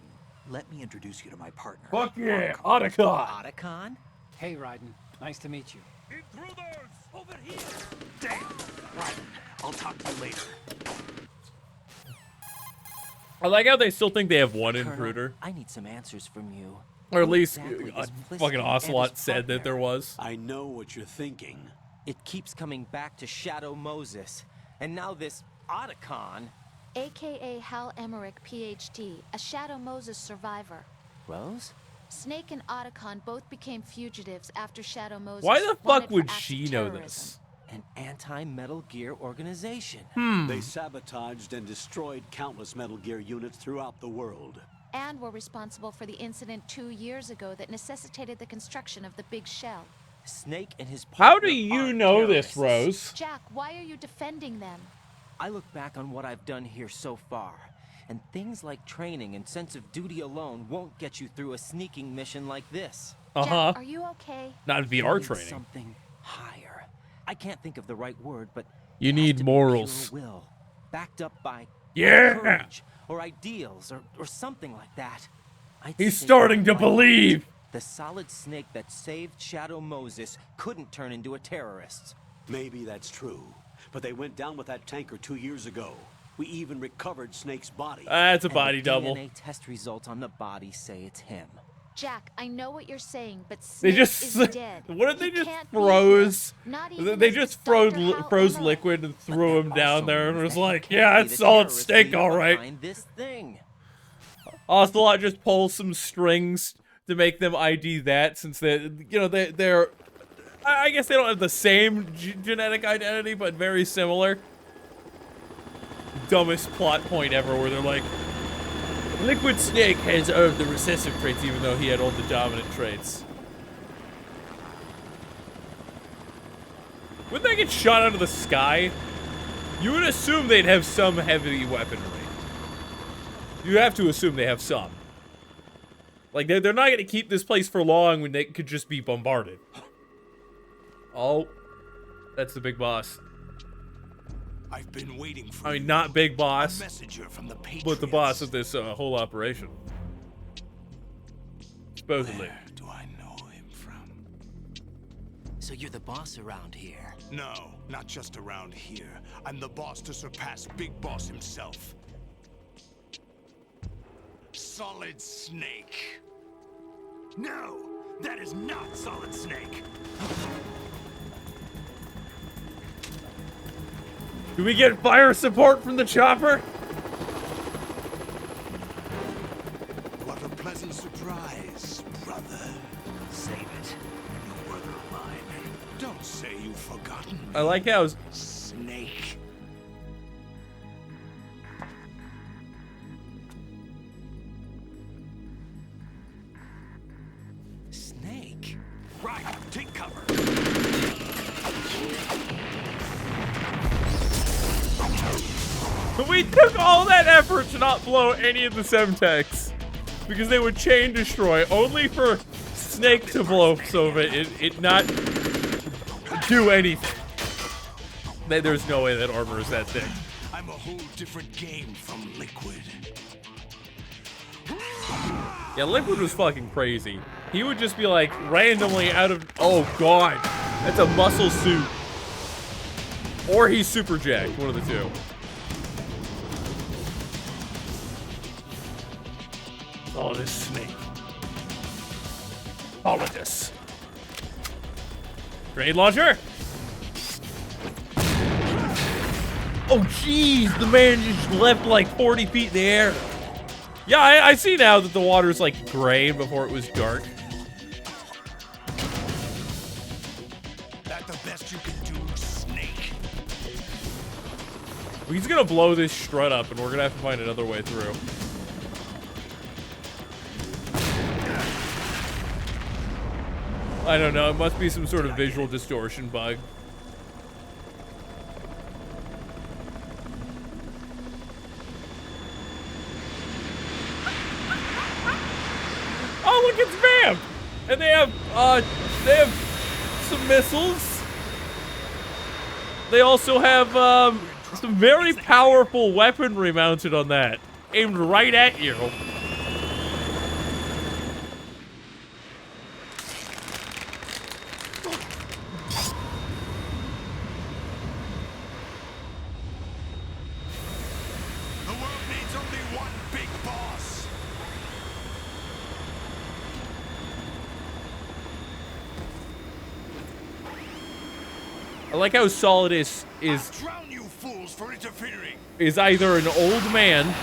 let me introduce you to my partner. Fuck yeah, Otacon. Otacon? Hey, Raiden. Nice to meet you. Intruders! Over here! Damn! Raiden, I'll talk to you later. I like how they still think they have one Colonel, intruder. I need some answers from you. Or at Who least exactly is Pliskin fucking and Ocelot his said that partner? there was. I know what you're thinking. It keeps coming back to Shadow Moses. And now this Otacon. AKA Hal Emmerich, PhD, a Shadow Moses survivor. Rose? Snake and Otacon both became fugitives after Shadow Moses. Why the fuck wanted for would acts of she know terrorism. this? An anti-Metal Gear organization. They sabotaged and destroyed countless Metal Gear units throughout the world. And were responsible for the incident 2 years ago that necessitated the construction of the Big Shell. Snake and his partner How do you aren't know this, terrorists. Rose? Jack, why are you defending them? I look back on what I've done here so far, and things like training and sense of duty alone won't get you through a sneaking mission like this. Uh-huh. Jack, are you okay? Not VR You need training. Something higher. I can't think of the right word, but You it has need to be morals. pure will, backed up by Yeah! courage or ideals or something like that. I'd He's say starting to like believe. The solid snake that saved Shadow Moses couldn't turn into a terrorist. Maybe that's true, but they went down with that tanker 2 years ago. We even recovered Snake's body. That's a And body the double. DNA test results on the body say it's him. Jack, I know what you're saying, but They Snake just is dead. what if they He just can't be froze? here. Not even They as just Dr. froze Hal froze Emmerich. liquid and threw him down Also there and means was that he like, can't "Yeah, be it's the solid terrorist snake, leader all right." behind this thing. Ocelot just pulls some strings to make them ID that, since they're I guess they don't have the same genetic identity, but very similar. Dumbest plot point ever, where they're like, Liquid Snake has all of the recessive traits, even though he had all the dominant traits. When they get shot out of the sky, you would assume they'd have some heavy weaponry. You have to assume they have some. Like, they're not going to keep this place for long when they could just be bombarded. Oh, that's the big boss. I've been waiting for I mean, not big boss, a messenger from the Patriots. but the boss of this whole operation. Supposedly. Where do I know him from? So you're the boss around here. No, not just around here. I'm the boss to surpass Big Boss himself. Solid Snake. No, that is not Solid Snake. Do we get fire support from the chopper? What a pleasant surprise, brother. Save it. You brother of mine. Don't say you've forgotten. I like how Snake. Snake? Right, take cover. But we took all that effort to not blow any of the Semtex, because they would chain destroy, only for Snake to blow some of it not do anything. There's no way that armor is that thick. I'm a whole different game from Liquid. Yeah, Liquid was fucking crazy. He would just be like randomly out of, oh god, that's a muscle suit. Or he's super jacked, one of the two. Oh, this snake. All of this. Grenade launcher. Oh, jeez, the man just left like 40 feet in the air. Yeah, I see now that the water's like gray before it was dark. That the best you can do, Snake? He's gonna blow this strut up, and we're gonna have to find another way through. I don't know, it must be some sort of visual distortion bug. Oh, look, it's Vamp! And they have some missiles. They also have, some very powerful weaponry mounted on that. Aimed right at you. The world needs only one big boss. I like how Solid is Drown you fools for interfering. is either an old man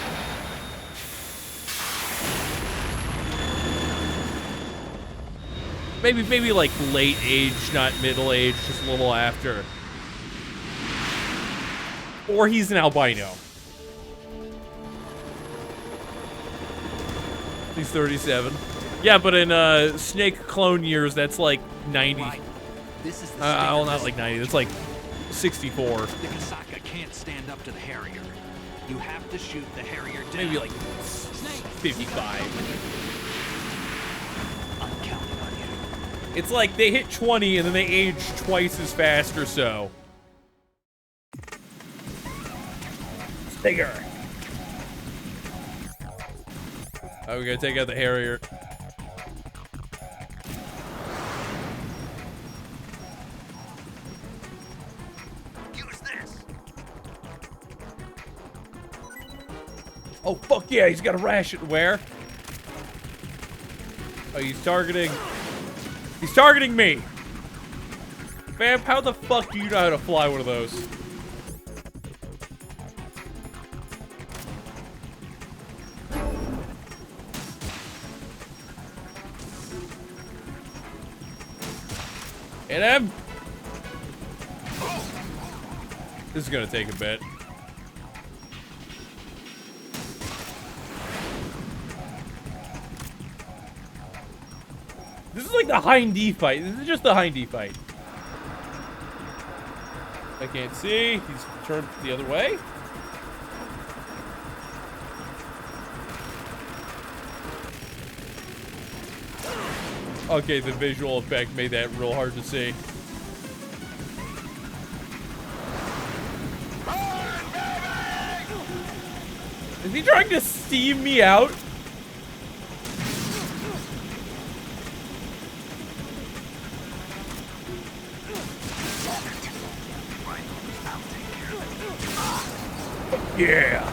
maybe like late age, not middle age, just a little after. Or he's an albino. He's 37. Yeah, but in Snake clone years, that's like 90. This is the Well, not like 90. That's like 64. The Kasaka can't stand up to the Harrier. You have to shoot the Harrier down. Maybe like 55. I'm counting on you. It's like they hit 20 and then they age twice as fast or so. Bigger. Oh, we gotta take out the Harrier. Use this. Oh, fuck yeah, he's got a ration. Where? Oh, he's targeting me. Vamp, how the fuck do you know how to fly one of those? Hit him! This is gonna take a bit. This is like the Hind D fight. This is just the Hind D fight. I can't see. He's turned the other way. Okay, the visual effect made that real hard to see. Is he trying to steam me out? Yeah.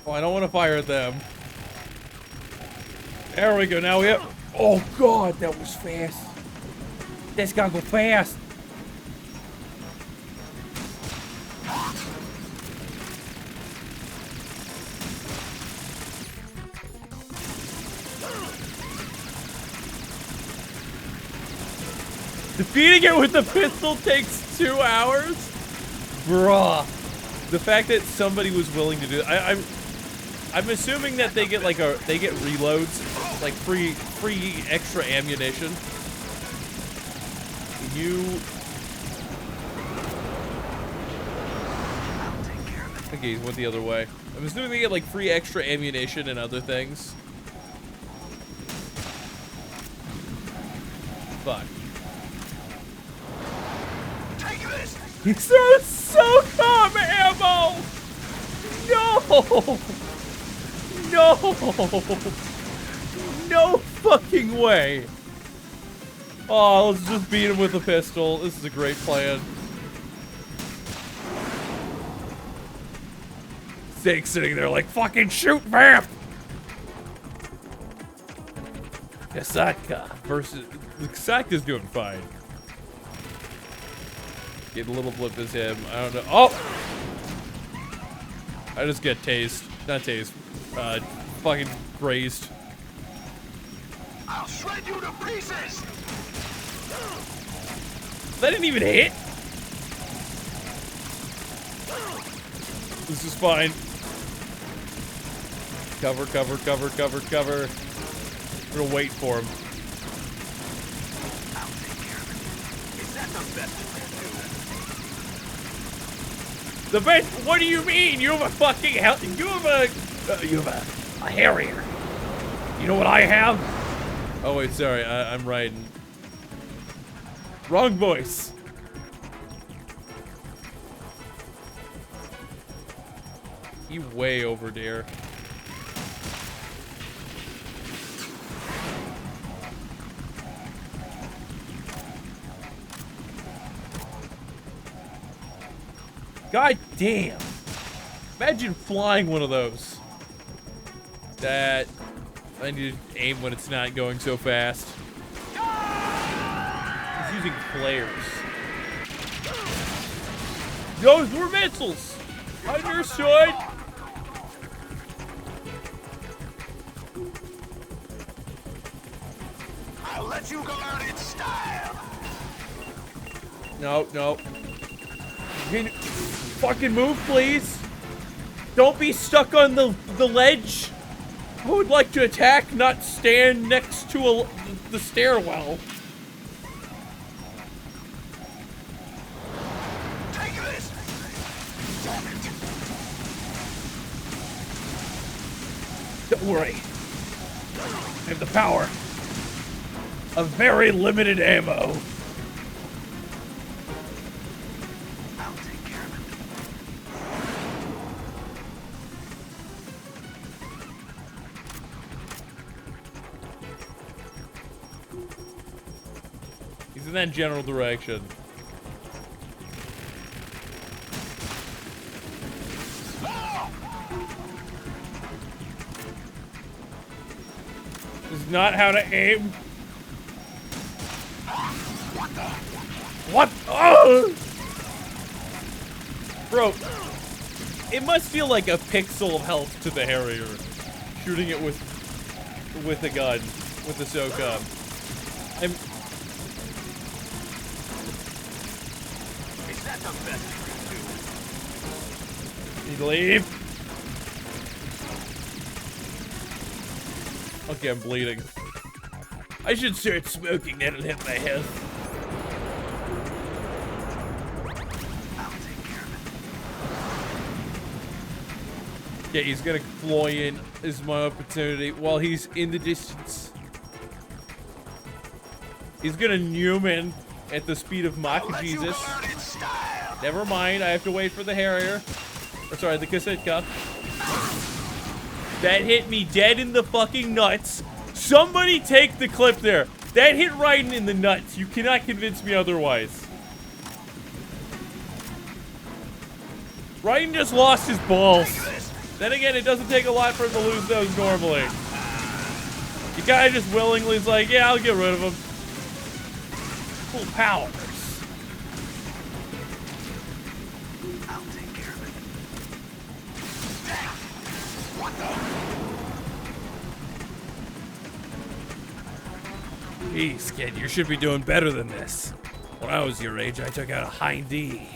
Oh, I don't want to fire at them. There we go. Now we have. Oh God, that was fast. That's gotta go fast. Defeating it with the pistol takes 2 hours? Bruh. The fact that somebody was willing to do it, I'm assuming that they get like they get reloads, like free extra ammunition. Okay, he went the other way. I'm assuming they get like free extra ammunition and other things. Fuck. Take this. He throws SOCOM ammo! No! No! No fucking way! Oh, let's just beat him with a pistol. This is a great plan. Zake's sitting there like, fucking shoot, vamp! Kasatka versus... Kasatka's doing fine. Get a little blip as him. I don't know. Oh! I just get tased. Not tased. Fucking grazed. I'll shred you to pieces! That didn't even hit. This is fine. Cover, cover, cover, cover, cover. We're gonna wait for him. I'll take care of it. Is that the best you can do? The best? What do you mean? You have a fucking hell. You have a Harrier. You know what I have? Oh wait, sorry. I'm riding. Wrong voice. You way over there. God damn. Imagine flying one of those. That I need to aim when it's not going so fast. He's using flares. Those were missiles! Understood! I'll let you go out in style! No, no. Can you fucking move, please? Don't be stuck on the ledge. I would like to attack, not stand next to the stairwell. Take this! Damn it! Don't worry. I have the power of very limited ammo. I'll take care of it. He's in that general direction. This is not how to aim. What? Oh! Bro, it must feel like a pixel of health to the Harrier, shooting it with a gun, with the SOCOM. Is that the best you can do? Need to leave. Okay, I'm bleeding. I should start smoking, that'll hit my health. Yeah, he's gonna fly in is my opportunity while he's in the distance. He's gonna Newman at the speed of Mach Jesus. Never mind, I have to wait for the Harrier. Or sorry, the Kasatka. That hit me dead in the fucking nuts. Somebody take the clip there. That hit Raiden in the nuts. You cannot convince me otherwise. Raiden just lost his balls. Then again, it doesn't take a lot for him to lose those normally. The guy just willingly is like, yeah, I'll get rid of him. Full powers. I'll take care of it. What the? Jeez, kid, you should be doing better than this. When I was your age, I took out a Hindy.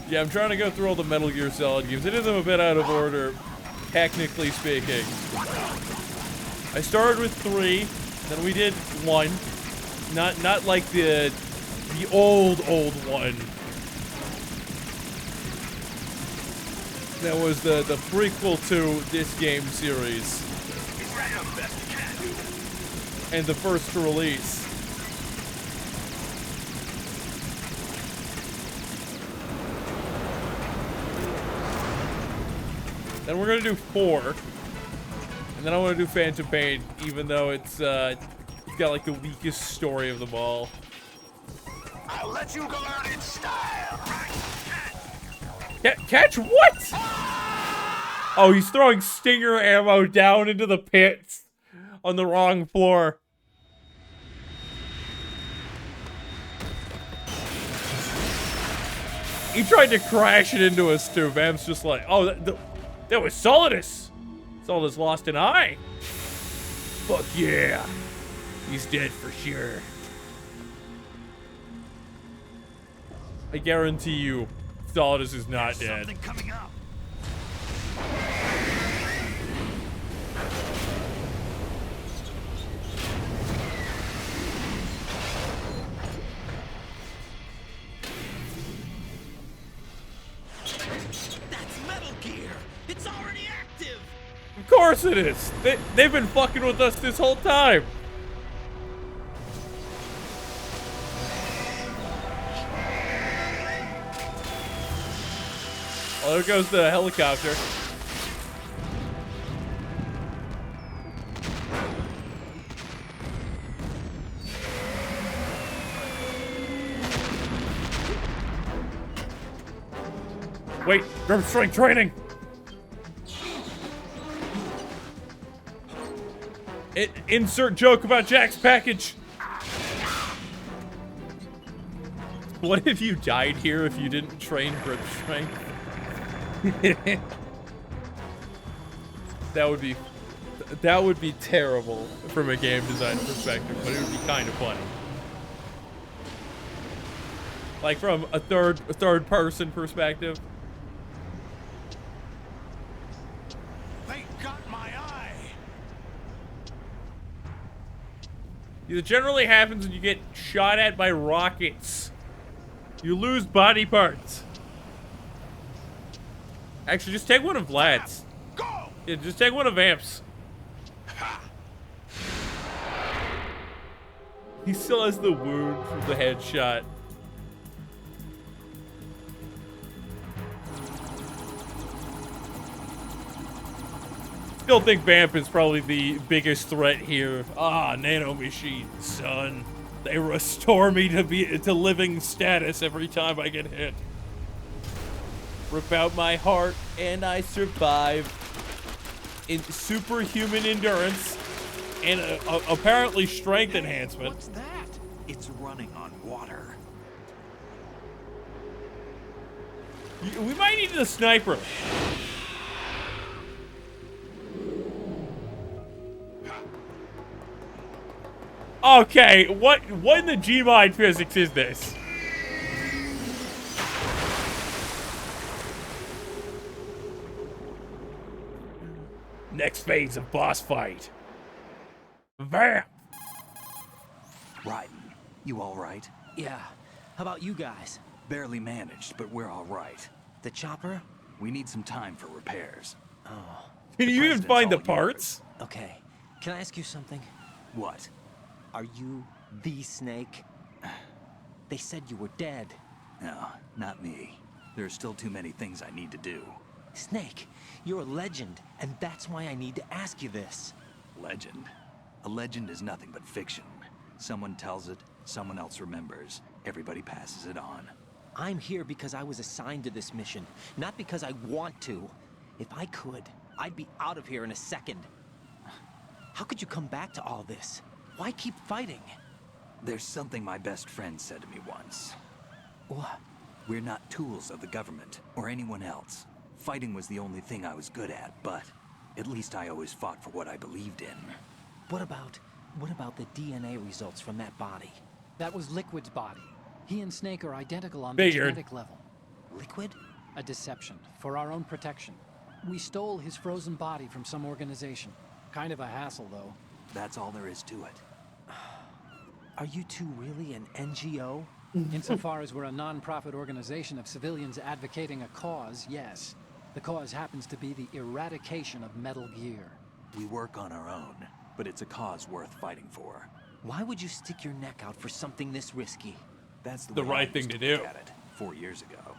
Yeah, I'm trying to go through all the Metal Gear Solid games. It is a bit out of order, technically speaking. I started with 3, then we did 1. Not like the old one. That was the prequel to this game series. And the first to release. Then we're gonna do 4. And then I want to do Phantom Pain, even though it's got like the weakest story of them all. I'll let you go out in style. Catch what? Oh, he's throwing stinger ammo down into the pits on the wrong floor. He tried to crash it into us too. Vam's just like, oh, that was Solidus. Solidus lost an eye. Fuck yeah. He's dead for sure. I guarantee you, Solidus is not dead. Something coming up. That's Metal Gear. It's already active. Of course it is. They've been fucking with us this whole time. Oh, there goes the helicopter. Wait, grip strength training. Insert joke about Jack's package. What if you died here if you didn't train grip strength? That would be terrible from a game design perspective, but it would be kind of funny. Like from a third person perspective. They got my eye. It generally happens when you get shot at by rockets. You lose body parts. Actually, just take one of Vlad's. Go! Yeah, just take one of Vamp's. He still has the wound from the headshot. Still think Vamp is probably the biggest threat here. Ah, nano machines, son. They restore me to living status every time I get hit. Rip out my heart and I survive. In superhuman endurance and apparently strength enhancement. What's that? It's running on water. We might need the sniper. Okay, what in the G-Mind physics is this? Next phase of boss fight. Vamp! Raiden, you all right? Yeah. How about you guys? Barely managed, but we're all right. The chopper? We need some time for repairs. Oh. Can you even find the parts? Okay. Can I ask you something? What? Are you the Snake? They said you were dead. No, not me. There are still too many things I need to do. Snake, you're a legend, and that's why I need to ask you this. Legend? A legend is nothing but fiction. Someone tells it, someone else remembers. Everybody passes it on. I'm here because I was assigned to this mission, not because I want to. If I could, I'd be out of here in a second. How could you come back to all this? Why keep fighting? There's something my best friend said to me once. What? We're not tools of the government or anyone else. Fighting was the only thing I was good at, but at least I always fought for what I believed in. What about the DNA results from that body? That was Liquid's body. He and Snake are identical on Figured. the genetic level. Liquid? A deception, for our own protection. We stole his frozen body from some organization. Kind of a hassle, though. That's all there is to it. Are you two really an NGO? Insofar as we're a non-profit organization of civilians advocating a cause, yes. The cause happens to be the eradication of Metal Gear. We work on our own, but it's a cause worth fighting for. Why would you stick your neck out for something this risky? That's The way right I thing used to look do. At it 4 years ago.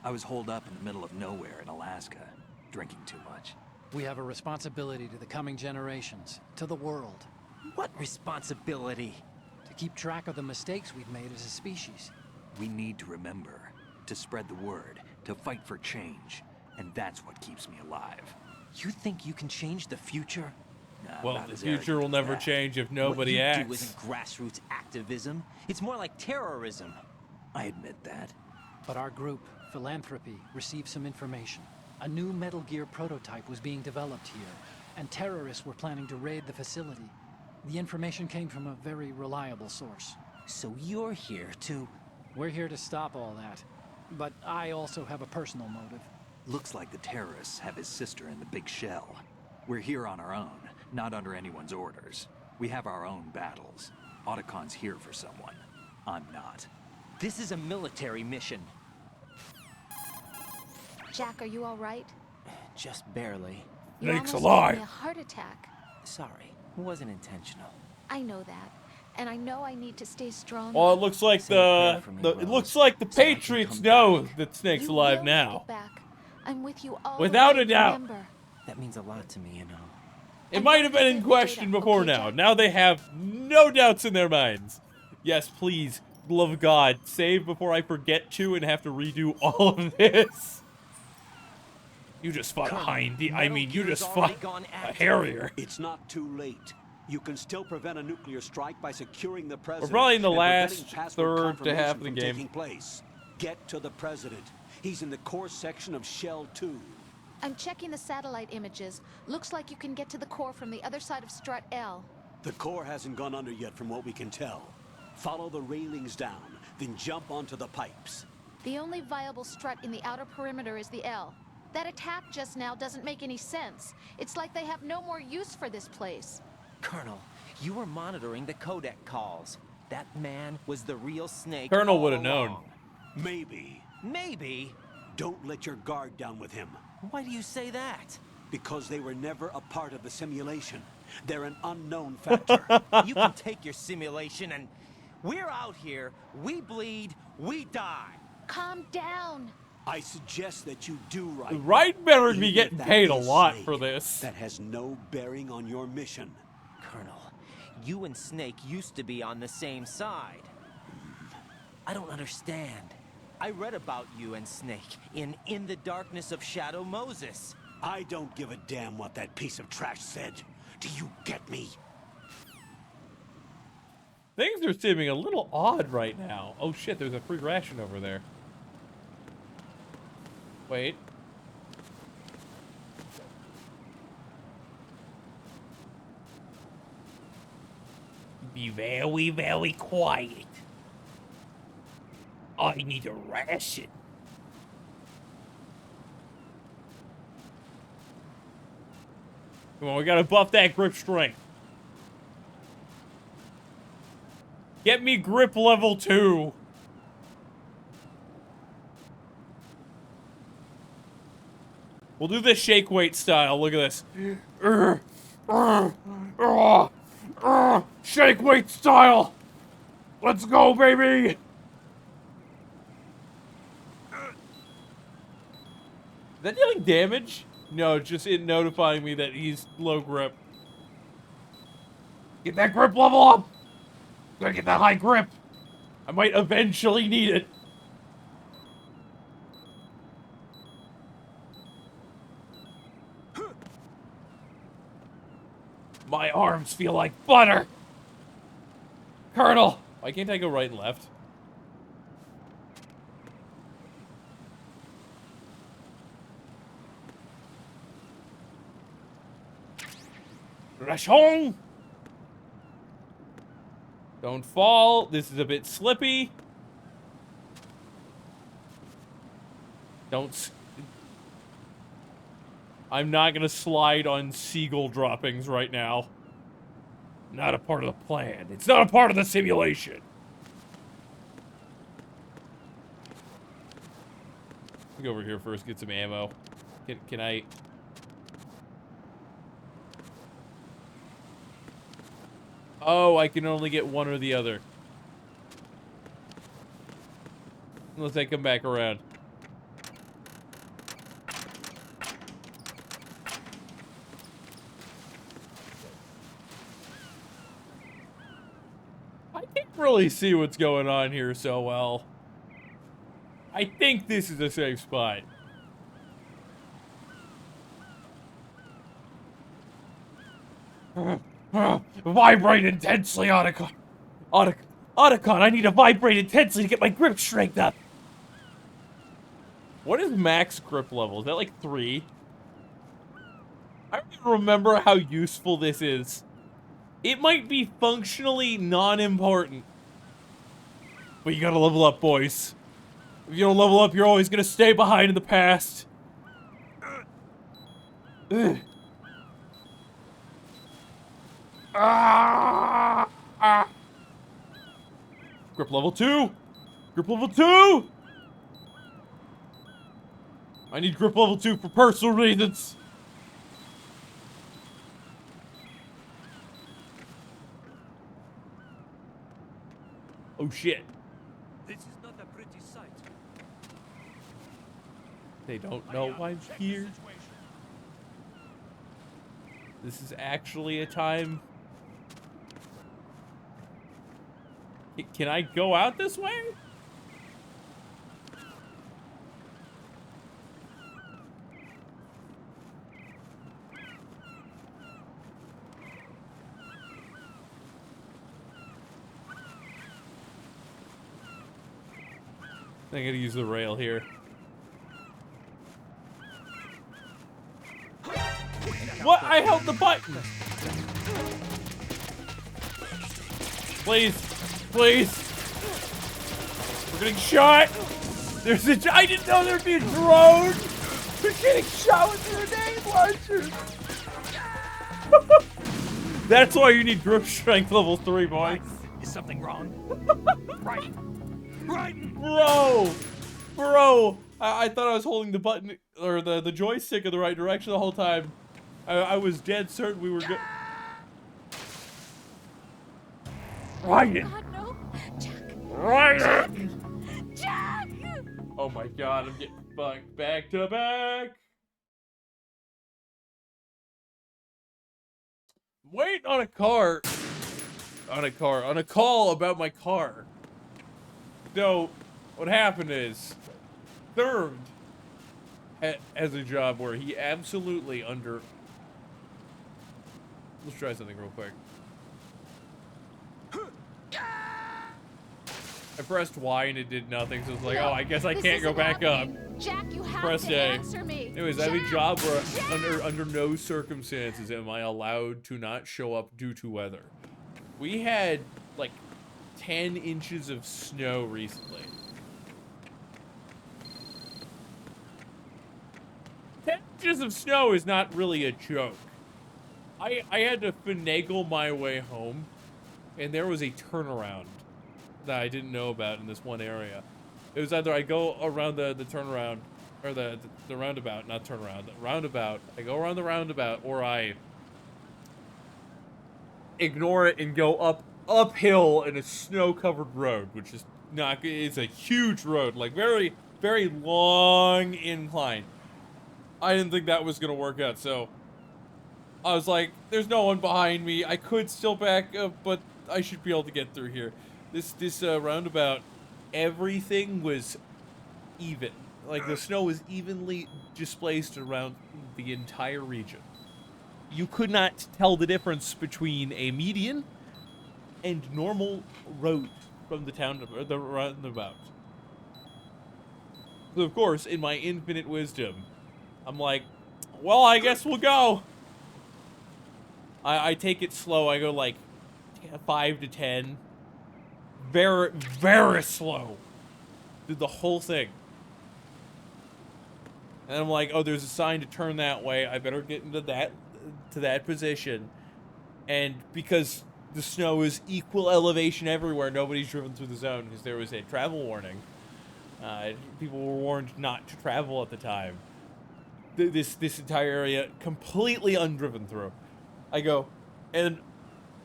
I was holed up in the middle of nowhere in Alaska. drinking too much. We have a responsibility to the coming generations, to the world. What responsibility? To keep track of the mistakes we've made as a species. We need to remember, to spread the word, to fight for change. And that's what keeps me alive. You think you can change the future? Nah, Well, not the as future arrogant will as never that. change if nobody what you acts. do isn't grassroots activism. It's more like terrorism. I admit that. But our group, Philanthropy, received some information. A new Metal Gear prototype was being developed here, and terrorists were planning to raid the facility. The information came from a very reliable source. So you're here to... We're here to stop all that. But I also have a personal motive. Looks like the terrorists have his sister in the big shell. We're here on our own, not under anyone's orders. We have our own battles. Otacon's here for someone. I'm not. This is a military mission. Jack, are you all right? Just barely. You Snake's almost alive. gave me a heart attack. Sorry, it wasn't intentional. I know that, and I know I need to stay strong. Well, it looks like the Patriots know that Snake's You alive will now. get back. I'm with you all Without the way, a doubt. remember. That means a lot to me, you know. It might have been in question before now. Now they have no doubts in their minds. Yes, please, love of God, save before I forget to and have to redo all of this. You just fought a Hind. I mean, you just fought a Harrier. It's not too late. You can still prevent a nuclear strike by securing the president. We're probably in the and last preventing password third to half of the confirmation from game. taking place. Get to the president. He's in the core section of Shell 2. I'm checking the satellite images. Looks like you can get to the core from the other side of Strut L. The core hasn't gone under yet from what we can tell. Follow the railings down, then jump onto the pipes. The only viable strut in the outer perimeter is the L. That attack just now doesn't make any sense. It's like they have no more use for this place. Colonel, you were monitoring the codec calls. That man was the real Snake. Colonel all would have known. along. Maybe. Maybe? Don't let your guard down with him. Why do you say that? Because they were never a part of the simulation. They're an unknown factor. You can take your simulation and... We're out here, we bleed, we die. Calm down. I suggest that you do right. Right better be Even getting if that paid a is lot Snake, for this. That has no bearing on your mission. Colonel, you and Snake used to be on the same side. I don't understand. I read about you and Snake in the Darkness of Shadow Moses. I don't give a damn what that piece of trash said. Do you get me? Things are seeming a little odd right now. Oh shit, there's a free ration over there. Wait. Be very, very quiet. I need a ration. Come on, we gotta buff that grip strength. Get me grip level 2. We'll do this shake weight style. Look at this. Shake weight style. Let's go, baby. Is that dealing damage? No, just it notifying me that he's low grip. Get that grip level up. Gotta get that high grip. I might eventually need it. My arms feel like butter. Colonel, why can't I go right and left? Ration! Don't fall. This is a bit slippy. Don't... I'm not gonna slide on seagull droppings right now. Not a part of the plan. It's not a part of the simulation. Let me go over here first, get some ammo. Can I... Oh, I can only get one or the other. Unless I come back around. really see what's going on here so well. I think this is a safe spot. Vibrate intensely, Otacon. Otacon, I need to vibrate intensely to get my grip strength up. What is max grip level? Is that like 3? I don't even remember how useful this is. It might be functionally non-important. But you gotta level up, boys. If you don't level up, you're always gonna stay behind in the past. Ugh. Grip level 2! Grip level 2! I need grip level 2 for personal reasons. Oh shit. This is not a pretty sight. They don't know I'm here. This is actually a time. Can I go out this way? I'm gonna use the rail here. What? I held the button! Please! Please! We're getting shot! There's a... I didn't know there'd be a drone! We're getting shot with grenade launchers! That's why you need grip strength level 3, boy. Is something wrong? Right. Right. Bro! I thought I was holding the button, or the joystick in the right direction the whole time. I was dead certain we were good. Ryan! God, no. Jack. Ryan! Jack! Oh my god, I'm getting fucked back to back! Wait on a car. On a call about my car. So, what happened is, Third has a job where he absolutely Let's try something real quick. I pressed Y and it did nothing, so it's like, oh, I guess I can't go back up. Jack, you have Press to A. answer me. Anyways, I have a job where under no circumstances am I allowed to not show up due to weather. We had like 10 inches of snow recently. 10 inches of snow is not really a joke. I had to finagle my way home, and there was a turnaround that I didn't know about in this one area. It was either I go around the turnaround, or the roundabout, not turnaround, the roundabout. I go around the roundabout, or I ignore it and go uphill in a snow-covered road, which is not, it's a huge road, like very, very long incline. I didn't think that was gonna work out, so I was like, there's no one behind me. I could still back up, but I should be able to get through here. This roundabout, everything was even. Like, the snow was evenly displaced around the entire region. You could not tell the difference between a median and normal road from the town, or the roundabout. So, of course, in my infinite wisdom, I'm like, well, I guess we'll go. I take it slow. I go like 5 to 10. Very, very slow. Did the whole thing. And I'm like, oh, there's a sign to turn that way. I better get into that position. And because the snow is equal elevation everywhere, nobody's driven through the zone because there was a travel warning. People were warned not to travel at the time. This entire area completely undriven through. I go, and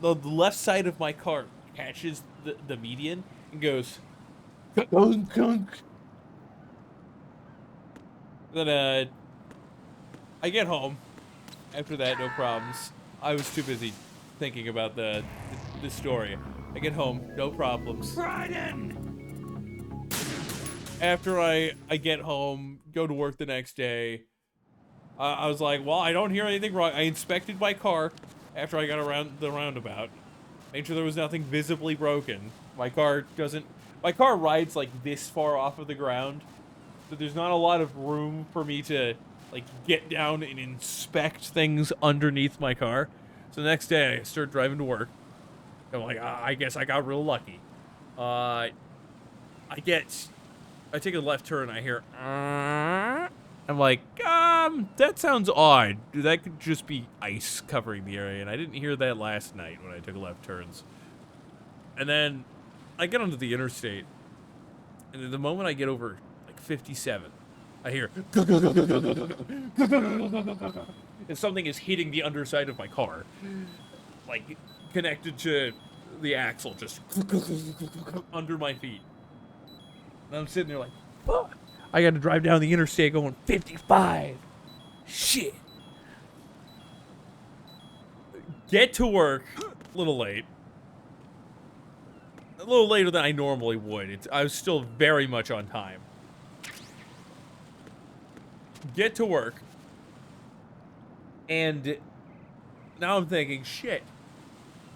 the left side of my car catches the median and goes, gunk, gunk. Then I get home. After that, no problems. I was too busy thinking about the story. I get home, no problems. Bryden! After I get home, go to work the next day, I was like, well, I don't hear anything wrong. I inspected my car after I got around the roundabout. Made sure there was nothing visibly broken. My car rides like this far off of the ground, so there's not a lot of room for me to like get down and inspect things underneath my car. So the next day I start driving to work. I'm like, I guess I got real lucky. I take a left turn, I hear, I'm like, that sounds odd. That could just be ice covering the area, and I didn't hear that last night when I took left turns. And then I get onto the interstate, and the moment I get over, like, 57, I hear, and something is hitting the underside of my car, like, connected to the axle, just under my feet. And I'm sitting there like, fuck. I got to drive down the interstate going 55. Shit. Get to work a little late. A little later than I normally would. I was still very much on time. Get to work. And now I'm thinking, shit.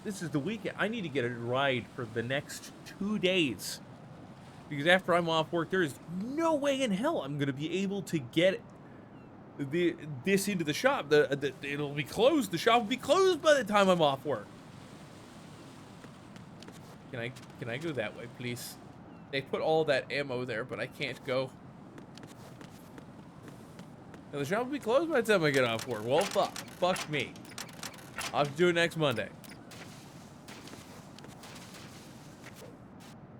This is the weekend. I need to get a ride for the next 2 days. Because after I'm off work, there is no way in hell I'm going to be able to get this into the shop. It'll be closed. The shop will be closed by the time I'm off work. Can I go that way, please? They put all that ammo there, but I can't go. And the shop will be closed by the time I get off work. Well, fuck. Fuck me. I'll have to do it next Monday.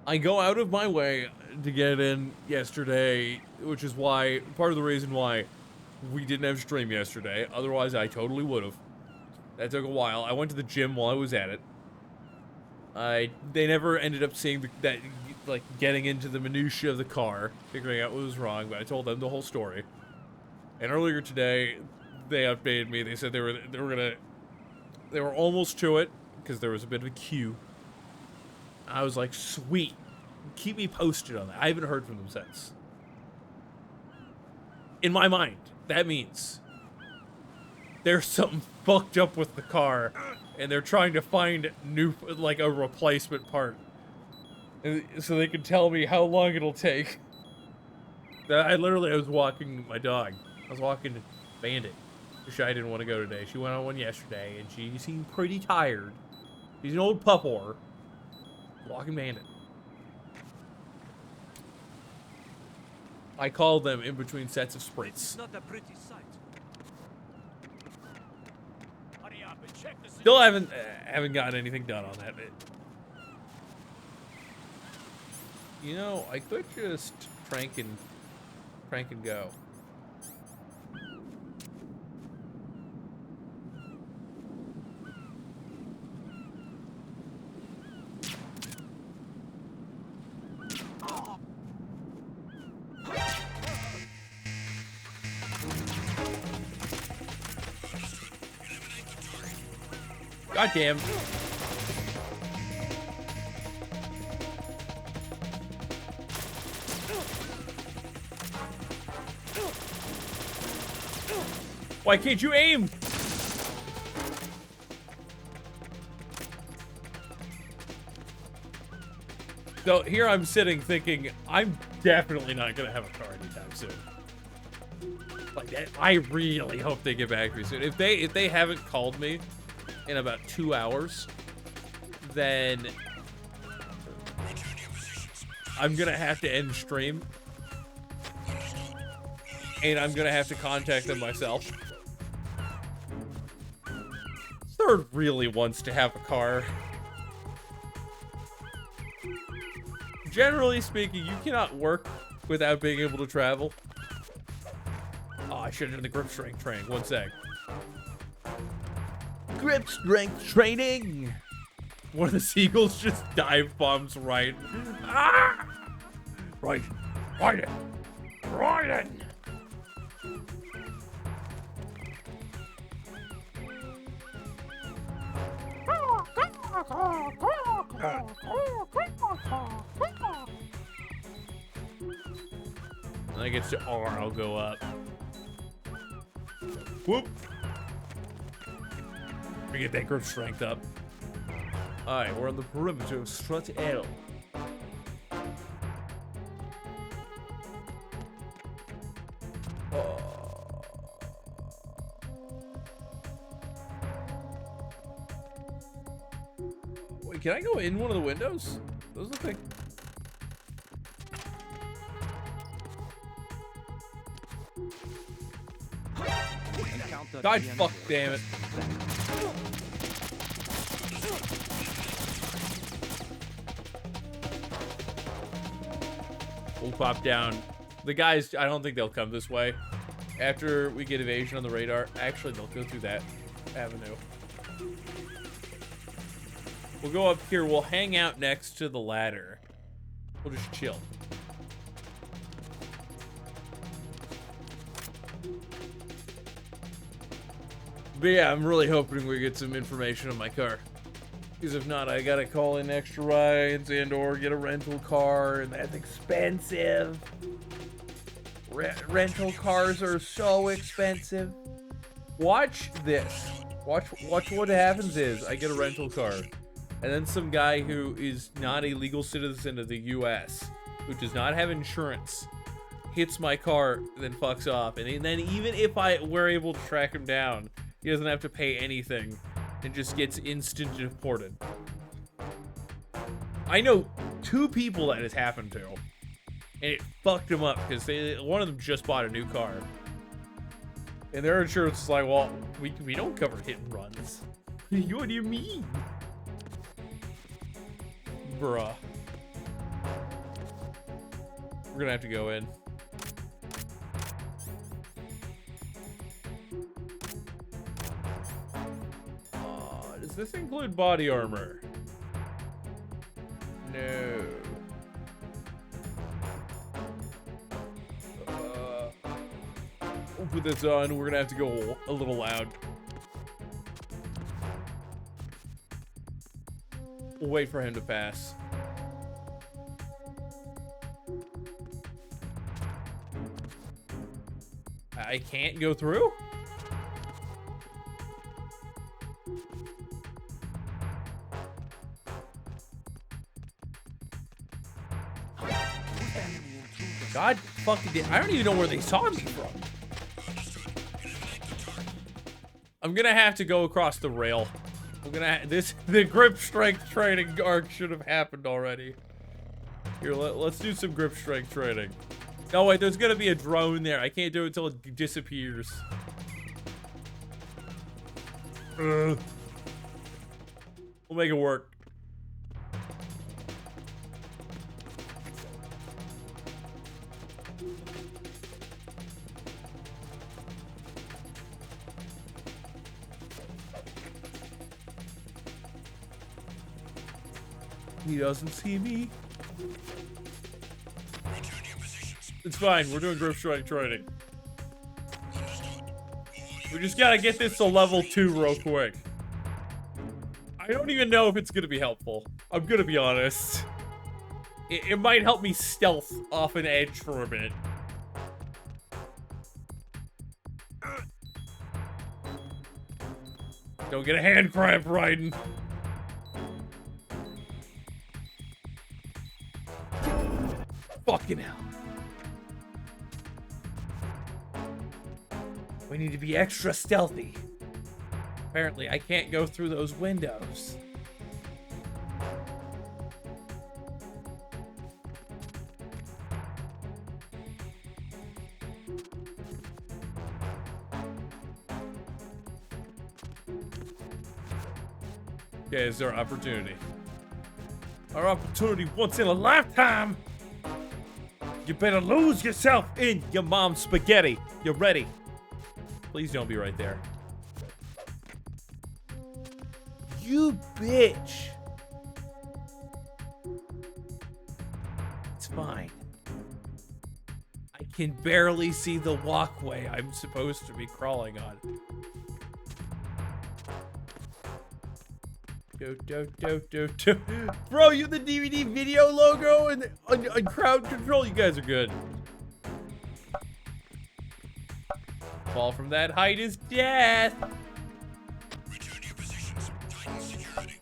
I go out of my way to get in yesterday, which is why, part of the reason why we didn't have stream yesterday. Otherwise, I totally would have. That took a while. I went to the gym while I was at it. They never ended up seeing that, like, getting into the minutia of the car, figuring out what was wrong, but I told them the whole story. And earlier today, they updated me. They said they were almost to it, because there was a bit of a queue. I was like, sweet. Keep me posted on that. I haven't heard from them since. In my mind, that means there's something fucked up with the car, and they're trying to find like a replacement part, so they can tell me how long it'll take. I was walking my dog. I was walking Bandit. Shy didn't want to go today. She went on one yesterday, and she seemed pretty tired. She's an old pup whore. Walking Bandit. I called them in between sets of sprints. Not a pretty sight. Hurry up and check the Still haven't gotten anything done on that bit. You know, I could just crank and go. Goddamn. Why can't you aim? So here I'm sitting thinking, I'm definitely not gonna have a car anytime soon. Like that, I really hope they get back to me soon. If they haven't called me in about 2 hours, then I'm gonna have to end stream, and I'm gonna have to contact them myself. Third really wants to have a car. Generally speaking, you cannot work without being able to travel. Oh, I should have done the grip strength training. One sec. Grip strength training. One of the seagulls just dive bombs right. Ah! Right. Right it. Right it. When I get to R, I'll go up. Whoop! We get that grip strength up. Alright, we're on the perimeter of strut L. Wait, can I go in one of the windows? Those look like... God fuck damn it. We'll pop down. The guys, I don't think they'll come this way. After we get evasion on the radar, actually they'll go through that avenue. We'll go up here, we'll hang out next to the ladder. We'll just chill. But yeah, I'm really hoping we get some information on my car. Because if not, I gotta call in extra rides and or get a rental car, and that's expensive. Rental cars are so expensive. Watch this. Watch what happens is I get a rental car, and then some guy who is not a legal citizen of the US, who does not have insurance, hits my car, then fucks off. And then even if I were able to track him down, he doesn't have to pay anything and just gets instant deported. I know 2 people that has happened to, and it fucked them up because one of them just bought a new car. And their insurance is like, well, we don't cover hit and runs. What do you mean? Bruh. We're gonna have to go in. Does this include body armor? No. We'll put this on. We're gonna have to go a little loud. We'll wait for him to pass. I can't go through? God fucking did. I don't even know where they saw me from. I'm gonna have to go across the rail. I'm gonna the grip strength training arc should have happened already. Here, let's do some grip strength training. Oh wait, there's gonna be a drone there. I can't do it until it disappears. We'll make it work. He doesn't see me. It's fine. We're doing grip strike training. We just gotta get this to level 2 real quick. I don't even know if it's gonna be helpful. I'm gonna be honest. It might help me stealth off an edge for a bit. Don't get a hand cramp, Raiden. Fucking hell. We need to be extra stealthy. Apparently, I can't go through those windows. Okay, is there opportunity? Our opportunity once in a lifetime! You better lose yourself in your mom's spaghetti. You're ready. Please don't be right there. You bitch. It's fine. I can barely see the walkway I'm supposed to be crawling on. Bro, you have the DVD video logo and on crowd control. You guys are good. Fall from that height is death. Return to your positions. Tighten security.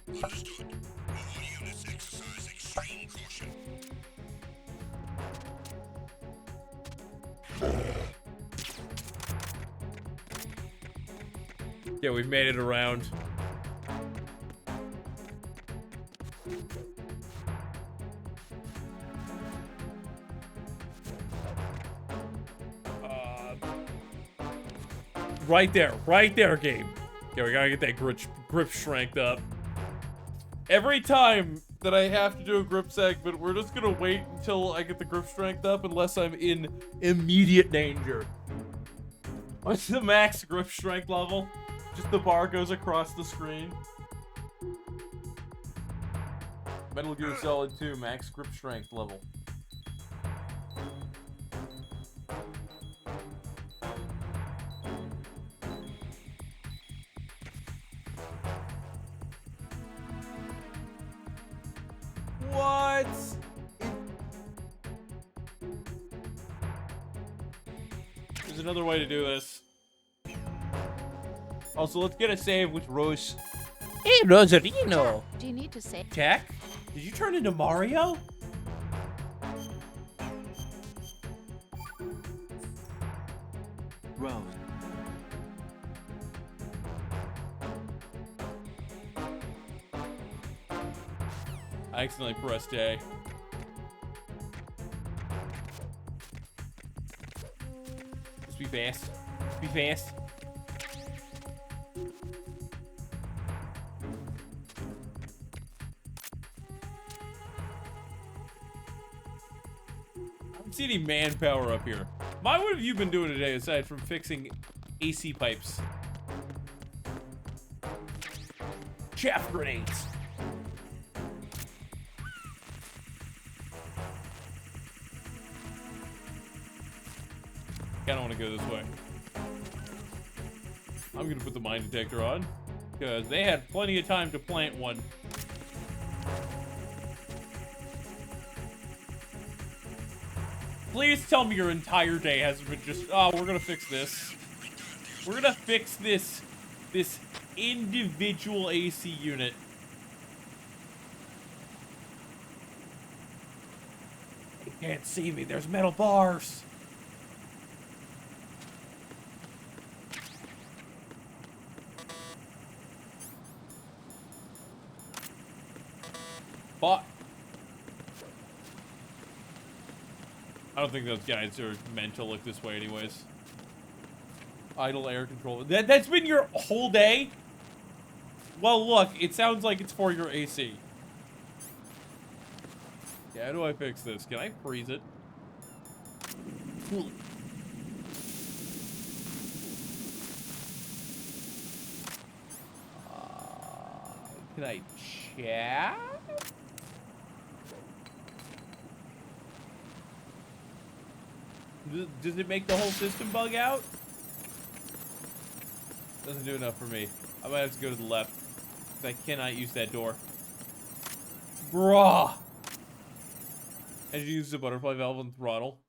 Understood. All units exercise extreme caution. Yeah, we've made it around. Right there, game. Okay, we gotta get that grip strength up. Every time that I have to do a grip segment, we're just gonna wait until I get the grip strength up unless I'm in immediate danger. What's the max grip strength level? Just the bar goes across the screen. Metal Gear Solid 2, max grip strength level. What? There's another way to do this. Also, let's get a save with Rose. Hey, Rosarino. Do you need to say? Jack? Did you turn into Mario? Rose. I accidentally pressed A. Just be fast. Be fast. I don't see any manpower up here. What have you been doing today aside from fixing AC pipes? Chaff grenades. I don't want to go this way. I'm gonna put the mine detector on because they had plenty of time to plant one. Please tell me your entire day hasn't been just, oh, we're gonna fix this. We're gonna fix this individual AC unit. They can't see me, there's metal bars. But I don't think those guys are meant to look this way anyways. Idle air control. That's been your whole day? Well, look, it sounds like it's for your AC. Yeah, how do I fix this? Can I freeze it? Can I chat? Does it make the whole system bug out? Doesn't do enough for me. I might have to go to the left. I cannot use that door. Bruh! I should use the butterfly valve and throttle.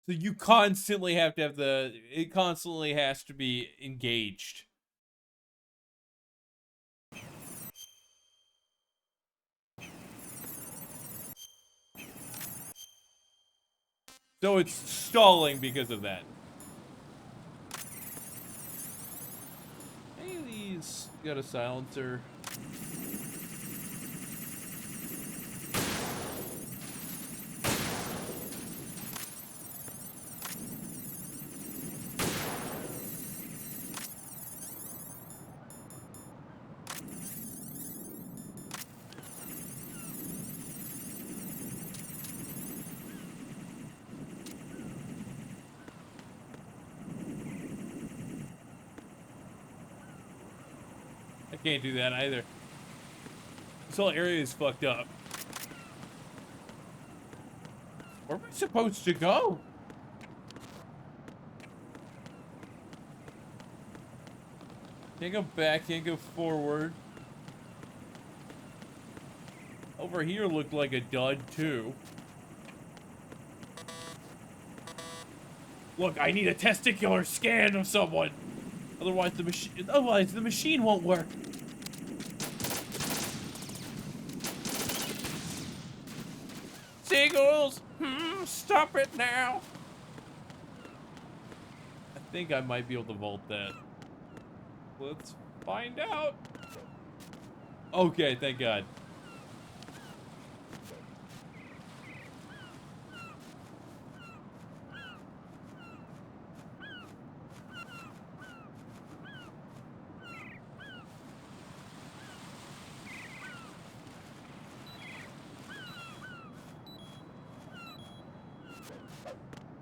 So you constantly have to have it constantly has to be engaged. So it's stalling because of that. Hey, these got a silencer. Can't do that either. This whole area is fucked up. Where am I supposed to go? Can't go back, can't go forward. Over here looked like a dud too. Look, I need a testicular scan of someone. Otherwise the machine won't work. Seagulls! Stop it now! I think I might be able to vault that. Let's find out. Okay, thank God.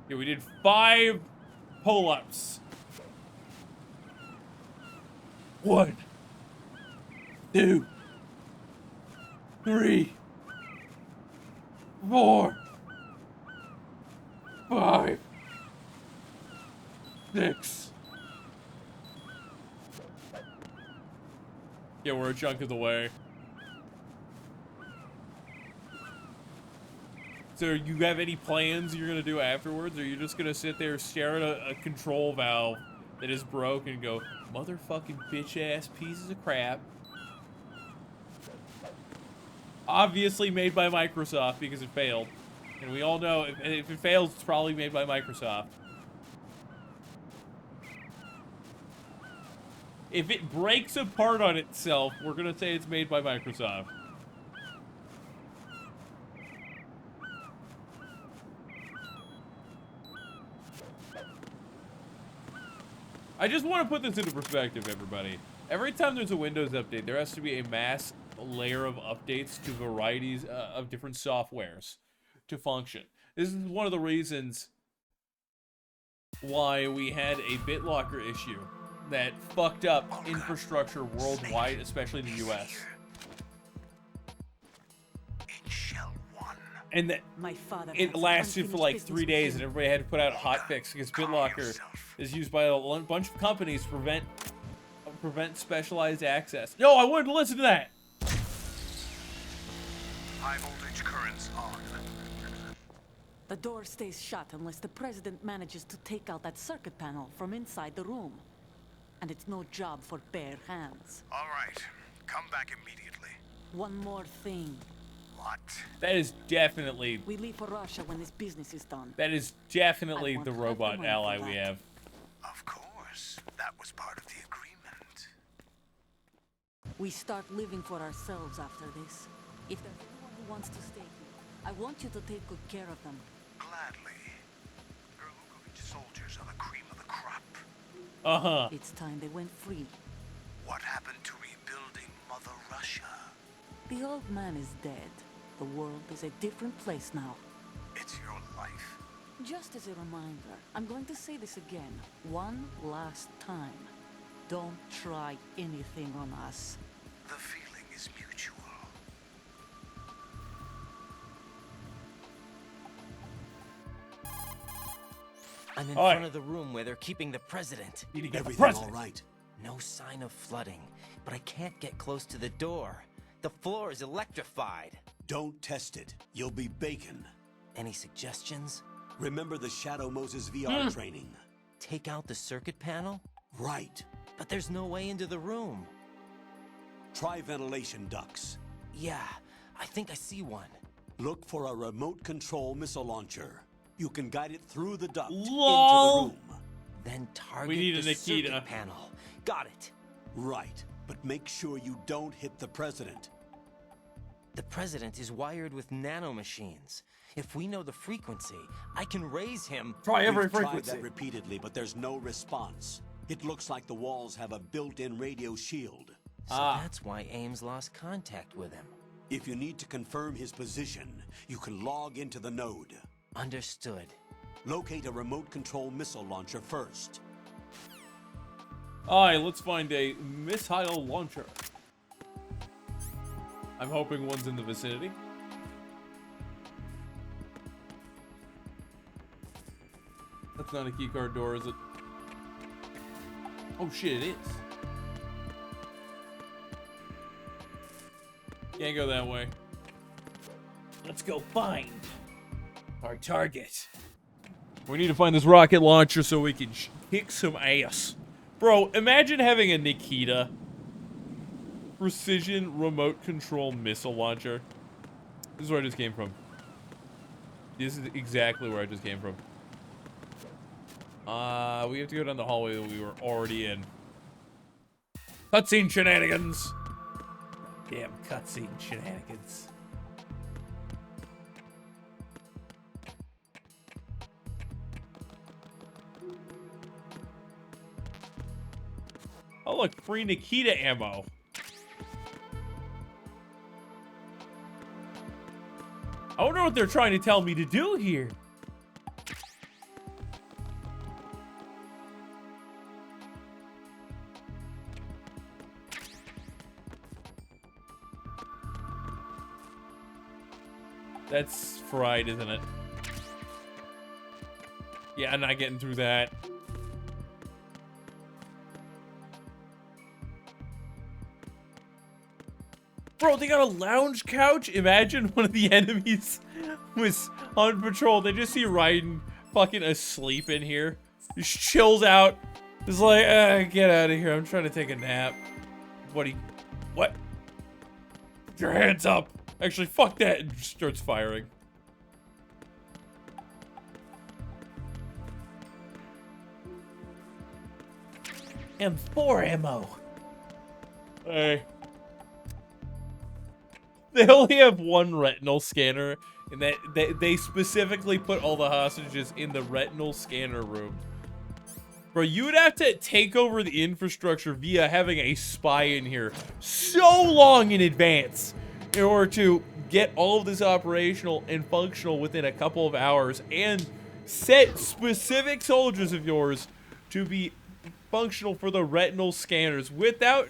Yeah, we did 5 pull-ups. 1, 2, 3, 4, 5, 6. Yeah, we're a chunk of the way. So, you have any plans you're gonna do afterwards, or are you just gonna sit there, stare at a control valve that is broke and go, motherfucking bitch-ass pieces of crap? Obviously made by Microsoft because it failed. And we all know if it fails, it's probably made by Microsoft. If it breaks apart on itself, we're gonna say it's made by Microsoft. I just want to put this into perspective, everybody. Every time there's a Windows update, there has to be a mass layer of updates to varieties of different softwares to function. This is one of the reasons why we had a BitLocker issue that fucked up infrastructure worldwide, especially in the US. And that it lasted for like 3 days, and everybody had to put out a hotfix because BitLocker is used by a bunch of companies to prevent specialized access. No, I wouldn't listen to that. High voltage currents on. The door stays shut unless the president manages to take out that circuit panel from inside the room. And it's no job for bare hands. All right, come back immediately. One more thing. What? That is definitely... We leave for Russia when this business is done. That is definitely the robot ally we have. Of course. That was part of the agreement. We start living for ourselves after this. If there's anyone who wants to stay here, I want you to take good care of them. Gladly. Gurlukovich soldiers are the cream of the crop. Uh-huh. It's time they went free. What happened to rebuilding Mother Russia? The old man is dead. The world is a different place now. It's your life. Just as a reminder, I'm going to say this again, one last time. Don't try anything on us. The feeling is mutual. I'm in front of the room where they're keeping the president. Everything all right? No sign of flooding, but I can't get close to the door. The floor is electrified. Don't test it. You'll be bacon. Any suggestions? Remember the Shadow Moses VR training. Take out the circuit panel? Right. But there's no way into the room. Try ventilation ducts. Yeah, I think I see one. Look for a remote control missile launcher. You can guide it through the duct into LOL. the room. Then target We need the a Nikita. circuit panel. Got it. Right, but make sure you don't hit the president. The president is wired with nanomachines. If we know the frequency, I can raise him. Try every We've frequency. tried that repeatedly, but there's no response. It looks like the walls have a built-in radio shield. So that's why Ames lost contact with him. If you need to confirm his position, you can log into the node. Understood. Locate a remote control missile launcher first. Alright, let's find a missile launcher. I'm hoping one's in the vicinity. That's not a keycard door, is it? Oh shit, it is. Can't go that way. Let's go find our target. We need to find this rocket launcher so we can kick some ass. Bro, imagine having a Nikita precision remote control missile launcher. This is where I just came from. This is exactly where I just came from. We have to go down the hallway that we were already in. Cutscene shenanigans. Damn cutscene shenanigans. Oh look, free Nikita ammo. I wonder what they're trying to tell me to do here. That's fried, isn't it? Yeah, I'm not getting through that. Bro, they got a lounge couch? Imagine one of the enemies was on patrol. They just see Raiden fucking asleep in here. Just chills out. Just like, get out of here. I'm trying to take a nap. What? Put your hands up. Actually, fuck that. And just starts firing. M4 ammo. Hey. They only have one retinal scanner, and that they specifically put all the hostages in the retinal scanner room. Bro, you would have to take over the infrastructure via having a spy in here so long in advance in order to get all of this operational and functional within a couple of hours and set specific soldiers of yours to be functional for the retinal scanners without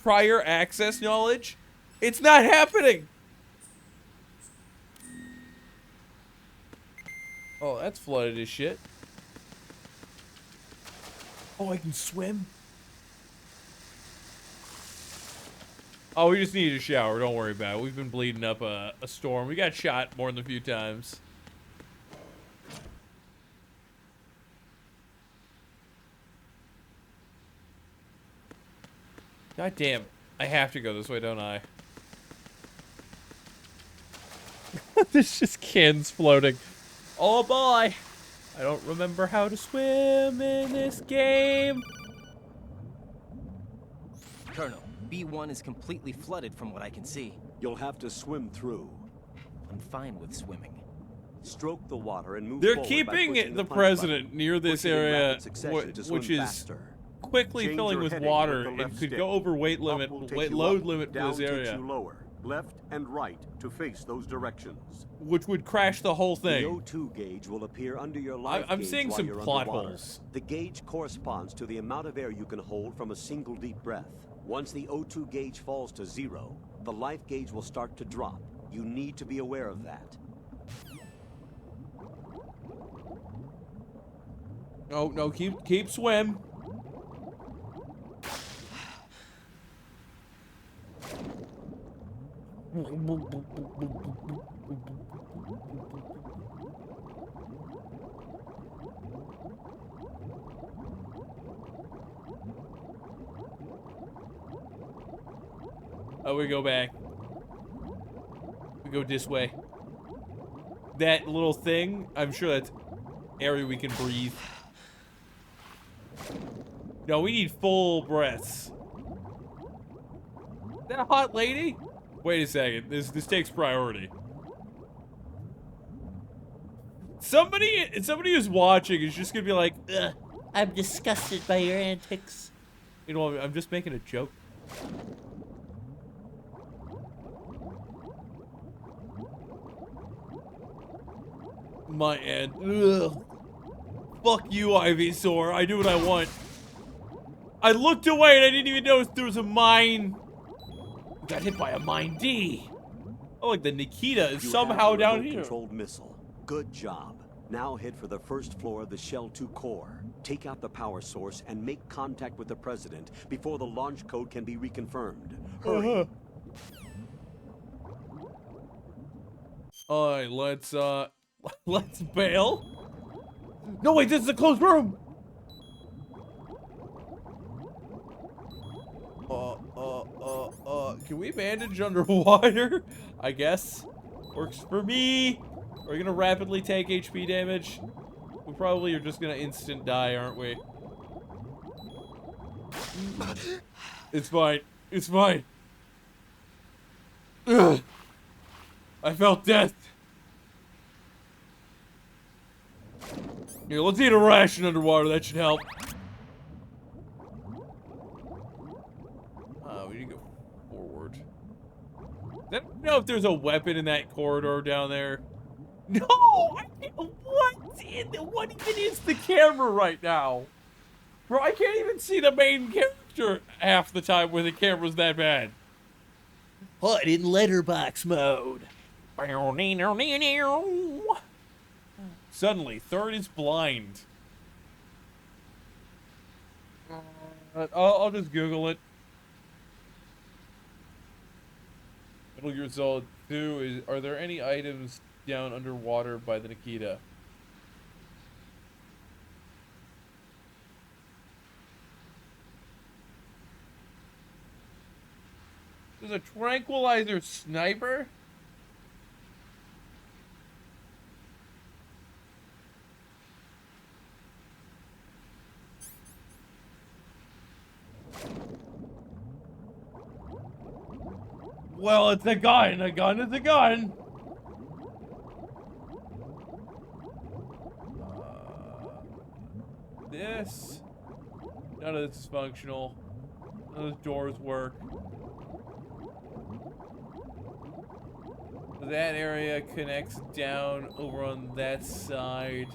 prior access knowledge. It's not happening. Oh, that's flooded as shit. Oh, I can swim? Oh, we just need a shower. Don't worry about it. We've been bleeding up a storm. We got shot more than a few times. God damn. I have to go this way, don't I? There's just cans floating. Oh boy. I don't remember how to swim in this game. Colonel, B1 is completely flooded from what I can see. You'll have to swim through. I'm fine with swimming. Stroke the water and move They're forward keeping by pushing the punch president button. near this Pushing in area, rapid succession to swim which is faster. quickly Change filling your with heading water the and left could stick. go over weight Up limit, will take weight you load up. limit for Down this takes area, you lower. Left and right to face those directions. which would crash the whole The thing. O2 gauge will appear under your life I'm gauge seeing while some you're plot underwater. holes. The gauge corresponds to the amount of air you can hold from a single deep breath. Once the O2 gauge falls to 0, the life gauge will start to drop. You need to be aware of that. Oh no, keep swim. Oh, we go back. We go this way. That little thing, I'm sure that's area we can breathe. No, we need full breaths. Is that a hot lady? Wait a second. This takes priority. Somebody who's watching is just gonna be like, ugh, I'm disgusted by your antics. you know, I'm just making a joke. My end. Ugh. Fuck you, Ivysaur. I do what I want. I looked away and I didn't even notice there was a mine. Got hit by a mine D. Oh, like the Nikita is You somehow have the down remote here. controlled missile. Good job. Now head for the first floor of the Shell 2 core. Take out the power source and make contact with the president before the launch code can be reconfirmed. Hurry. Alright, let's let's bail. No, wait, this is a closed room! Can we bandage underwater? I guess. Works for me. We're gonna rapidly take HP damage. We probably are just gonna instant die, aren't we? It's fine. It's fine. Ugh. I felt death. Yeah, let's eat a ration underwater. That should help. We need to go forward. I don't know if there's a weapon in that corridor down there. No! What even is the camera right now? Bro, I can't even see the main character half the time when the camera's that bad. HUD in letterbox mode. Suddenly, third is blind. I'll just Google it. Metal Gear Solid 2 is, are there any items down underwater by the Nikita? There's a tranquilizer sniper? Well, it's a gun. A gun is a gun. This. None of this is functional. None of those doors work. That area connects down over on that side.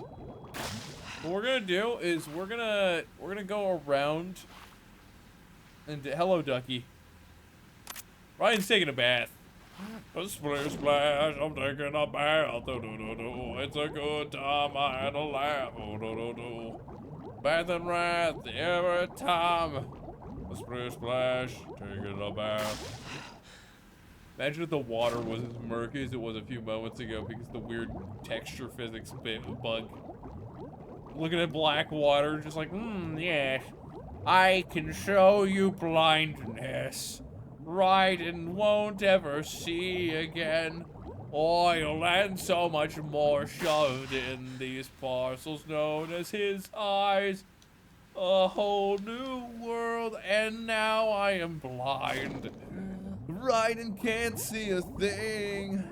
What we're gonna do is we're gonna go around and hello, Ducky. Ryan's taking a bath. A splish splash, I'm taking a bath. Do, do, do, do. It's a good time, I had a laugh. Oh, do, do, do. Bath and wrath every time. A splish splash, taking a bath. Imagine if the water was as murky as it was a few moments ago because the weird texture physics bug. Looking at black water, just like, yes. I can show you blindness. Right, and won't ever see again. Oil and so much more shoved in these parcels known as his eyes. A whole new world, and now I am blind. Right, and can't see a thing.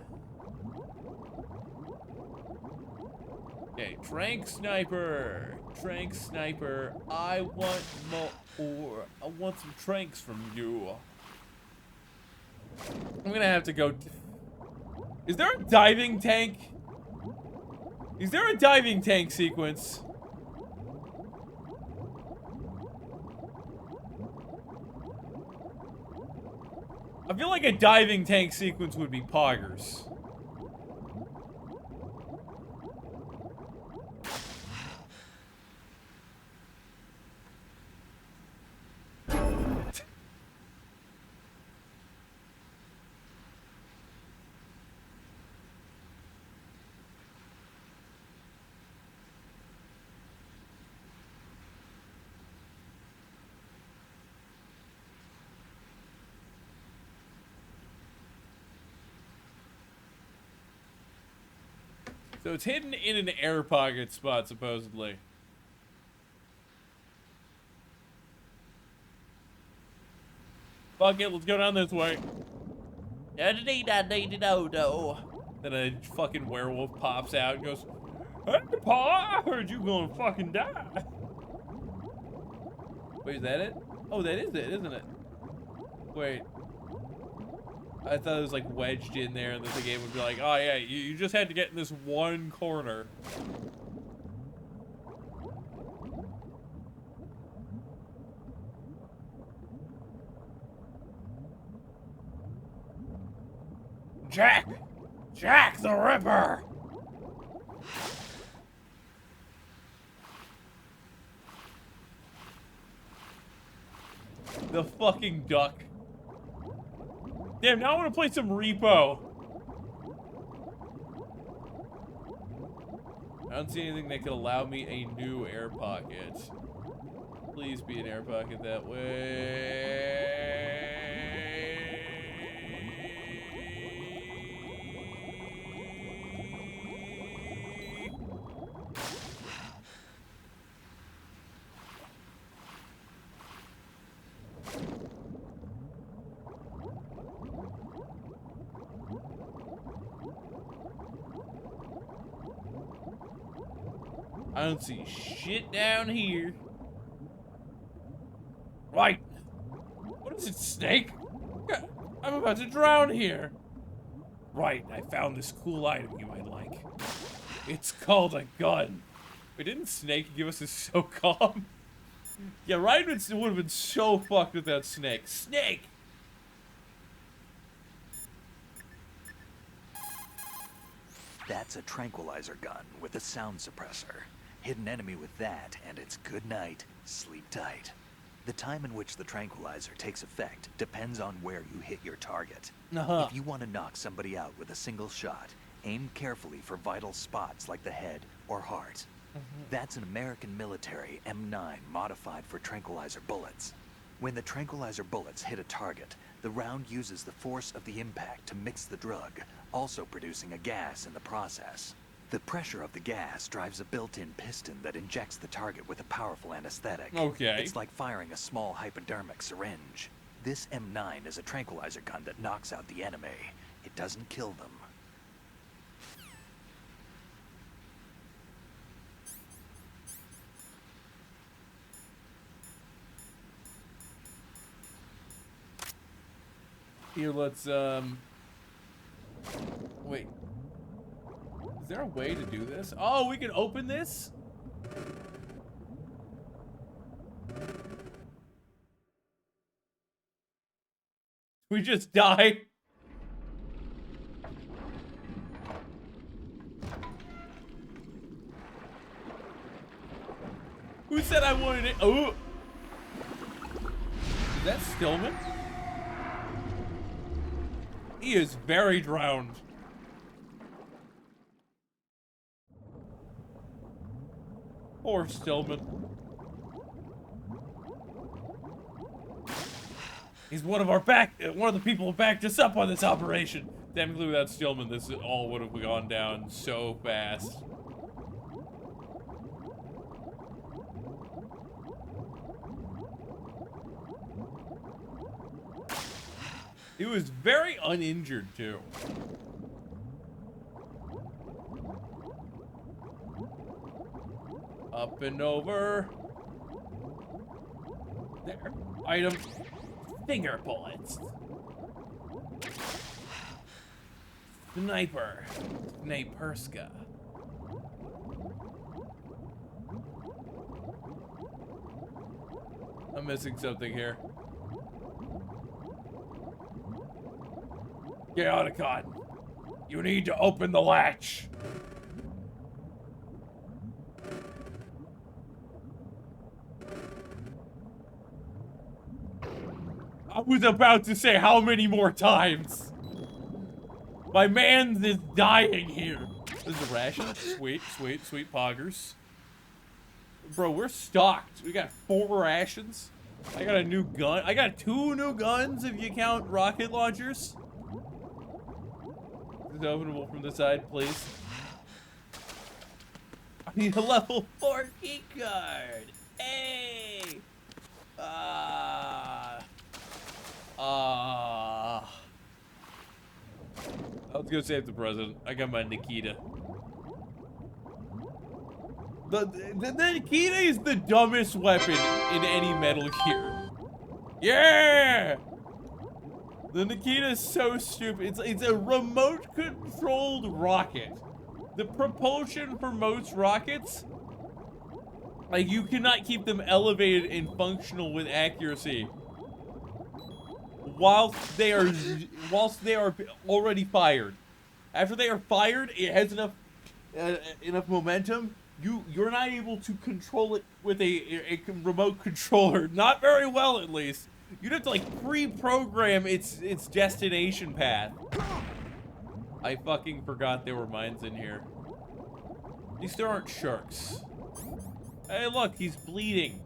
Okay, Trank Sniper. Trank Sniper. I want more. I want some tranks from you. I'm gonna have to go. Is there a diving tank? Is there a diving tank sequence? I feel like a diving tank sequence would be poggers. So it's hidden in an air pocket spot, supposedly. Fuck it, let's go down this way. Then a fucking werewolf pops out and goes, "Hey, Pa, I heard you gonna fucking die." Wait, is that it? Oh, that is it, isn't it? Wait. I thought it was like wedged in there and that the game would be like, oh yeah, you just had to get in this one corner. Jack! Jack the Ripper! The fucking duck. Damn, now I want to play some Repo. I don't see anything that could allow me a new air pocket. Please be an air pocket that way. I don't see shit down here. Right. What is it, snake? I'm about to drown here. Right, I found this cool item you might like. It's called a gun. Wait, didn't Snake give us a SOCOM? Yeah, Ryan would have been so fucked with that snake. Snake! That's a tranquilizer gun with a sound suppressor. Hit an enemy with that, and it's good night, sleep tight. The time in which the tranquilizer takes effect depends on where you hit your target. If you want to knock somebody out with a single shot, aim carefully for vital spots like the head or heart. That's an American military M9 modified for tranquilizer bullets. When the tranquilizer bullets hit a target, the round uses the force of the impact to mix the drug, also producing a gas in the process. The pressure of the gas drives a built-in piston that injects the target with a powerful anesthetic. Okay. It's like firing a small hypodermic syringe. This M9 is a tranquilizer gun that knocks out the enemy. It doesn't kill them. Here, let's, wait. Is there a way to do this? Oh, we can open this? We just die. Who said I wanted it? Oh! Is that Stillman? He is very drowned. Poor Stillman. He's one of the people who backed us up on this operation. Damn, without Stillman, this all would have gone down so fast. He was very uninjured, too. Up and over. There. Item. Finger bullets. Sniper. Sniperska. I'm missing something here. Chaoticon, you need to open the latch. I was about to say how many more times. My man is dying here. This is a ration. Sweet, sweet, sweet poggers. Bro, we're stocked. We got 4 rations. I got a new gun. I got 2 new guns if you count rocket launchers. Is it openable from the side, please? I need a level 4 key card. Hey! I was gonna save the president. I got my Nikita. The Nikita is the dumbest weapon in any Metal Gear. Yeah! The Nikita is so stupid. It's a remote-controlled rocket. The propulsion for most rockets, like, you cannot keep them elevated and functional with accuracy whilst they are already fired. After they are fired, it has enough momentum. You're not able to control it with a remote controller. Not very well, at least. You'd have to like pre-program its destination path. I fucking forgot there were mines in here. At least there aren't sharks. Hey, look, he's bleeding.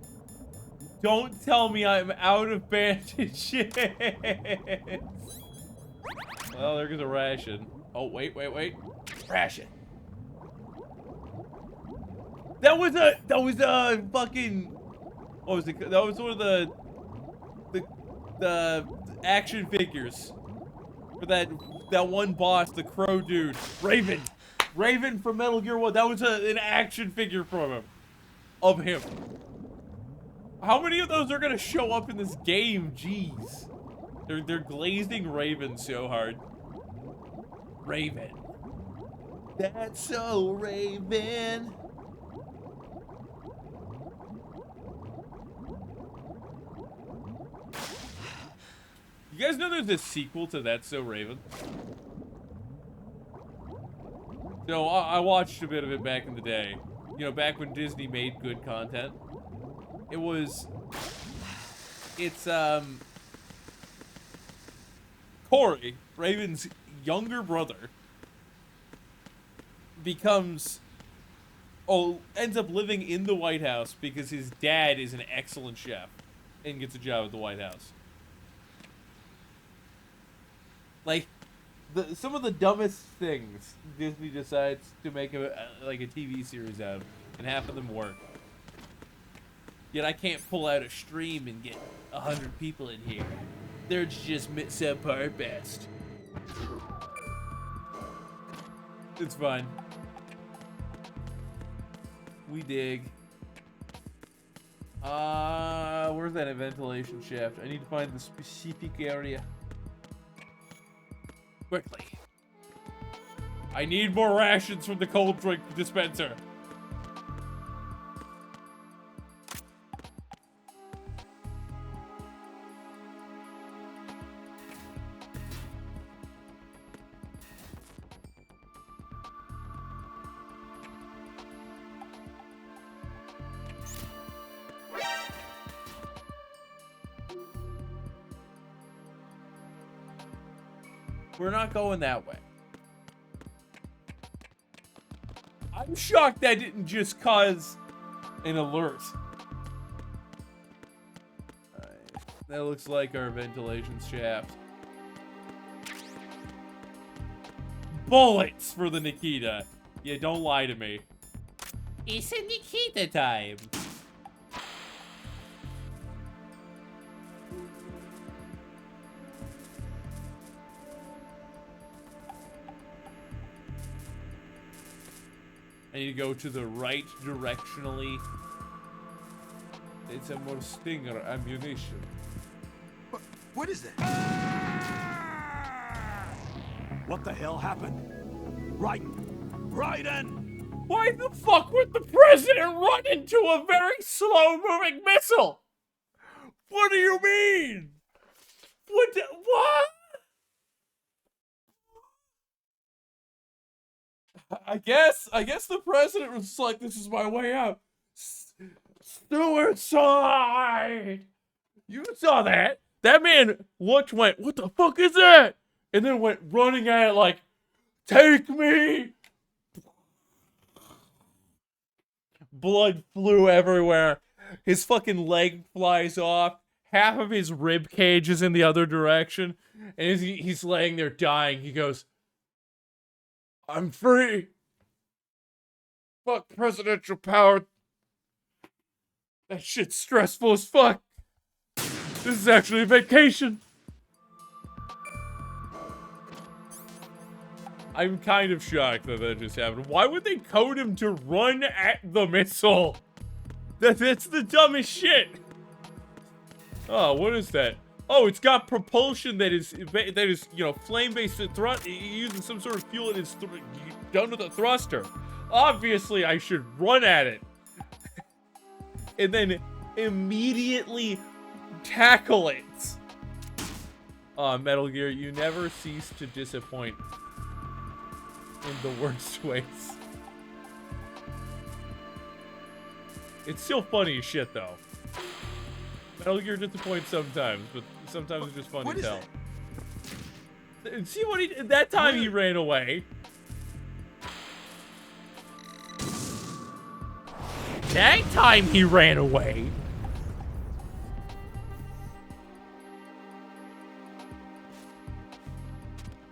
Don't tell me I'm out of bandages. Well, there goes a ration. Oh, wait. Ration. That was a fucking, what was it? That was one of the action figures for that one boss, the crow dude, Raven from Metal Gear 1. That was an action figure from him, of him. How many of those are gonna show up in this game? Jeez, they're glazing Raven so hard. Raven, that's so Raven. You guys know there's a sequel to That's So Raven? So I watched a bit of it back in the day. You know, back when Disney made good content. It's Corey, Raven's younger brother, ends up living in the White House because his dad is an excellent chef and gets a job at the White House. Like, some of the dumbest things Disney decides to make a TV series out of, and half of them work. Yet I can't pull out a stream and get 100 people in here. They're just subpar at best. It's fine. We dig. Where's that ventilation shaft? I need to find the specific area. Quickly. I need more rations from the cold drink dispenser. We're not going that way. I'm shocked that didn't just cause an alert. Alright, that looks like our ventilation shaft. Bullets for the Nikita. Yeah, don't lie to me. It's a Nikita time. I need to go to the right directionally. It's a more Stinger ammunition. What is that? What the hell happened? Raiden! Why the fuck would the president run into a very slow-moving missile? What do you mean? What? I guess the president was just like, this is my way out. Suicide! You saw that. That man went, what the fuck is that? And then went running at it like, take me! Blood flew everywhere. His fucking leg flies off. Half of his rib cage is in the other direction. And as he's laying there dying, he goes, I'm free. Fuck presidential power. That shit's stressful as fuck. This is actually a vacation. I'm kind of shocked that just happened. Why would they code him to run at the missile? That's the dumbest shit. Oh, what is that? Oh, it's got propulsion that is you know, flame-based thrust, using some sort of fuel that is done with a thruster. Obviously, I should run at it. And then immediately tackle it. Metal Gear, you never cease to disappoint in the worst ways. It's still funny as shit, though. Metal Gear disappoints sometimes, but sometimes it's just fun to tell. See what he did? That time he ran away. That time he ran away.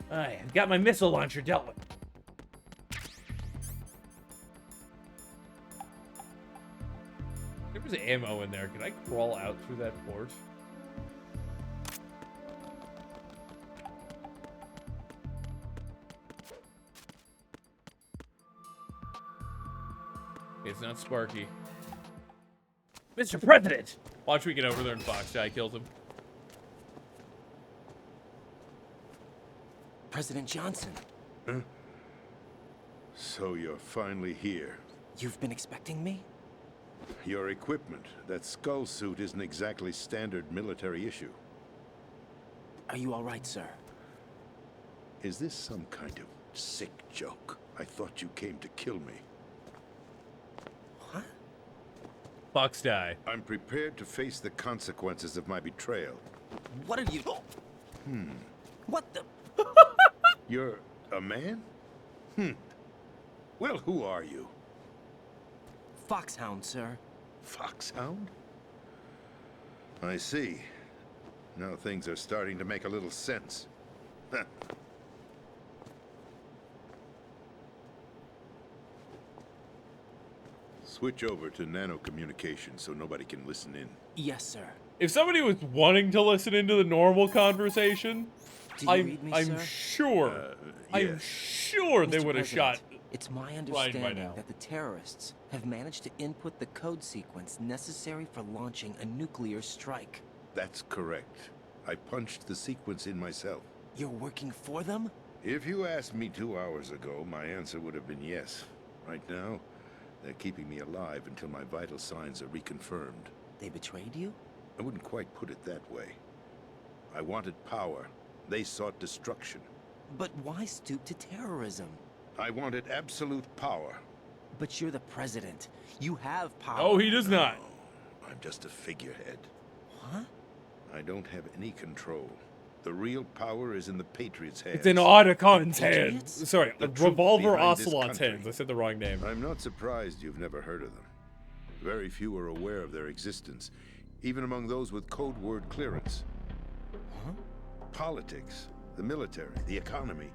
I've got my missile launcher dealt with. There was ammo in there. Can I crawl out through that port? It's not Sparky. Mr. President! Watch me get over there and Fox Guy kills him. President Johnson. Huh? So you're finally here. You've been expecting me? Your equipment, that skull suit, isn't exactly standard military issue. Are you all right, sir? Is this some kind of sick joke? I thought you came to kill me. What? Fox die. I'm prepared to face the consequences of my betrayal. What are you... What the... You're a man? Well, who are you? Foxhound, sir. Foxhound? I see. Now things are starting to make a little sense. Switch over to nano communication so nobody can listen in. Yes, sir. If somebody was wanting to listen into the normal conversation, I'm sir? sure, I'm sure they Mr. would have shot. President, it's my Ryan understanding by now. that the terrorists have managed to input the code sequence necessary for launching a nuclear strike. That's correct. I punched the sequence in myself. You're working for them? If you asked me 2 hours ago, my answer would have been yes. Right now, they're keeping me alive until my vital signs are reconfirmed. They betrayed you? I wouldn't quite put it that way. I wanted power. They sought destruction. But why stoop to terrorism? I wanted absolute power. But you're the president. You have power. Oh, he does not. I'm just a figurehead. What? I don't have any control. The real power is in the Patriots' hands. It's in Otacon Patriots? hands. Sorry, The a truth Revolver behind this Ocelot's country. hands. I said the wrong name. I'm not surprised you've never heard of them. Very few are aware of their existence, even among those with code word clearance. Huh? Politics, the military, the economy,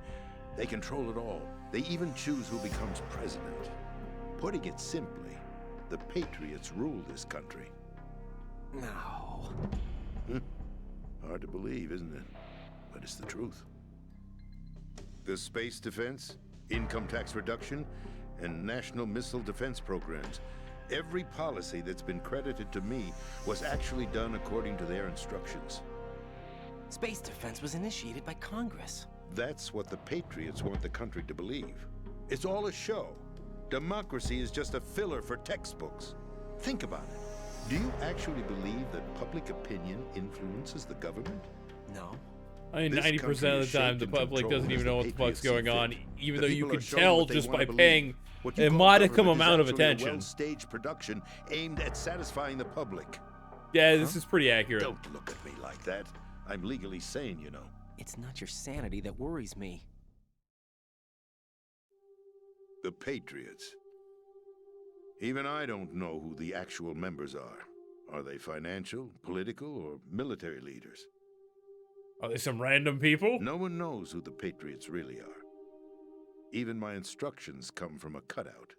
they control it all. They even choose who becomes president. Putting it simply, the Patriots rule this country. No. Hard to believe, isn't it? But it's the truth. The space defense, income tax reduction, and national missile defense programs. Every policy that's been credited to me was actually done according to their instructions. Space defense was initiated by Congress. That's what the Patriots want the country to believe. It's all a show. Democracy is just a filler for textbooks. Think about it. Do you actually believe that public opinion influences the government? No. I mean, This 90% country of the is time, shaped the and public controlled doesn't as even the know what the fuck's Patriots see going on, fit. even The though you people are can shown tell what they just wanna by believe. paying What you a call modicum government is amount of actually a attention. well-staged production aimed at satisfying the public. Yeah, this is pretty accurate. Don't look at me like that. I'm legally sane, you know. It's not your sanity that worries me. The Patriots. Even I don't know who the actual members are. Are they financial, political, or military leaders? Are they some random people? No one knows who the Patriots really are. Even my instructions come from a cutout.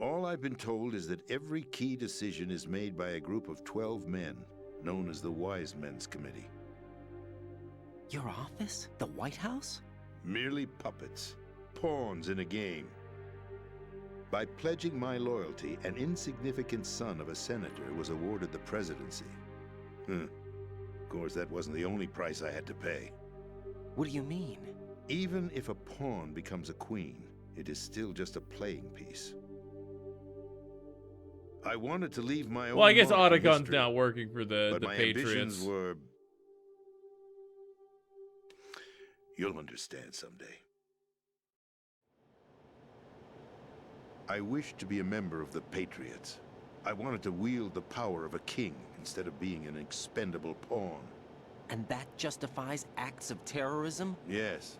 All I've been told is that every key decision is made by a group of 12 men, known as the Wise Men's Committee. Your office? The White House? Merely puppets, pawns in a game. By pledging my loyalty, an insignificant son of a senator was awarded the presidency. Of course, that wasn't the only price I had to pay. What do you mean? Even if a pawn becomes a queen, it is still just a playing piece. I wanted to leave my own Well, I guess mark in Otagon's history, now working for the but my Patriots. ambitions were... You'll understand someday. I wish to be a member of the Patriots. I wanted to wield the power of a king instead of being an expendable pawn. And that justifies acts of terrorism? Yes.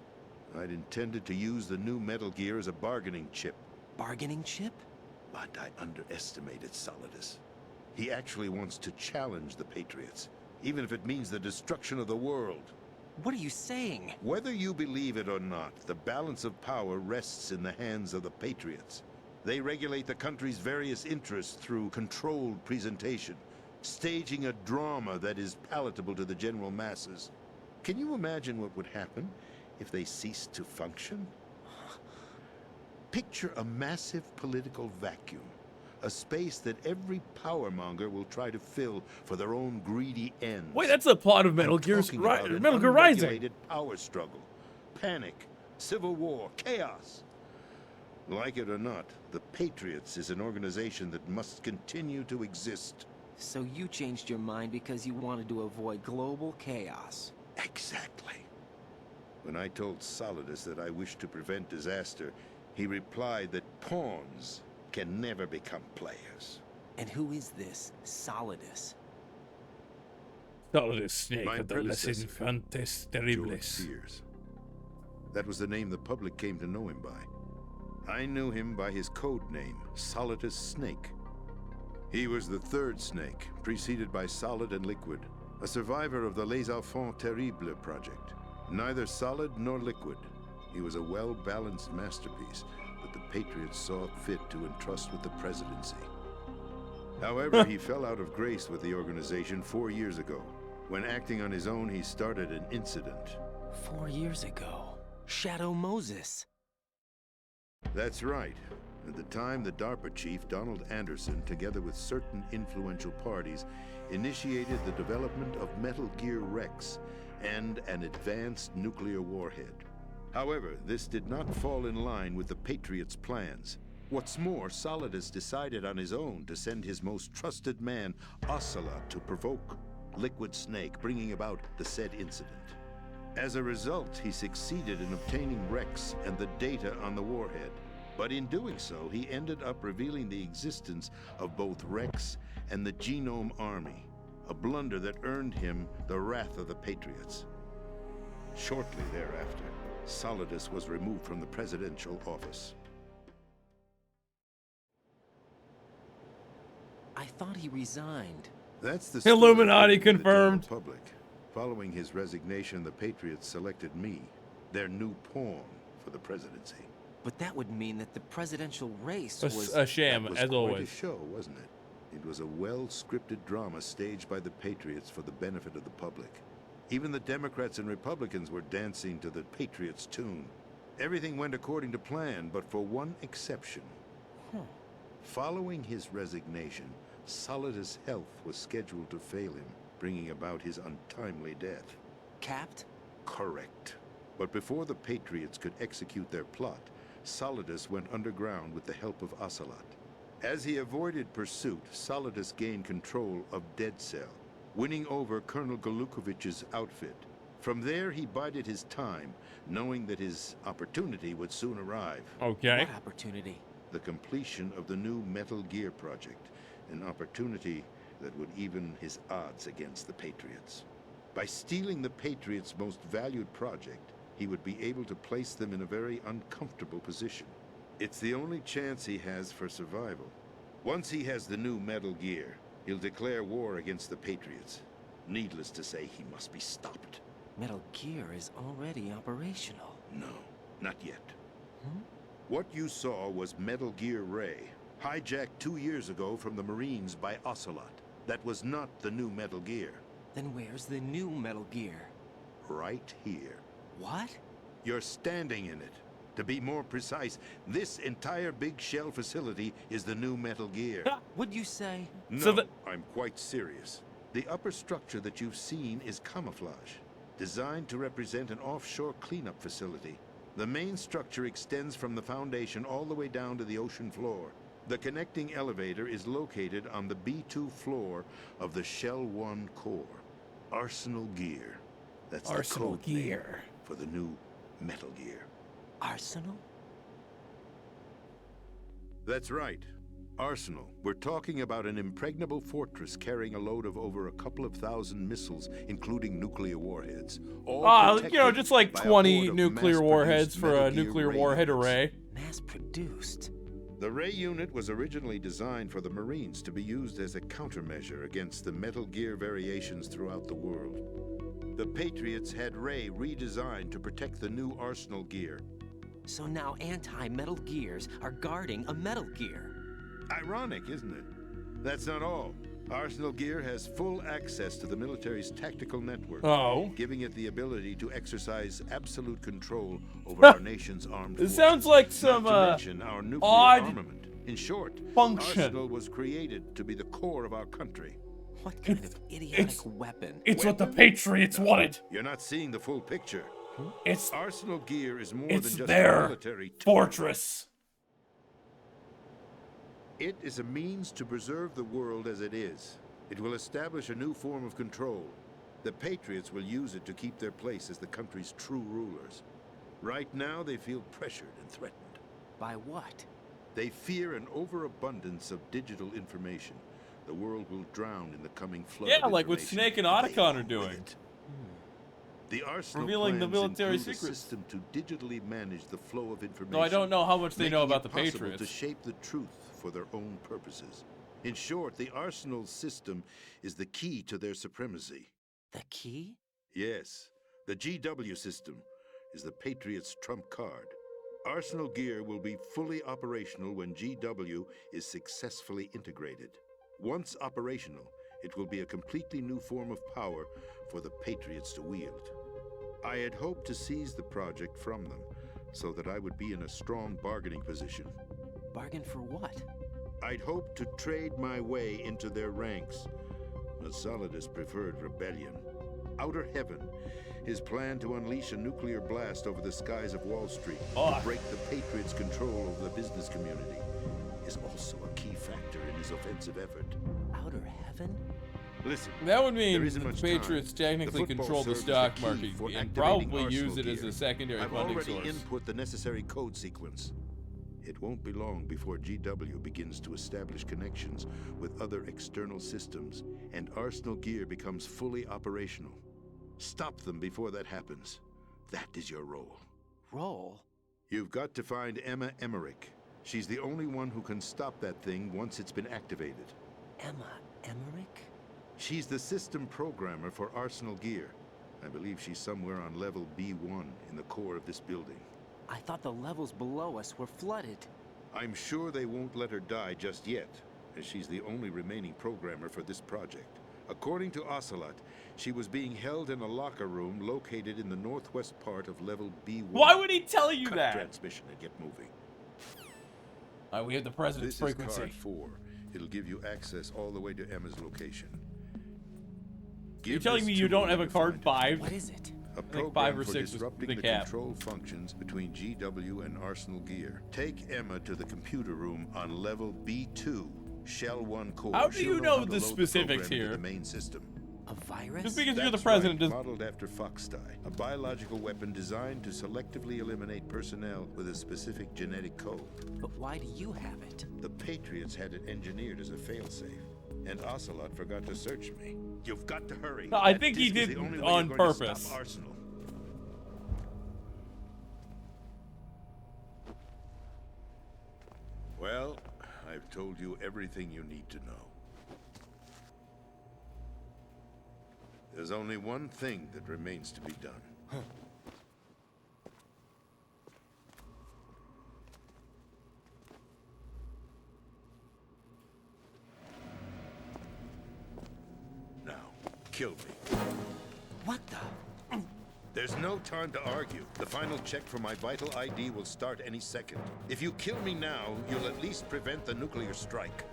I'd intended to use the new Metal Gear as a bargaining chip. Bargaining chip? But I underestimated Solidus. He actually wants to challenge the Patriots, even if it means the destruction of the world. What are you saying? Whether you believe it or not, the balance of power rests in the hands of the Patriots. They regulate the country's various interests through controlled presentation, staging a drama that is palatable to the general masses. Can you imagine what would happen if they ceased to function? Picture a massive political vacuum, a space that every powermonger will try to fill for their own greedy ends. Wait, that's the plot of Metal Gear Rising. Unregulated power struggle, panic, civil war, chaos. Like it or not, the Patriots is an organization that must continue to exist. So you changed your mind because you wanted to avoid global chaos. Exactly. When I told Solidus that I wished to prevent disaster, he replied that pawns can never become players. And who is this Solidus? Solidus Snake My of the Les predecessor, Infantes George Terribles. Sears. That was the name the public came to know him by. I knew him by his code name, Solidus Snake. He was the third Snake, preceded by Solid and Liquid, a survivor of the Les Enfants Terribles project. Neither solid nor liquid, he was a well-balanced masterpiece that the Patriots saw fit to entrust with the presidency. However, he fell out of grace with the organization 4 years ago. When acting on his own, he started an incident. 4 years ago. Shadow Moses. That's right. At the time, the DARPA chief, Donald Anderson, together with certain influential parties, initiated the development of Metal Gear Rex and an advanced nuclear warhead. However, this did not fall in line with the Patriots' plans. What's more, Solidus decided on his own to send his most trusted man, Ocelot, to provoke Liquid Snake, bringing about the said incident. As a result, he succeeded in obtaining Rex and the data on the warhead. But in doing so, he ended up revealing the existence of both Rex and the Genome Army, a blunder that earned him the wrath of the Patriots. Shortly thereafter, Solidus was removed from the presidential office. I thought he resigned. That's the Illuminati story of the confirmed. general public. Following his resignation, the Patriots selected me, their new pawn, for the presidency. But that would mean that the presidential race was A sham, That was as quite always. a show, wasn't it? It was a well-scripted drama staged by the Patriots for the benefit of the public. Even the Democrats and Republicans were dancing to the Patriots' tune. Everything went according to plan, but for one exception. Following his resignation, Solidus' health was scheduled to fail him, bringing about his untimely death. Capped? Correct. But before the Patriots could execute their plot, Solidus went underground with the help of Ocelot. As he avoided pursuit, Solidus gained control of Dead Cell, winning over Colonel Golukovich's outfit. From there, he bided his time, knowing that his opportunity would soon arrive. Okay. What opportunity? The completion of the new Metal Gear project, an opportunity that would even his odds against the Patriots. By stealing the Patriots' most valued project, he would be able to place them in a very uncomfortable position. It's the only chance he has for survival. Once he has the new Metal Gear, he'll declare war against the Patriots. Needless to say, he must be stopped. Metal Gear is already operational. No, not yet. What you saw was Metal Gear Ray, hijacked 2 years ago from the Marines by Ocelot. That was not the new Metal Gear. Then where's the new Metal Gear? Right here. What? You're standing in it. To be more precise, this entire big shell facility is the new Metal Gear. What'd you say? No, I'm quite serious. The upper structure that you've seen is camouflage, designed to represent an offshore cleanup facility. The main structure extends from the foundation all the way down to the ocean floor. The connecting elevator is located on the B2 floor of the Shell 1 core. Arsenal Gear. That's Arsenal the code name Gear. for the new Metal Gear. Arsenal? That's right. Arsenal. We're talking about an impregnable fortress carrying a load of over a couple of thousand missiles, including nuclear warheads. All You know, just like by a 20 horde of nuclear warheads mass-produced for a Metal Gear nuclear ray warhead units. array. Mass-produced? The Ray unit was originally designed for the Marines to be used as a countermeasure against the Metal Gear variations throughout the world. The Patriots had Ray redesigned to protect the new Arsenal gear. So now anti-Metal Gears are guarding a Metal Gear. Ironic, isn't it? That's not all. Arsenal Gear has full access to the military's tactical network, giving it the ability to exercise absolute control over our nation's armed forces. It sounds like some Not to mention our nuclear odd armament. In short, function. Arsenal was created to be the core of our country. What kind of idiotic weapon? It's what the Patriots wanted. You're not seeing the full picture. It's Arsenal Gear is more than just their a military tool. fortress. It is a means to preserve the world as it is. It will establish a new form of control. The Patriots will use it to keep their place as the country's true rulers. Right now, they feel pressured and threatened. By what? They fear an overabundance of digital information. The world will drown in the coming flood Yeah, of like what information. Snake and Otacon are doing. The Arsenal Revealing the plans military include a secrets. system to digitally manage the flow of information. No, I don't know how much they know making about it the possible Patriots. to shape the truth for their own purposes. In short, the Arsenal system is the key to their supremacy. The key? Yes, the GW system is the Patriots' trump card. Arsenal Gear will be fully operational when GW is successfully integrated. Once operational, it will be a completely new form of power for the Patriots to wield. I had hoped to seize the project from them, so that I would be in a strong bargaining position. Bargain for what? I'd hoped to trade my way into their ranks. But Solidus preferred rebellion. Outer Heaven, his plan to unleash a nuclear blast over the skies of Wall Street to break the Patriots' control over the business community, is also a key factor in his offensive effort. Outer Heaven? Listen, That would mean there isn't the much Patriots time. technically The football control the serves as stock key market for and activating probably Arsenal use it as Gear. a secondary I've funding already source. input the necessary code sequence. It won't be long before GW begins to establish connections with other external systems, and Arsenal Gear becomes fully operational. Stop them before that happens. That is your role. Role? You've got to find Emma Emmerich. She's the only one who can stop that thing once it's been activated. Emma Emmerich? She's the system programmer for Arsenal Gear. I believe she's somewhere on level B1 in the core of this building. I thought the levels below us were flooded. I'm sure they won't let her die just yet, as she's the only remaining programmer for this project. According to Ocelot, she was being held in a locker room located in the northwest part of level B1. Why would he tell you Cut that? transmission and get moving. We have the president's This frequency. is card 4. It'll give you access all the way to Emma's location. You're Give telling this me to you don't her have a when you card find 5? What is it? A I think program 5 or for 6 was disrupting the the cap. control functions between GW and Arsenal Gear. Take Emma to the computer room on level B2, Shell 1 core. How do She'll you know how to the load specifics program into here? The main system. A virus? Just because you're the That's president right, doesn't... modeled after Foxdie, a biological weapon designed to selectively eliminate personnel with a specific genetic code. But why do you have it? The Patriots had it engineered as a failsafe, and Ocelot forgot to search me. You've got to hurry. No, I That think he disk is did the only way on you're going to purpose. stop Arsenal. Well, I've told you everything you need to know. There's only one thing that remains to be done. Now, kill me. What the? There's no time to argue. The final check for my vital ID will start any second. If you kill me now, you'll at least prevent the nuclear strike.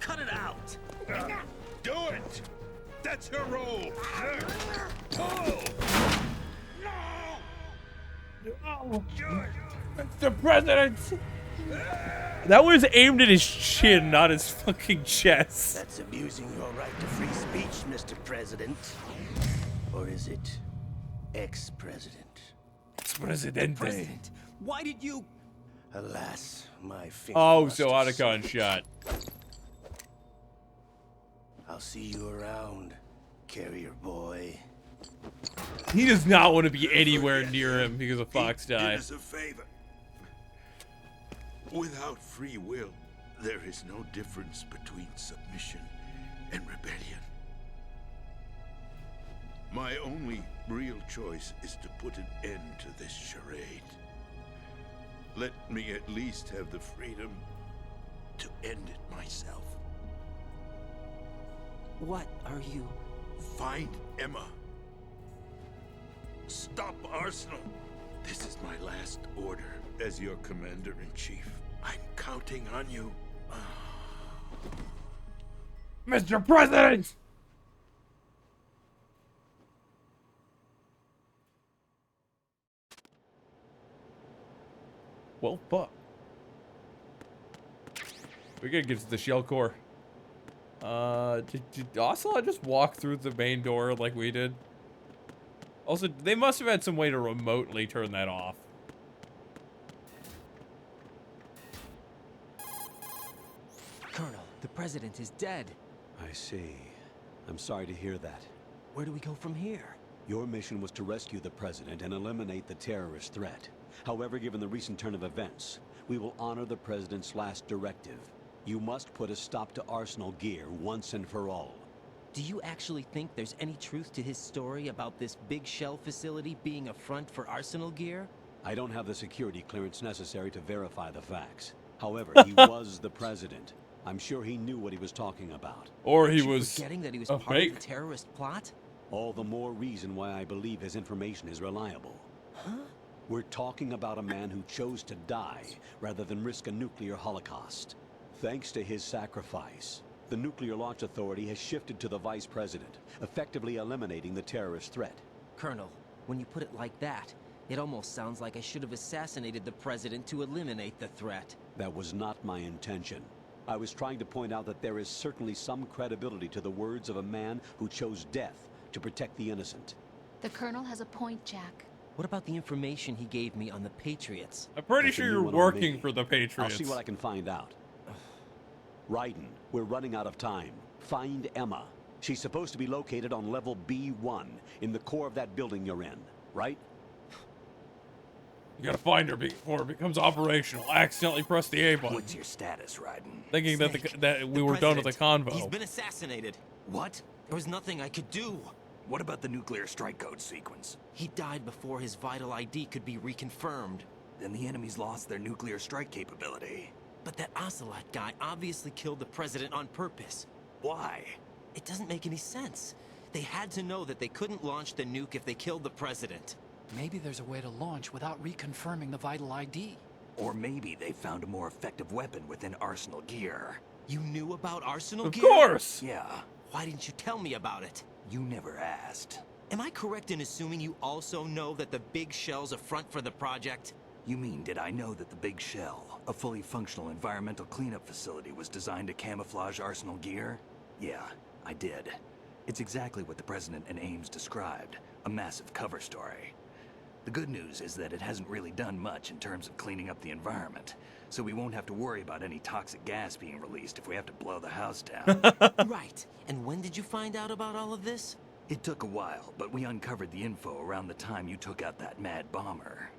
Cut it out! Do it! That's your role! Pull! The president! That was aimed at his chin, not his fucking chest. That's abusing your right to free speech, Mr. President. Or is it ex-president? Ex-presidente. President, why did you... Alas, my finger Oh, must so have Otacon slipped. shot. I'll see you around, carrier boy. He does not want to be anywhere near him because of Fox Did died. us a favor. Without free will, there is no difference between submission and rebellion. My only real choice is to put an end to this charade. Let me at least have the freedom to end it myself. What are you? Find Emma. Stop Arsenal. This is my last order as your commander-in-chief. I'm counting on you. Mr. President! Well, fuck. We gotta get to the shell core. Did Ocelot just walk through the main door like we did? Also, they must have had some way to remotely turn that off. Colonel, the president is dead. I see. I'm sorry to hear that. Where do we go from here? Your mission was to rescue the president and eliminate the terrorist threat. However, given the recent turn of events, we will honor the president's last directive. You must put a stop to Arsenal Gear once and for all. Do you actually think there's any truth to his story about this big shell facility being a front for Arsenal Gear? I don't have the security clearance necessary to verify the facts. However, he was the president. I'm sure he knew what he was talking about. Or he Aren't you was forgetting that he was a part fake. of the terrorist plot? All the more reason why I believe his information is reliable. Huh? We're talking about a man who chose to die rather than risk a nuclear holocaust. Thanks to his sacrifice, the Nuclear Launch Authority has shifted to the vice president, effectively eliminating the terrorist threat. Colonel, when you put it like that, it almost sounds like I should have assassinated the president to eliminate the threat. That was not my intention. I was trying to point out that there is certainly some credibility to the words of a man who chose death to protect the innocent. The Colonel has a point, Jack. What about the information he gave me on the Patriots? I'm pretty That's a sure new you're one on working me. for the I'll Patriots. see what I can find out. Raiden, we're running out of time. Find Emma. She's supposed to be located on level B1, in the core of that building you're in, right? You gotta find her before it becomes operational. I accidentally pressed the A button. What's your status, Raiden? Thinking that that we were done with the President, He's convo. been assassinated. What? There was nothing I could do. What about the nuclear strike code sequence? He died before his vital ID could be reconfirmed. Then the enemy's lost their nuclear strike capability. But that Ocelot guy obviously killed the president on purpose. Why? It doesn't make any sense. They had to know that they couldn't launch the nuke if they killed the president. Maybe there's a way to launch without reconfirming the vital ID. Or maybe they found a more effective weapon within Arsenal Gear. You knew about Arsenal Of Gear? course! Yeah, Why didn't you tell me about it? you never asked. Am I correct in assuming you also know that the big shell's a front for the project? You mean, did I know that the Big Shell, a fully functional environmental cleanup facility, was designed to camouflage Arsenal Gear? Yeah, I did. It's exactly what the President and Ames described, a massive cover story. The good news is that it hasn't really done much in terms of cleaning up the environment, so we won't have to worry about any toxic gas being released if we have to blow the house down. Right. And when did you find out about all of this? It took a while, but we uncovered the info around the time you took out that mad bomber.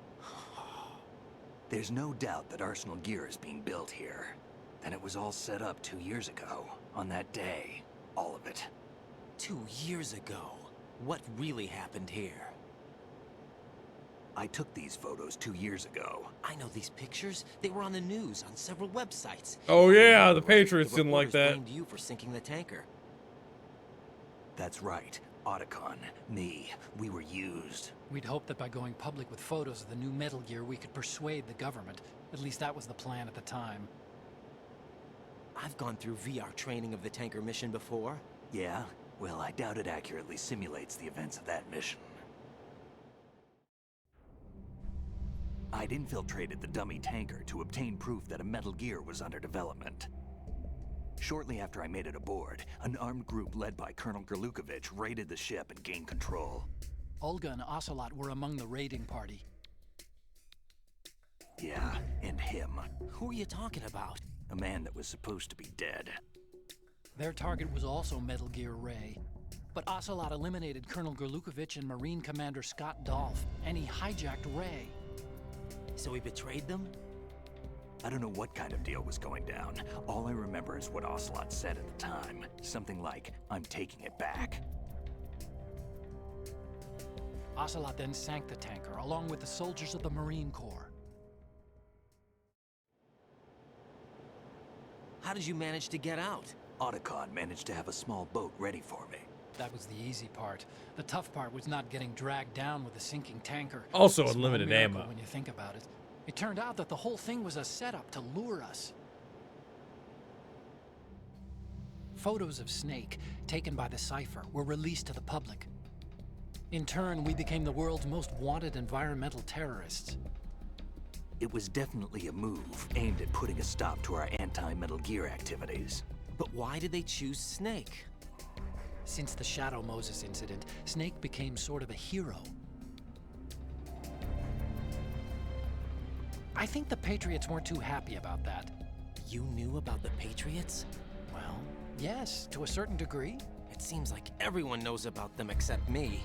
There's no doubt that Arsenal Gear is being built here. And it was all set up 2 years ago, on that day. All of it. 2 years ago. What really happened here? I took these photos 2 years ago. I know these pictures. They were on the news, on several websites. Oh yeah, the Patriots didn't like that. Blamed you for sinking the tanker. That's right. Otacon, me, we were used. We'd hoped that by going public with photos of the new Metal Gear, we could persuade the government. At least that was the plan at the time. I've gone through VR training of the tanker mission before. Yeah? Well, I doubt it accurately simulates the events of that mission. I'd infiltrated the dummy tanker to obtain proof that a Metal Gear was under development. Shortly after I made it aboard, an armed group led by Colonel Gerlukovich raided the ship and gained control. Olga and Ocelot were among the raiding party. Yeah, and him. Who are you talking about? A man that was supposed to be dead. Their target was also Metal Gear Ray. But Ocelot eliminated Colonel Gerlukovich and Marine Commander Scott Dolph, and he hijacked Ray. So he betrayed them? I don't know what kind of deal was going down. All I remember is what Ocelot said at the time. Something like, I'm taking it back. Ocelot then sank the tanker, along with the soldiers of the Marine Corps. How did you manage to get out? Otacon managed to have a small boat ready for me. That was the easy part. The tough part was not getting dragged down with a sinking tanker. Also Small unlimited miracle ammo. when you think about it. It turned out that the whole thing was a setup to lure us. Photos of Snake, taken by the Cypher, were released to the public. In turn, we became the world's most wanted environmental terrorists. It was definitely a move aimed at putting a stop to our anti-Metal Gear activities. But why did they choose Snake? Since the Shadow Moses incident, Snake became sort of a hero. I think the Patriots weren't too happy about that. You knew about the Patriots? Well, yes, to a certain degree. It seems like everyone knows about them except me.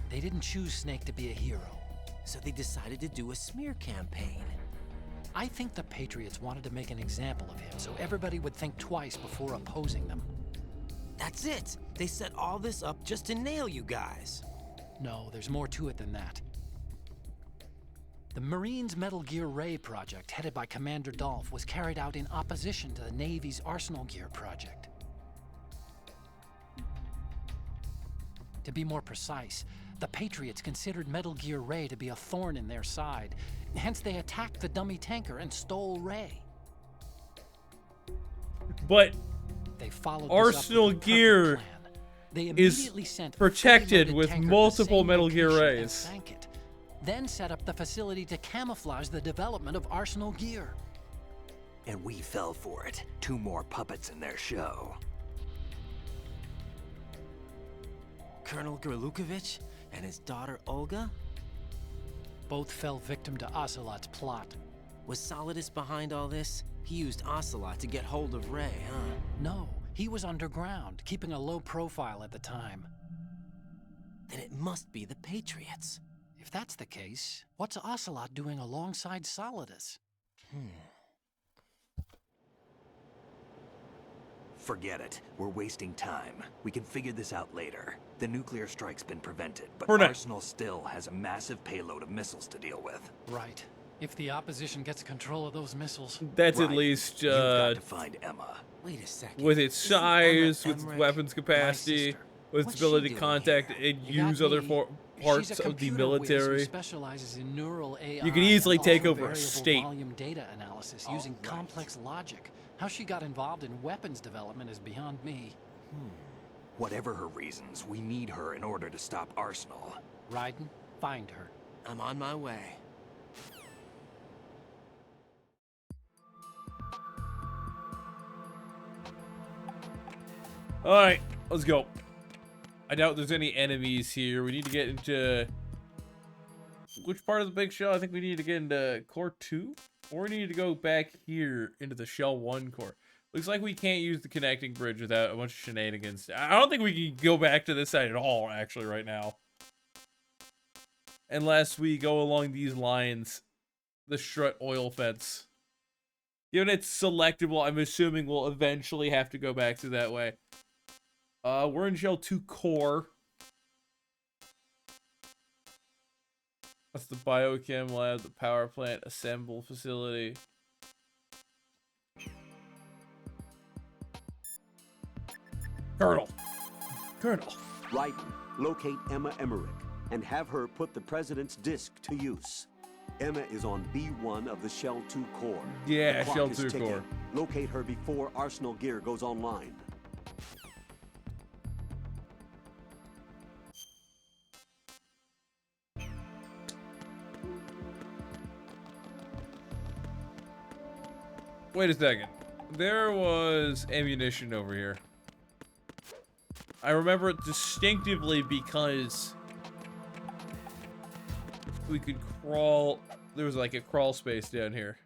They didn't choose Snake to be a hero. So they decided to do a smear campaign. I think the Patriots wanted to make an example of him so everybody would think twice before opposing them. That's it! They set all this up just to nail you guys. No, there's more to it than that. The Marines' Metal Gear Ray project, headed by Commander Dolph, was carried out in opposition to the Navy's Arsenal Gear project. To be more precise, the Patriots considered Metal Gear Ray to be a thorn in their side. Hence, they attacked the dummy tanker and stole Ray. But they followed Arsenal Gear is protected with multiple Metal Gear Rays. Then set up the facility to camouflage the development of Arsenal Gear. And we fell for it. 2 more puppets in their show. Colonel Gerlukovich and his daughter Olga? Both fell victim to Ocelot's plot. Was Solidus behind all this? He used Ocelot to get hold of Ray, huh? No, he was underground, keeping a low profile at the time. Then it must be the Patriots. If that's the case, what's Ocelot doing alongside Solidus? Forget it. We're wasting time. We can figure this out later. The nuclear strike's been prevented, but Arsenal still has a massive payload of missiles to deal with. Right. If the opposition gets control of those missiles... That's at least, You've got to find Emma. Wait a second. With its size, with its weapons capacity, with its ability to contact and use other parts of the military. Specializes in neural AI. You can easily take over a variable state. Volume data analysis using complex logic. How she got involved in weapons development is beyond me. Whatever her reasons, we need her in order to stop Arsenal. Raiden, find her. I'm on my way. Alright, let's go. I doubt there's any enemies here. We need to get into... Which part of the big shell? I think we need to get into core 2? Or we need to go back here into the shell 1 core. Looks like we can't use the connecting bridge without a bunch of shenanigans. I don't think we can go back to this side at all, actually, right now. Unless we go along these lines. The strut oil fence. Given it's selectable, I'm assuming we'll eventually have to go back through that way. We're in shell 2 core. That's the biochem lab, the power plant assemble facility. Colonel. Raiden, locate Emma Emmerich and have her put the President's disc to use. Emma is on B1 of the Shell 2 core. Yeah, The clock Shell is 2 ticking. core. Locate her before Arsenal Gear goes online. Wait a second. There was ammunition over here. I remember it distinctively because we could crawl was like a crawl space down here.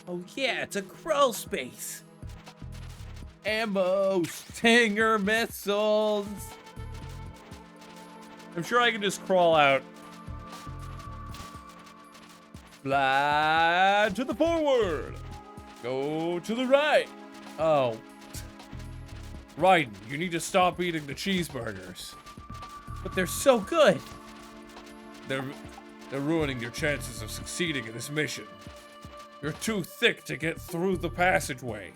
Oh yeah, it's a crawl space. Ammo, Stinger missiles. I'm sure I can just crawl out. Fly to the forward. Go to the right. Oh. Raiden, you need to stop eating the cheeseburgers. But they're so good. They're ruining your chances of succeeding in this mission. You're too thick to get through the passageway.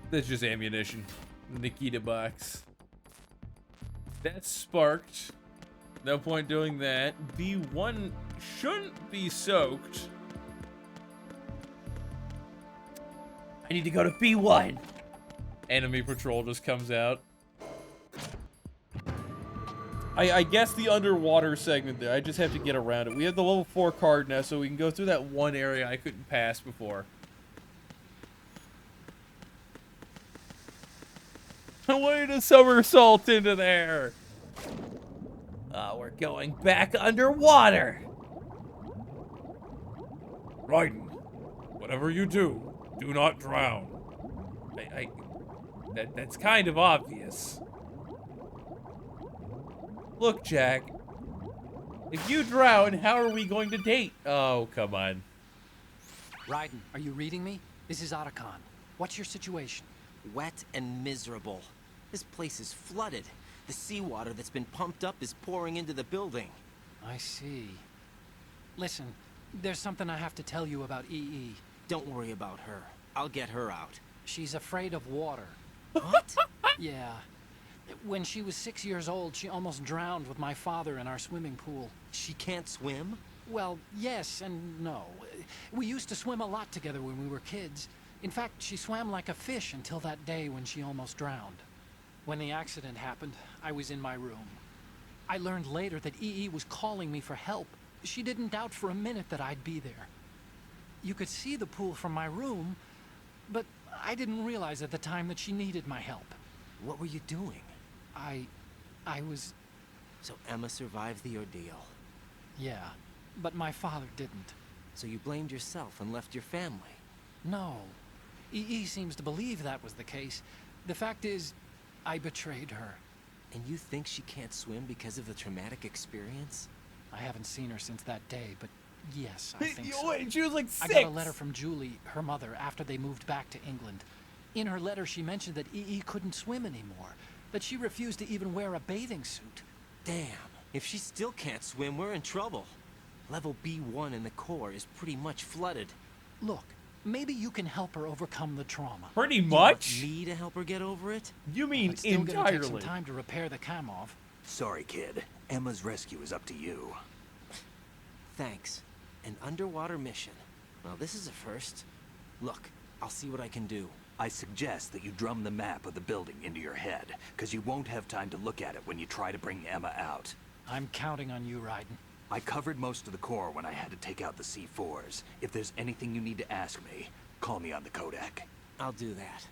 That's just ammunition. Nikita box. That's sparked. No point doing that. B1 shouldn't be soaked. I need to go to B1. Enemy patrol just comes out. I guess the underwater segment there, I just have to get around it. We have the level 4 card now, so we can go through that one area I couldn't pass before. Way to somersault into there. We're going back underwater. Raiden, whatever you do, do not drown. That's kind of obvious. Look, Jack. If you drown, how are we going to date? Oh, come on. Raiden, are you reading me? This is Otacon. What's your situation? Wet and miserable. This place is flooded. The seawater that's been pumped up is pouring into the building. I see. Listen, there's something I have to tell you about EE. Don't worry about her. I'll get her out. She's afraid of water. What? Yeah. When she was 6 years old, she almost drowned with my father in our swimming pool. She can't swim? Well, yes and no. We used to swim a lot together when we were kids. In fact, she swam like a fish until that day when she almost drowned. When the accident happened, I was in my room. I learned later that EE was calling me for help. She didn't doubt for a minute that I'd be there. You could see the pool from my room, but I didn't realize at the time that she needed my help. What were you doing? I was... So Emma survived the ordeal? Yeah, but my father didn't. So you blamed yourself and left your family? No. EE seems to believe that was the case. The fact is, I betrayed her. And you think she can't swim because of the traumatic experience? I haven't seen her since that day, but yes, I think so. Wait, she was like 6! I got a letter from Julie, her mother, after they moved back to England. In her letter, she mentioned that EE couldn't swim anymore, that she refused to even wear a bathing suit. Damn, if she still can't swim, we're in trouble. Level B1 in the core is pretty much flooded. Look, maybe you can help her overcome the trauma. Pretty much? You want me to help her get over it? You mean it's still entirely? Gonna take some time to repair the Kamov. Sorry, kid. Emma's rescue is up to you. Thanks. An underwater mission. Well, this is a first. Look, I'll see what I can do. I suggest that you drum the map of the building into your head, because you won't have time to look at it when you try to bring Emma out. I'm counting on you, Raiden. I covered most of the core when I had to take out the C4s. If there's anything you need to ask me, call me on the Kodak. I'll do that.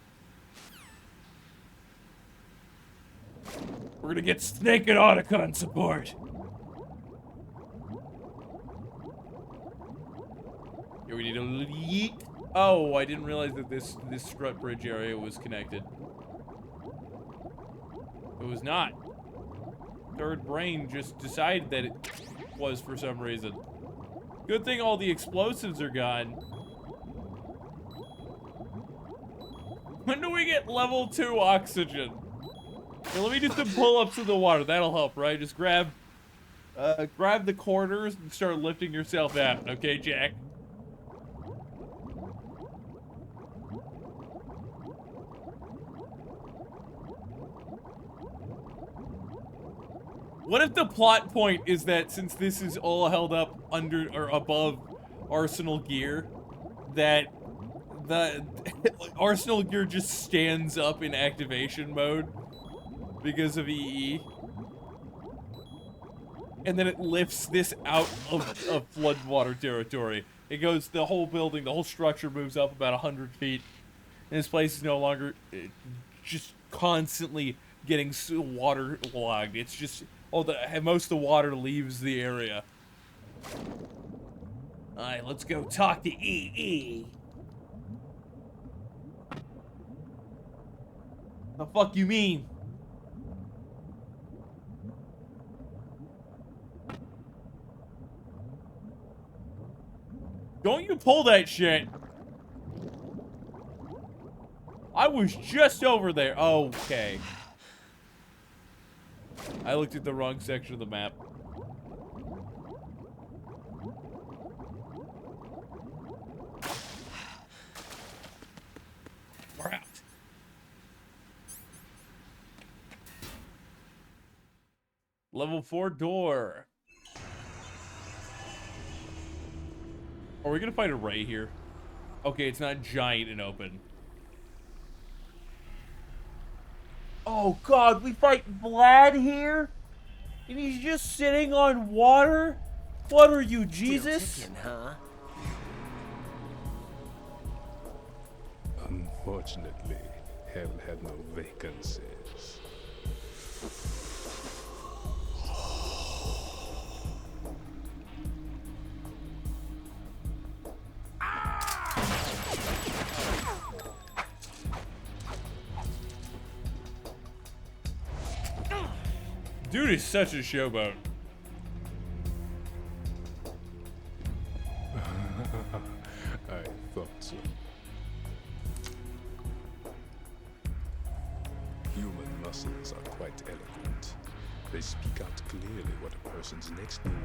We're gonna get Snake and Otacon support. Here we need a yeet. Oh, I didn't realize that this strut bridge area was connected. It was not. Third brain just decided that it was for some reason. Good thing all the explosives are gone. When do we get level 2 oxygen? Here, let me do some pull-ups in the water. That'll help, right? Just grab the corners and start lifting yourself out. Okay, Jack? What if the plot point is that since this is all held up under or above Arsenal gear, that the Arsenal gear just stands up in activation mode because of EE? and then it lifts this out of floodwater territory. It goes, the whole building, the whole structure moves up about 100 feet. And this place is no longer just constantly getting waterlogged. It's just, most of the water leaves the area. Alright, let's go talk to EE. The fuck you mean? Don't you pull that shit. I was just over there. Okay. I looked at the wrong section of the map. We're out. Level 4 door. Are we gonna find a ray here? Okay, it's not giant and open. Oh god, we fight Vlad here? And he's just sitting on water? What are you, Jesus? Still ticking, huh? Unfortunately, hell had no vacancies. Dude is such a showboat. I thought so. Human muscles are quite eloquent. They speak out clearly what a person's next move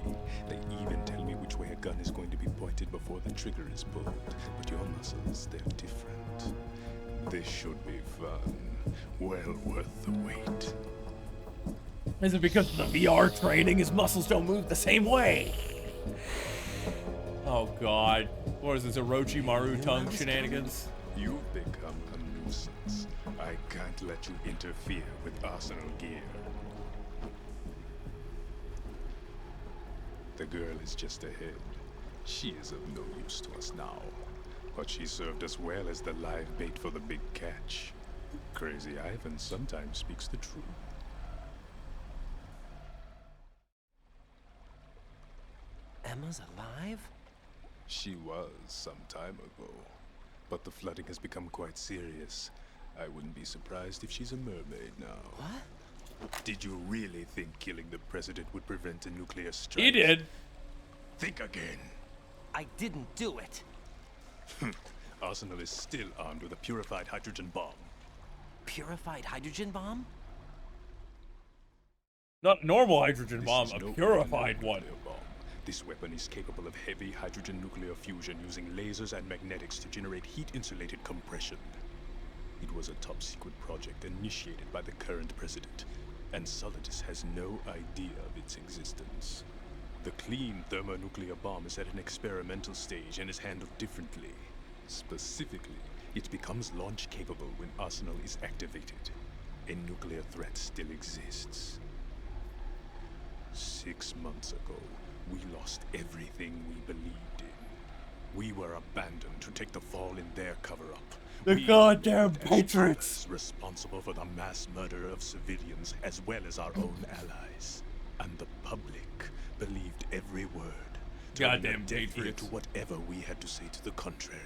will be. They even tell me which way a gun is going to be pointed before the trigger is pulled. But your muscles, they're different. This should be fun. Well worth the wait. Is it because of the VR training his muscles don't move the same way? Oh god. What is this, Orochimaru tongue shenanigans? You've become a nuisance. I can't let you interfere with Arsenal gear. The girl is just ahead. She is of no use to us now. But she served us well as the live bait for the big catch. Crazy Ivan sometimes speaks the truth. Emma's alive? She was some time ago. But the flooding has become quite serious. I wouldn't be surprised if she's a mermaid now. What? Did you really think killing the president would prevent a nuclear strike? He did. Think again. I didn't do it. Arsenal is still armed with a purified hydrogen bomb. Purified hydrogen bomb? Not a normal hydrogen This bomb, is a no purified ordinary one. nuclear bomb. This weapon is capable of heavy hydrogen nuclear fusion using lasers and magnetics to generate heat-insulated compression. It was a top-secret project initiated by the current president, and Solidus has no idea of its existence. The clean thermonuclear bomb is at an experimental stage and is handled differently. Specifically, it becomes launch-capable when Arsenal is activated. A nuclear threat still exists. 6 months ago, we lost everything we believed in. We were abandoned to take the fall in their cover-up. The goddamn Patriots! Responsible for the mass murder of civilians as well as our own allies. And the public believed every word. Goddamn Patriots. Patriots. To whatever we had to say to the contrary.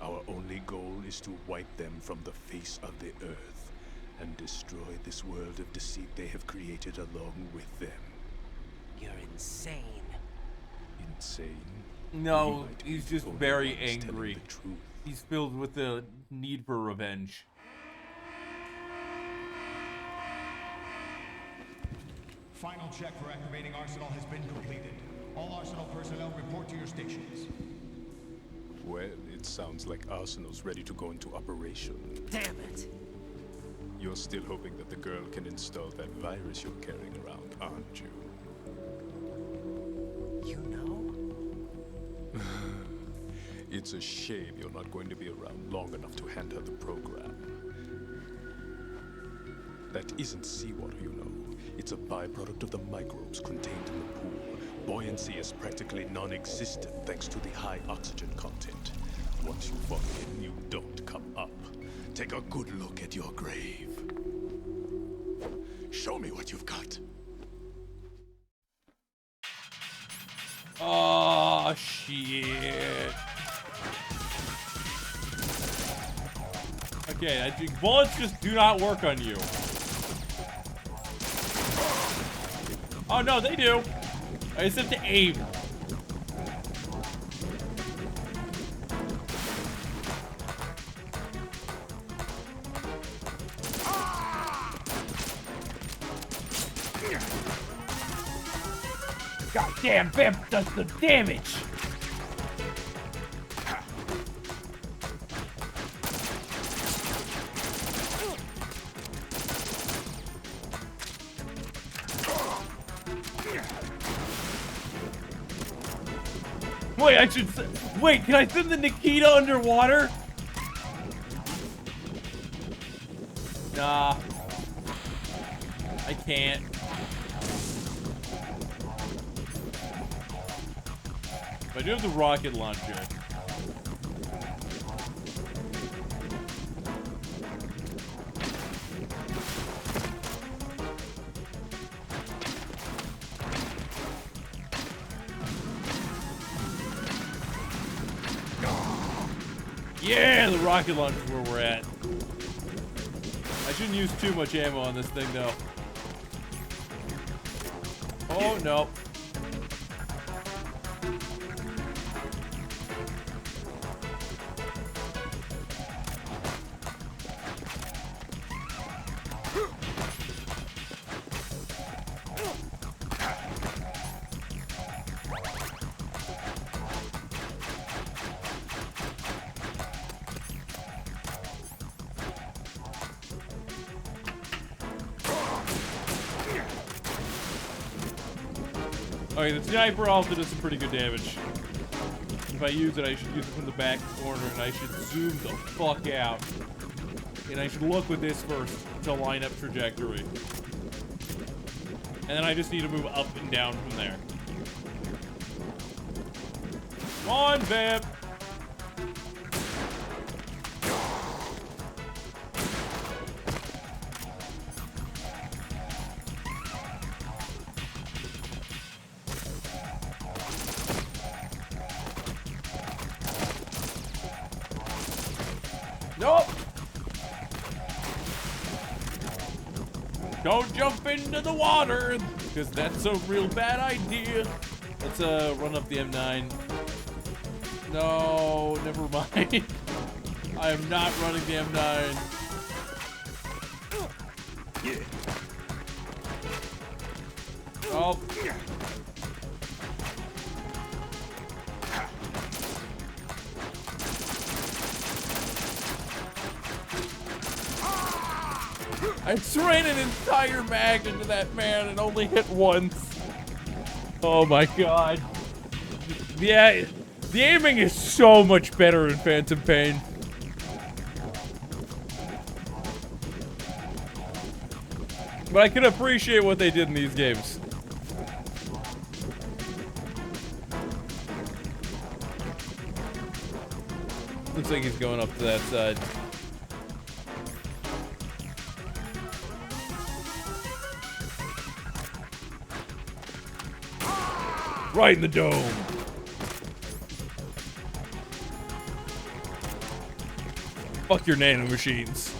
Our only goal is to wipe them from the face of the earth and destroy this world of deceit they have created along with them. You're insane. Insane? No, he's just very angry. He's filled with the need for revenge. Final check for activating Arsenal has been completed. All Arsenal personnel report to your stations. Well, it sounds like Arsenal's ready to go into operation. Damn it! You're still hoping that the girl can install that virus you're carrying around, aren't you? You know? It's a shame you're not going to be around long enough to hand her the program. That isn't seawater, you know. It's a byproduct of the microbes contained in the pool. Buoyancy is practically non-existent thanks to the high oxygen content. Once you fall in, you don't come up. Take a good look at your grave. Show me what you've got. Oh, shit. Okay, I think bullets just do not work on you. Oh, no, they do. I just have to aim. Goddamn vamp does the damage! Wait, I should wait, can I send the Nikita underwater? Nah. I can't. I do have the rocket launcher. Yeah, the rocket launcher is where we're at. I shouldn't use too much ammo on this thing, though. Oh, no. Okay, the sniper also does some pretty good damage. If I use it, I should use it from the back corner, and I should zoom the fuck out. And I should look with this first to line up trajectory. And then I just need to move up and down from there. Come on, Vamp! Nope! Don't jump into the water, because that's a real bad idea. Let's run up the M9. No, never mind. I am not running the M9. Oh. I sprayed an entire mag into that man and only hit once. Oh my god. Yeah, the aiming is so much better in Phantom Pain. But I can appreciate what they did in these games. Looks like he's going up to that side. Right in the dome. Fuck your nanomachines.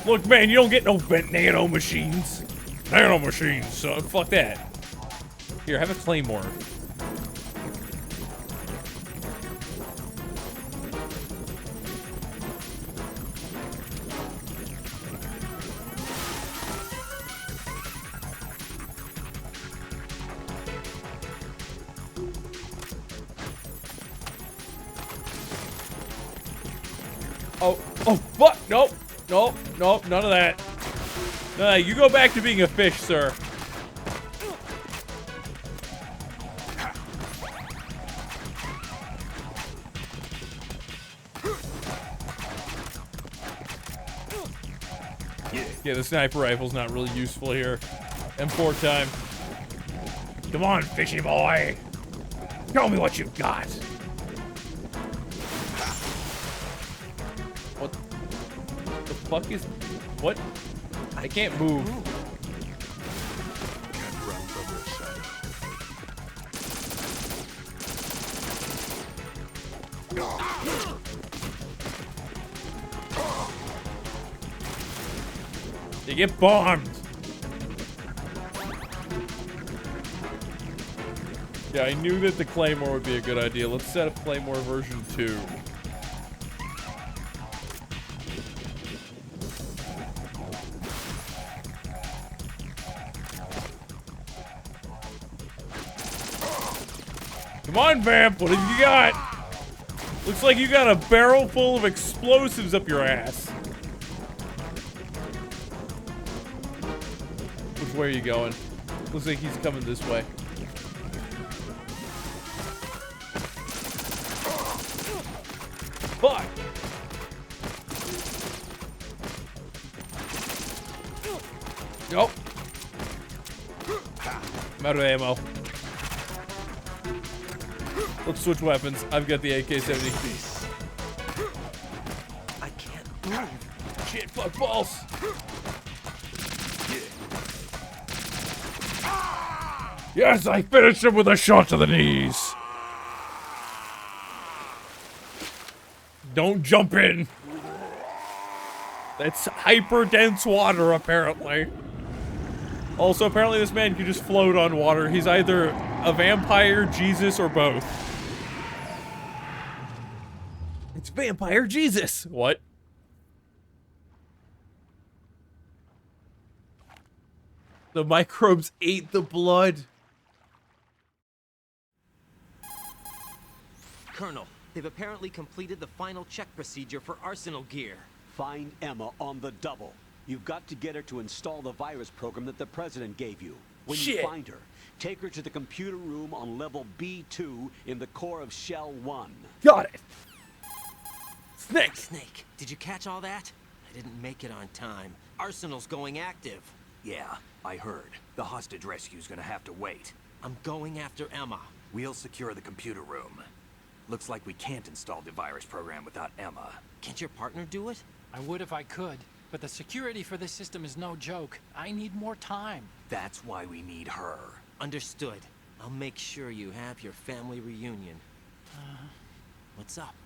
Look, man, you don't get no nanomachines. Nanomachines, so fuck that. Here, have a claymore. Oh, fuck, nope. Nope, nope, none of that. No, you go back to being a fish, sir. Yeah, the sniper rifle's not really useful here. M4 time. Come on, fishy boy. Show me what you've got. What the fuck is... What? I can't move. You get bombed. Yeah, I knew that the Claymore would be a good idea. Let's set up Claymore version 2. Come on, Vamp. What have you got? Looks like you got a barrel full of explosives up your ass. Which way are you going? Looks like he's coming this way. Fuck! Nope. I'm out of ammo. Let's switch weapons. I've got the AK-70. I can't move. Shit, fuck balls. Yes, I finished him with a shot to the knees. Don't jump in. That's hyper dense water, apparently. Also, apparently this man can just float on water. He's either a vampire, Jesus, or both. It's Vampire Jesus. What? The microbes ate the blood. Colonel, they've apparently completed the final check procedure for arsenal gear. Find Emma on the double. You've got to get her to install the virus program that the president gave you. When you find her, take her to the computer room on level B2 in the core of Shell 1. Got it. Snake, did you catch all that? I didn't make it on time. Arsenal's going active. Yeah, I heard. The hostage rescue's gonna have to wait. I'm going after Emma. We'll secure the computer room. Looks like we can't install the virus program without Emma. Can't your partner do it? I would if I could, but the security for this system is no joke. I need more time. That's why we need her. Understood. I'll make sure you have your family reunion. What's up?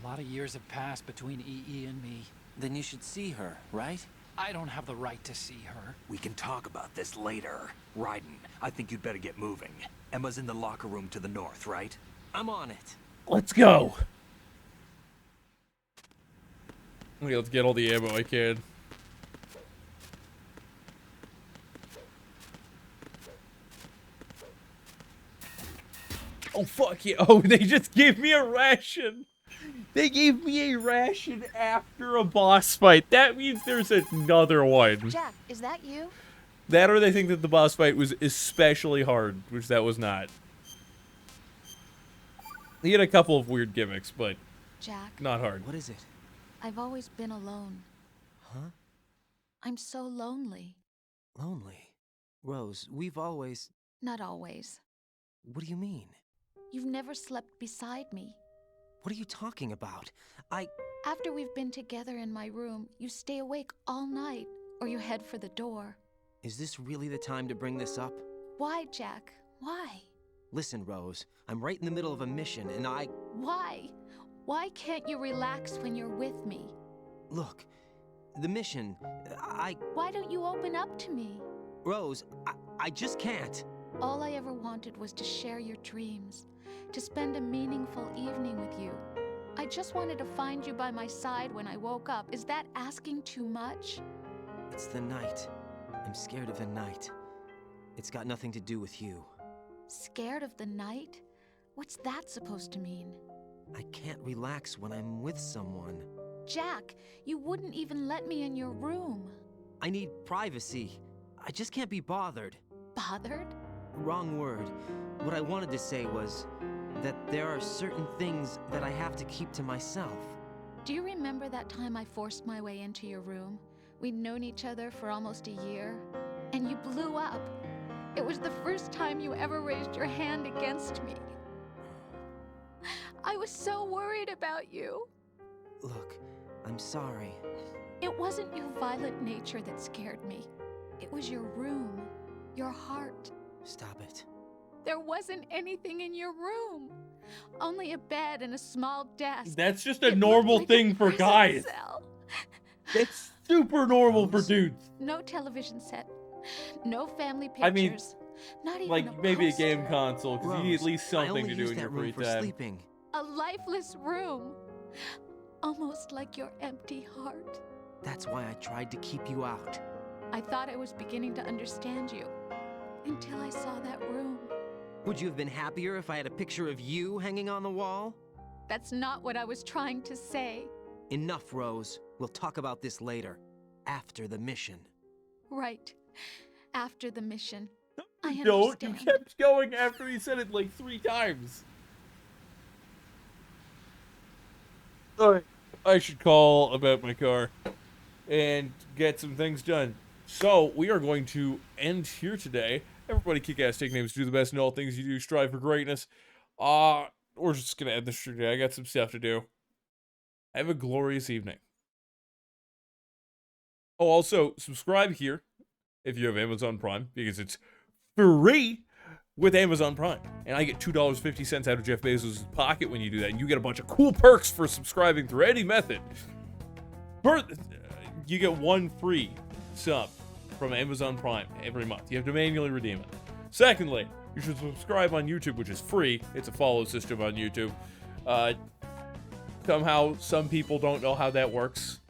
A lot of years have passed between EE and me. Then you should see her, right? I don't have the right to see her. We can talk about this later. Raiden, I think you'd better get moving. Emma's in the locker room to the north, right? I'm on it. Let's go. Okay, let's get all the ammo I can. Oh, fuck yeah. Oh, they just gave me a ration. They gave me a ration after a boss fight. That means there's another one. Jack, is that you? That or they think that the boss fight was especially hard, which that was not. He had a couple of weird gimmicks, but Jack, not hard. What is it? I've always been alone. Huh? I'm so lonely. Lonely? Rose, we've always... Not always. What do you mean? You've never slept beside me. What are you talking about? After we've been together in my room, you stay awake all night, or you head for the door. Is this really the time to bring this up? Why, Jack? Why? Listen, Rose, I'm right in the middle of a mission, and Why? Why can't you relax when you're with me? Look, the mission, Why don't you open up to me? Rose, I just can't. All I ever wanted was to share your dreams, to spend a meaningful evening with you. I just wanted to find you by my side when I woke up. Is that asking too much? It's the night. I'm scared of the night. It's got nothing to do with you. Scared of the night? What's that supposed to mean? I can't relax when I'm with someone. Jack, you wouldn't even let me in your room. I need privacy. I just can't be bothered. Bothered? Wrong word. What I wanted to say was that there are certain things that I have to keep to myself. Do you remember that time I forced my way into your room? We'd known each other for almost a year, and you blew up. It was the first time you ever raised your hand against me. I was so worried about you. Look, I'm sorry. It wasn't your violent nature that scared me. It was your room, your heart. Stop it. There wasn't anything in your room. Only a bed and a small desk. That's just a normal thing for guys. It's super normal for dudes. No television set. No family pictures. I mean, not even like maybe a poster. game console, because you need at least I something only to do use in that your room free for time. sleeping. A lifeless room. Almost like your empty heart. That's why I tried to keep you out. I thought I was beginning to understand you. Until I saw that room. Would you have been happier if I had a picture of you hanging on the wall? That's not what I was trying to say. Enough, Rose. We'll talk about this later. After the mission. Right. After the mission. I Don't. You understand. kept going after he said it like 3 times. Alright. I should call about my car and get some things done. So, we are going to end here today. Everybody kick ass, take names, do the best in all things you do, strive for greatness. We're just gonna end this today. I got some stuff to do. Have a glorious evening. Oh, also, subscribe here if you have Amazon Prime, because it's free with Amazon Prime. And I get $2.50 out of Jeff Bezos' pocket when you do that. And you get a bunch of cool perks for subscribing through any method. First, you get 1 free sub from Amazon Prime every month. You have to manually redeem it. Secondly, you should subscribe on YouTube, which is free. It's a follow system on YouTube. Somehow, some people don't know how that works.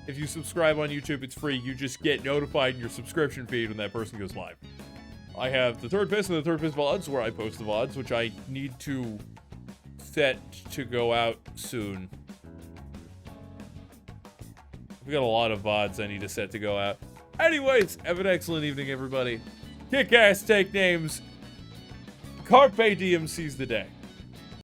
If you subscribe on YouTube, it's free. You just get notified in your subscription feed when that person goes live. I have the Third Piss and the Third Piss VODs, where I post the VODs, which I need to set to go out soon. We got a lot of VODs I need to set to go out. Anyways, have an excellent evening, everybody. Kick ass, take names. Carpe diem, seize the day.